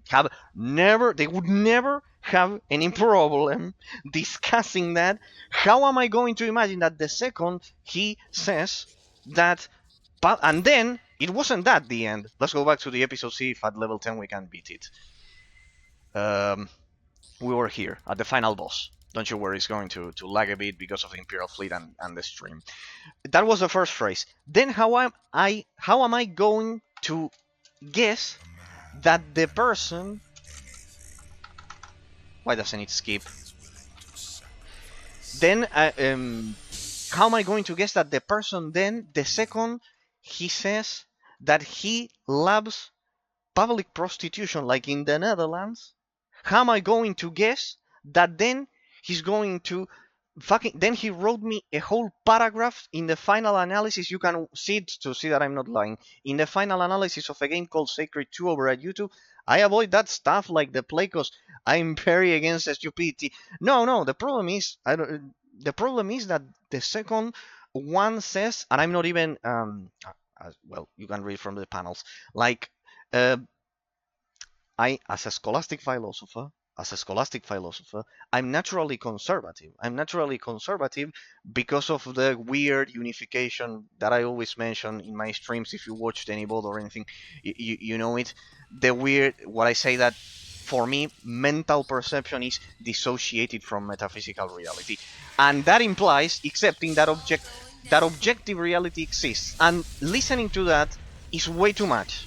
would never have any problem discussing that, how am I going to imagine that the second he says that, and then it wasn't that the end. Let's go back to the episode, see if at level 10 we can beat it. We were here at the final boss. Don't you worry, it's going to lag a bit because of the Imperial Fleet and the stream. That was the first phrase. Then how am I going to guess that the person... Why doesn't it skip? Then how am I going to guess that the person then, the second he says that he loves public prostitution like in the Netherlands, how am I going to guess that then he's going to then he wrote me a whole paragraph in the final analysis. You can see it to see that I'm not lying. In the final analysis of a game called Sacred 2 over at YouTube, I avoid that stuff like the play because I'm very against stupidity. No, the problem is the problem is that the second one says, and I'm not even well, you can read from the panels, like uh, I, as a scholastic philosopher, I'm naturally conservative. I'm naturally conservative because of the weird unification that I always mention in my streams. If you watched any VOD or anything, you know it. The weird, what I say that for me, mental perception is dissociated from metaphysical reality, and that implies accepting that objective reality exists, and listening to that is way too much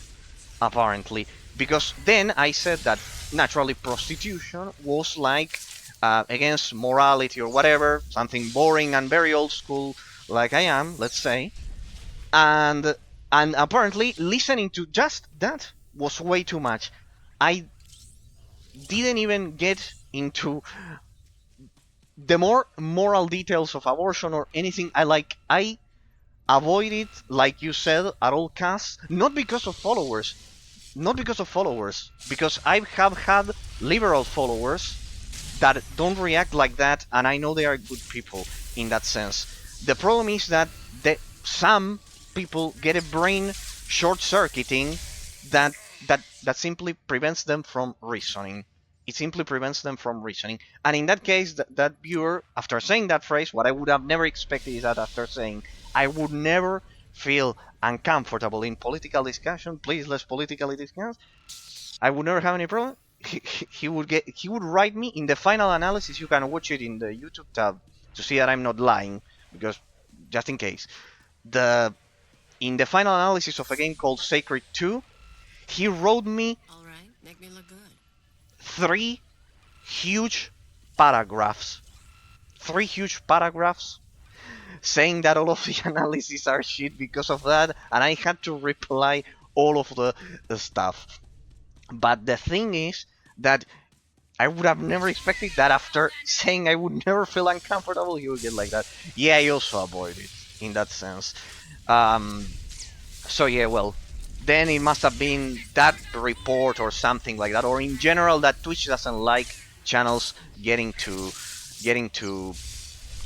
apparently, because then I said that naturally prostitution was like against morality or whatever, something boring and very old school like I am, let's say, and apparently listening to just that was way too much. I didn't even get into the more moral details of abortion or anything. I avoided, like you said, at all costs, not because of followers, because I have had liberal followers that don't react like that, and I know they are good people in that sense. The problem is that some people get a brain short-circuiting that simply prevents them from reasoning. It simply prevents them from reasoning. And in that case, that viewer, after saying that phrase, what I would have never expected is that after saying, I would never feel uncomfortable in political discussion, please let's politically discuss, I would never have any problem. He would write me in the final analysis. You can watch it in the YouTube tab to see that I'm not lying, because just in case. In the final analysis of a game called Sacred 2, he wrote me All right, make me look good. 3 huge paragraphs. 3 huge paragraphs saying that all of the analyses are shit because of that, and I had to reply all of the stuff. But the thing is that I would have never expected that after saying I would never feel uncomfortable, he would get like that. Yeah, I also avoid it in that sense. So yeah, well, then it must have been that report or something like that, or in general that Twitch doesn't like channels getting to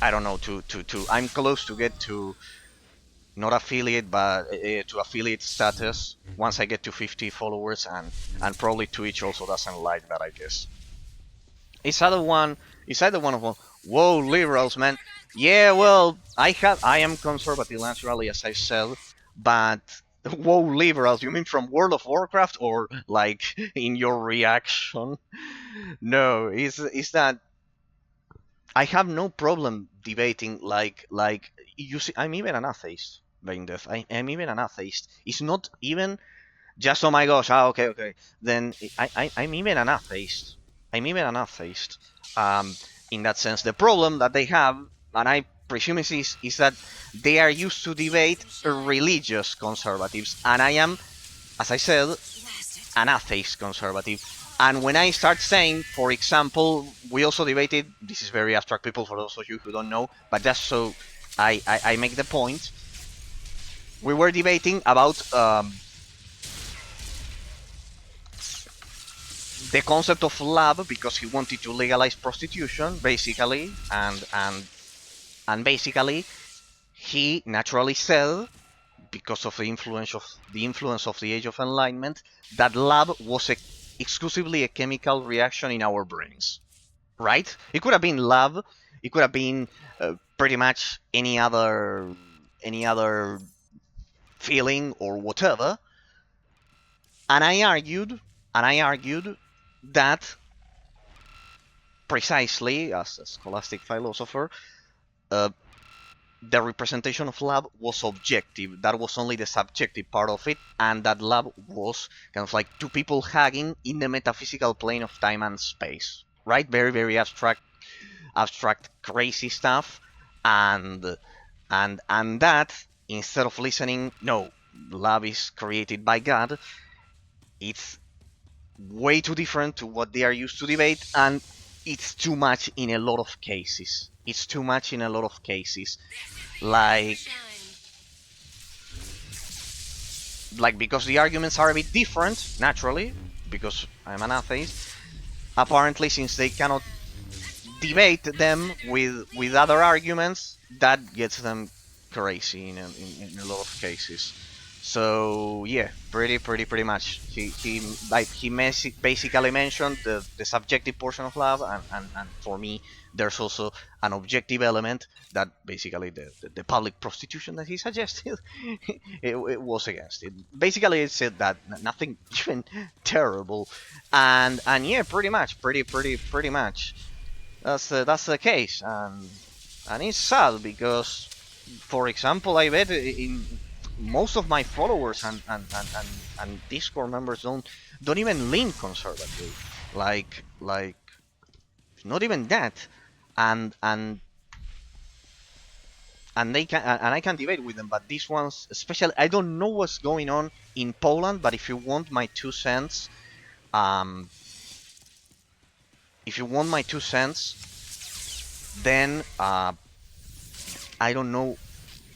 I don't know, to I'm close to get to not affiliate, but to affiliate status once I get to 50 followers, and probably Twitch also doesn't like that, I guess. Is either one is either one of them. Whoa, liberals, man. Yeah, well, I am conservative naturally, as I said, but whoa, liberals. You mean from World of Warcraft or like in your reaction? No, is that I have no problem debating like you see. I'm even an atheist, Beindef. I'm even an atheist. It's not even just oh my gosh, okay, okay. Then I'm even an atheist. I'm even an atheist. In that sense, the problem that they have, and I presume is that they are used to debate religious conservatives, and I am, as I said, an atheist conservative. And when I start saying, for example, we also debated, this is very abstract, people, for those of you who don't know, but just so I make the point, we were debating about the concept of love because he wanted to legalize prostitution, basically, and basically he naturally said, because of the influence of the Age of Enlightenment, that love was exclusively a chemical reaction in our brains, right? It could have been love, it could have been pretty much any other feeling or whatever, and I argued that precisely as a scholastic philosopher, uh, the representation of love was objective. That was only the subjective part of it, and that love was kind of like two people hugging in the metaphysical plane of time and space. Right? Very, very abstract, crazy stuff, and and that instead of listening, no, love is created by God. It's way too different to what they are used to debate, and it's too much in a lot of cases. It's too much in a lot of cases. Like, because the arguments are a bit different, naturally, because I'm an atheist. Apparently, since they cannot debate them with other arguments, that gets them crazy in a lot of cases. So yeah, pretty much. He basically mentioned the subjective portion of love, and for me, there's also an objective element that basically the public prostitution that he suggested, it was against it. Basically, it said that nothing even terrible, and yeah, pretty much. That's the case, and it's sad because, for example, I bet in most of my followers and Discord members don't even lean conservative, like not even that, and and and I can debate with them, but these ones, especially, I don't know what's going on in Poland, but if you want my 2 cents, um, then I don't know,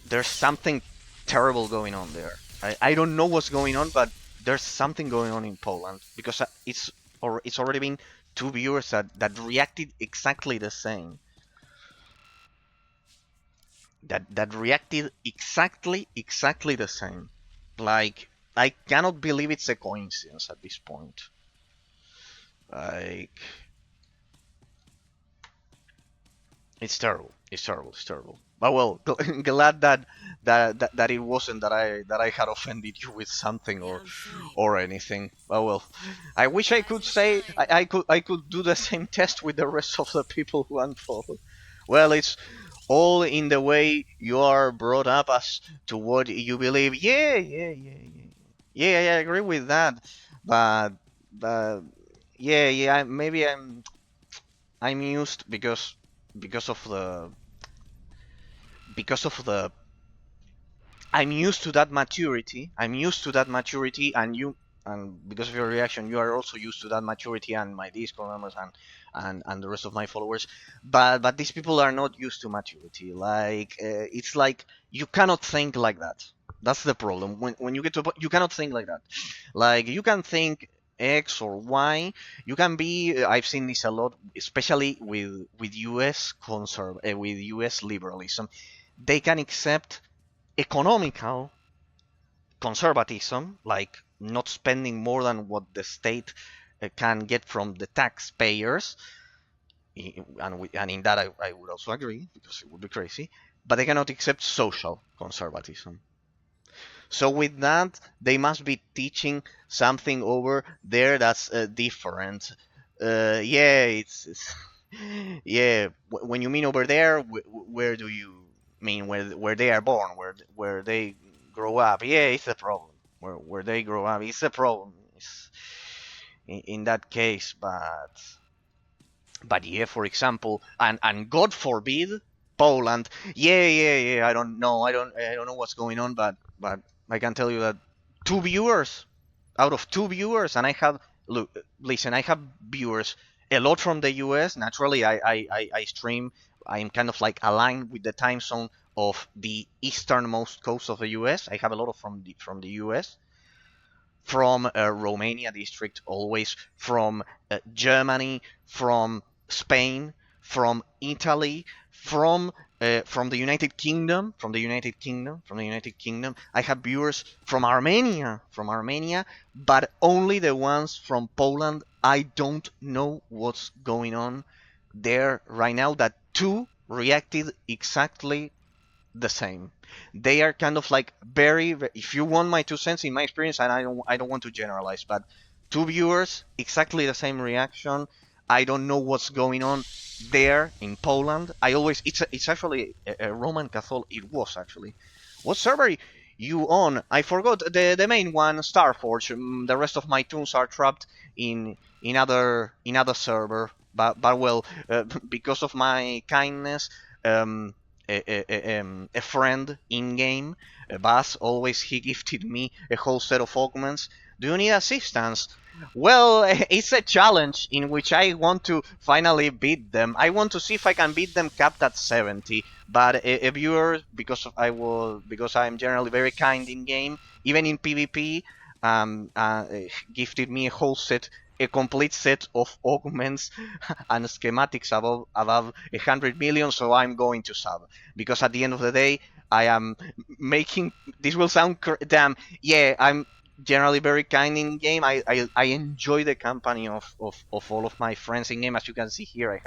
there's something terrible going on there. I don't know what's going on, but there's something going on in Poland because it's already been two viewers that reacted exactly the same. That reacted exactly the same. Like, I cannot believe it's a coincidence at this point. Like, it's terrible. It's terrible. It's terrible. But well, glad that it wasn't that I had offended you with something or anything. But well, I wish I could say I could do the same test with the rest of the people who unfollow. Well, it's all in the way you are brought up as to what you believe. Yeah, I agree with that. But but yeah, maybe I'm used because of the because of the I'm used to that maturity. I'm used to that maturity, and because of your reaction, you are also used to that maturity, and my Discord members and the rest of my followers. But these people are not used to maturity. Like, it's like you cannot think like that. That's the problem. When you get to a point, you cannot think like that. Like, you can think X or Y. You can be. I've seen this a lot, especially with with U.S. liberalism. They can accept economical conservatism, like not spending more than what the state can get from the taxpayers, and in that I would also agree because it would be crazy. But they cannot accept social conservatism. So with that, they must be teaching something over there that's different. Yeah, it's yeah. When you mean over there, where do you mean? Where they are born, where they grow up? Yeah, it's a problem. Where they grow up, it's a problem. It's, in that case, but yeah, for example, and God forbid, Poland. Yeah, yeah, yeah. I don't know. I don't know what's going on, but I can tell you that two viewers out of two viewers, and I have look, listen, I have viewers a lot from the US. Naturally, I stream. I'm kind of like aligned with the time zone of the easternmost coast of the US. I have a lot of from the US, from Romania district, always from Germany, from Spain, from Italy, from the United Kingdom, from the United Kingdom. I have viewers from Armenia, but only the ones from Poland. I don't know what's going on there right now. That two reacted exactly the same. They are kind of like if you want my 2 cents, in my experience, and I don't want to generalize, but two viewers, exactly the same reaction. I don't know what's going on there in Poland. It's actually a Roman Catholic. It was actually. What server you on? I forgot the main one, Starforge. The rest of my tunes are trapped in other server. But well, because of my kindness, um, a friend in game, Buzz, always he gifted me a whole set of augments. Do you need assistance? Well, it's a challenge in which I want to finally beat them. I want to see if I can beat them capped at 70. But a viewer, because I'm generally very kind in game, even in PvP, gifted me a complete set of augments and schematics above 100 million. So I'm going to sub, because at the end of the day, I am making. This will sound damn. Yeah, I'm generally very kind in game. I enjoy the company of all of my friends in game. As you can see here, I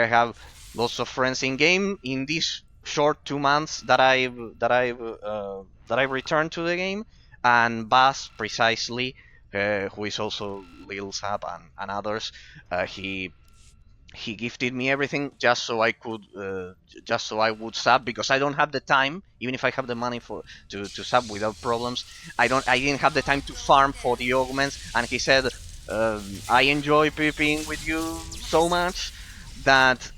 have lots of friends in game. In these short 2 months that I've returned to the game, and Bass precisely, who is also Lil Sap and others, he gifted me everything just so I would sub, because I don't have the time. Even if I have the money to sub without problems, I didn't have the time to farm for the augments. And he said, I enjoy PvPing with you so much that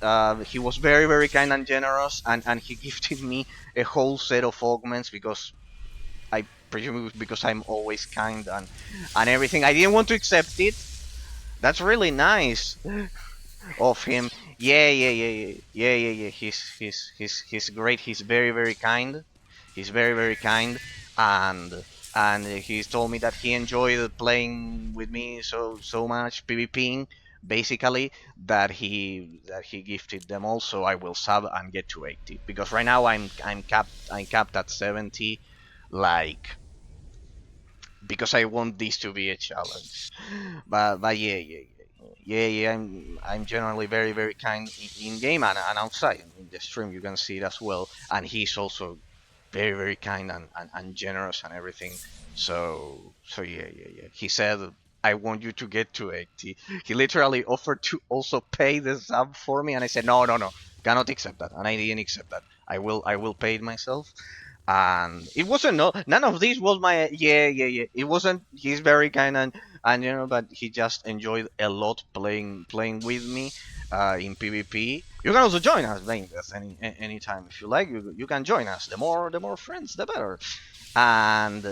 he was very kind and generous, and he gifted me a whole set of augments, because I presume it was because I'm always kind and everything. I didn't want to accept it. That's really nice of him. Yeah. He's great. He's very kind. He's very kind, and he's told me that he enjoyed playing with me so much PvPing, basically, that he gifted them also. I will sub and get to 80, because right now I'm capped at 70, like, because I want this to be a challenge. But yeah. I'm generally very kind in game and outside in the stream. You can see it as well. And he's also very kind and generous and everything. So yeah. He said, I want you to get to 80. He literally offered to also pay the sub for me, and I said no, cannot accept that, and I didn't accept that. I will pay it myself. And it wasn't none of this was my yeah. It wasn't. He's very kind and but he just enjoyed a lot playing with me in PvP. You can also join us playing this anytime if you like. You can join us. The more friends, the better. And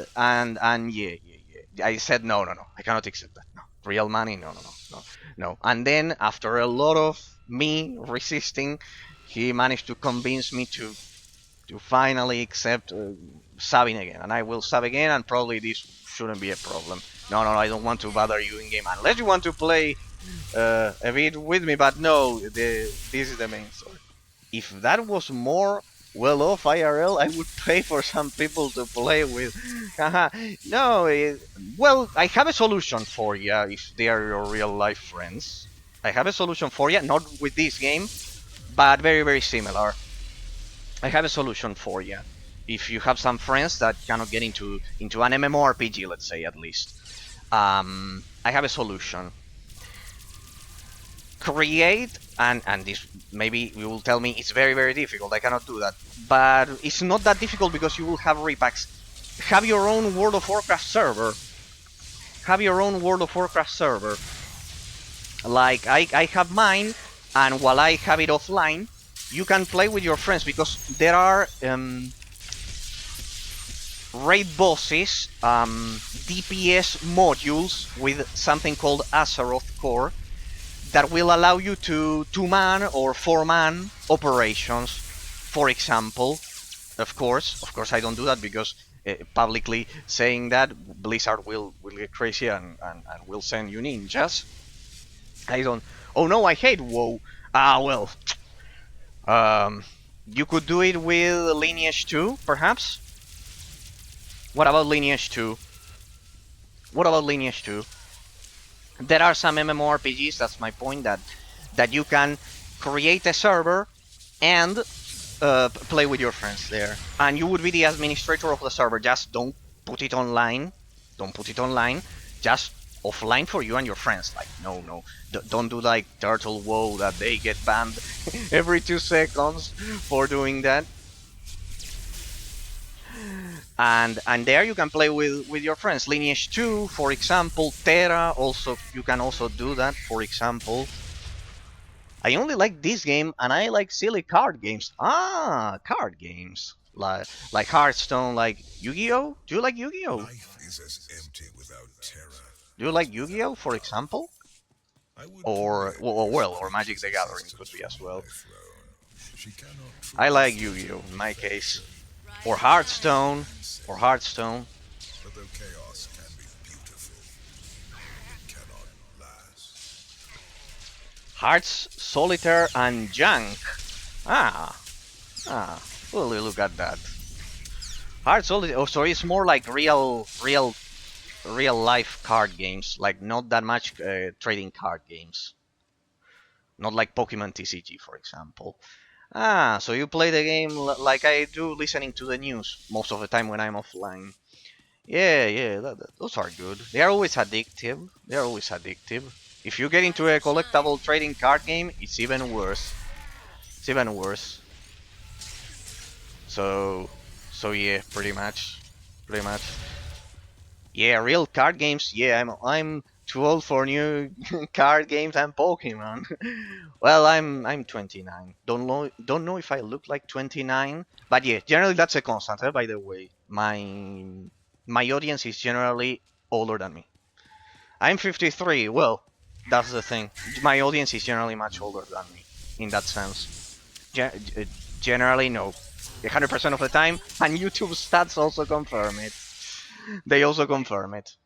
yeah. I said no. I cannot accept that. No, real money. No. And then after a lot of me resisting, he managed to convince me to finally accept subbing again, and I will sub again, and probably this shouldn't be a problem. No, no, I don't want to bother you in game unless you want to play a bit with me. But no, this is the main story. If that was more well off IRL, I would pay for some people to play with. No, well, I have a solution for you if they are your real life friends. I have a solution for you, not with this game, but very, very similar. I have a solution for you. If you have some friends that cannot get into an MMORPG, let's say at least, I have a solution. Create and this maybe you will tell me it's very, very difficult. I cannot do that, but it's not that difficult because you will have repacks. Have your own World of Warcraft server. Have your own World of Warcraft server. Like I have mine, and while I have it offline, you can play with your friends because there are raid bosses, DPS modules with something called SWTOR that will allow you to 2-man or 4-man operations, for example. Of course, I don't do that because publicly saying that Blizzard will get crazy and will send you ninjas. I don't. Oh no, I hate WoW. Well, you could do it with Lineage 2, perhaps. What about Lineage 2? What about Lineage 2? There are some MMORPGs, that's my point, that you can create a server and play with your friends there. And you would be the administrator of the server. Just don't put it online. Don't put it online. Just offline for you and your friends. Like, no. Don't do like Turtle WoW that they get banned every 2 seconds for doing that. And there you can play with your friends. Lineage 2, for example, Terra, also you can also do that, for example. I only like this game, and I like silly card games. Card games. Like Hearthstone, like Yu-Gi-Oh? Do you like Yu-Gi-Oh? Life is as empty without Terra. Do you like Yu-Gi-Oh, for example? Or, or Magic the Gathering could be as well. I like Yu-Gi-Oh in my case. Or Hearthstone. Or Hearthstone. But though chaos can be beautiful, it cannot last. Hearts, Solitaire, and Junk. Well, look at that. Hearts, Solitaire. Oh, sorry, it's more like real life card games. Like not that much trading card games. Not like Pokemon TCG, for example. So you play the game like I do, listening to the news most of the time when I'm offline. Yeah, those are good. They are always addictive. If you get into a collectible trading card game, it's even worse. So yeah, pretty much. Yeah, real card games. Yeah, I'm too old for new card games and Pokemon. Well, I'm 29. Don't know if I look like 29, but yeah, generally that's a constant. By the way, my audience is generally older than me. I'm 53. Well, that's the thing. My audience is generally much older than me in that sense. Generally, no. 100% of the time, and YouTube stats also confirm it. They also confirm it.